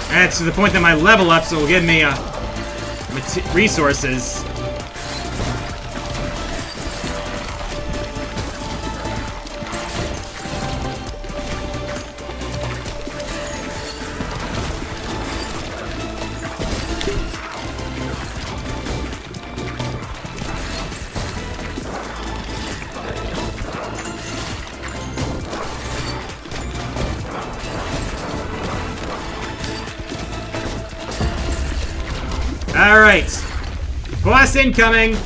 That's to the point that my level up, so it will give me resources. Alright. Boss incoming.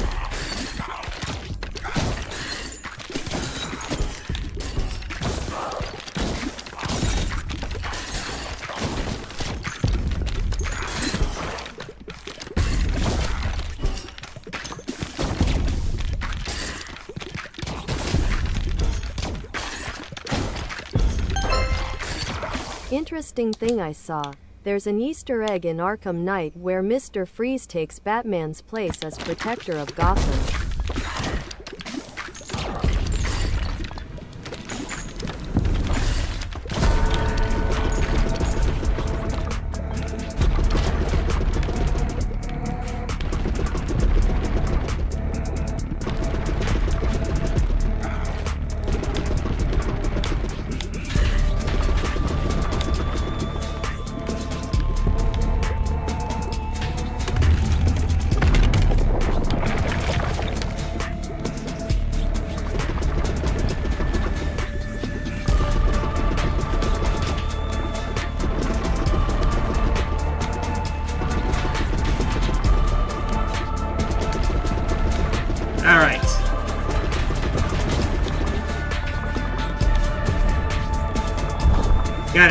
Interesting thing I saw. There's an Easter egg in Arkham Knight where Mr. Freeze takes Batman's place as protector of Gotham.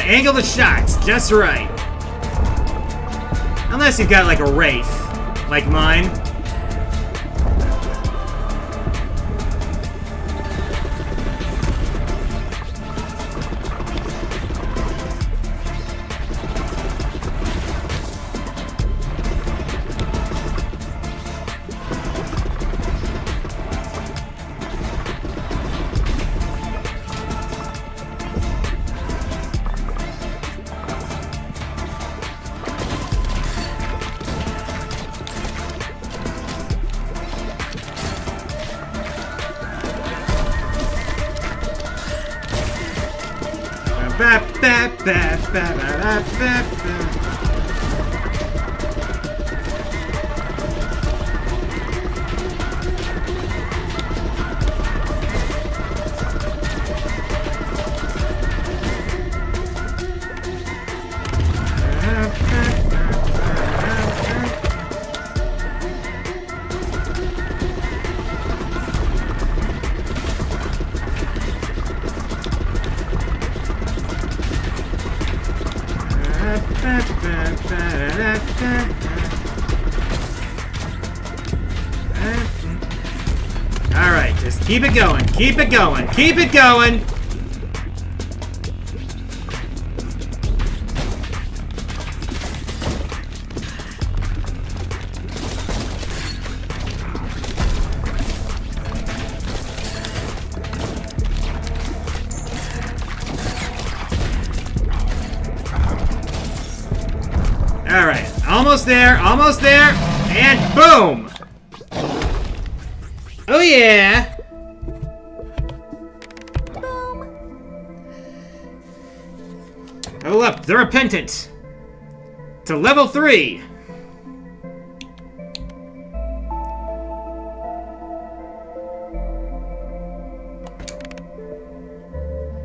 angle the shots just right. Unless you've got like a Wraith, like mine. Alright, just keep it going, keep it going, keep it going! Alright, almost there, and boom! Oh yeah! Level up, the Repentant! To level 3!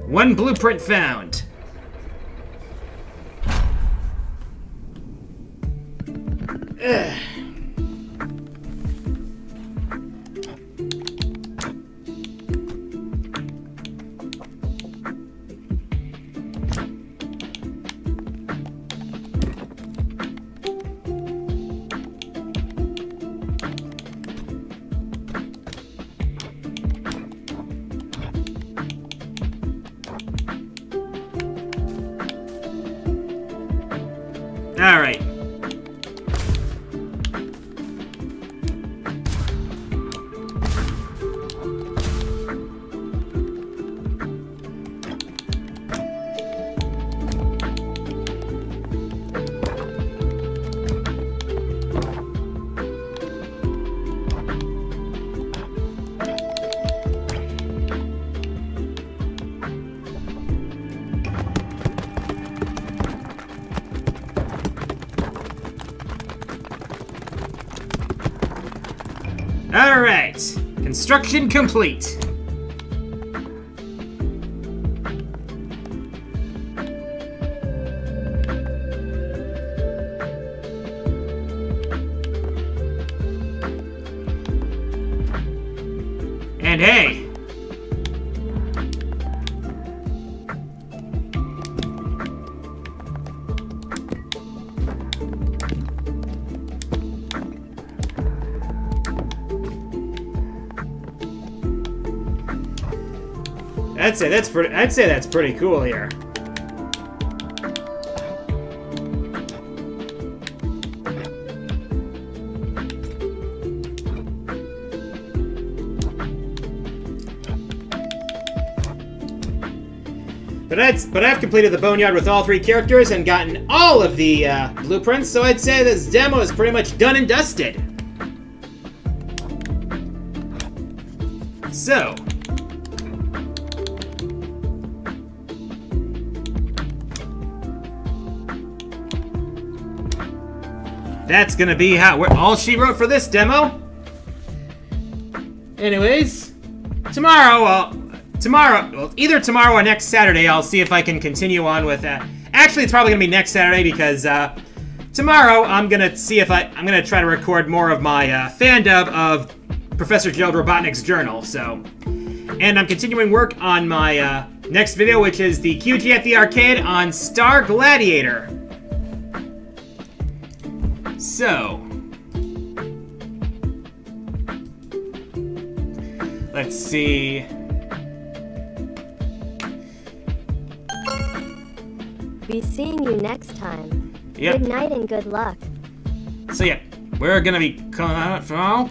One blueprint found. Ugh. All right. Alright, construction complete. And hey, I'd say that's pretty cool here. But I've completed the Boneyard with all 3 characters and gotten all of the blueprints, so I'd say this demo is pretty much done and dusted. So, that's gonna be all she wrote for this demo. Anyways, either tomorrow or next Saturday, I'll see if I can continue on with that. Actually, it's probably gonna be next Saturday because tomorrow I'm gonna see if I'm gonna try to record more of my fan dub of Professor Gerald Robotnik's journal. So, and I'm continuing work on my next video, which is the QG at the Arcade on Star Gladiator. So, let's see. Be seeing you next time. Yep. Good night and good luck. So yeah, we're gonna be coming out for all.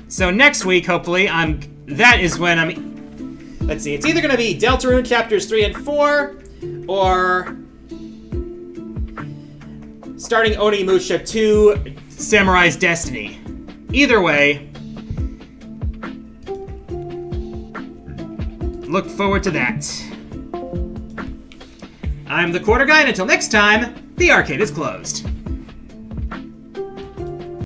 So next week, hopefully, that is when let's see, it's either gonna be Deltarune chapters 3 and 4, or starting Onimusha 2, Samurai's Destiny. Either way, look forward to that. I'm the Quarter Guy, and until next time, the arcade is closed.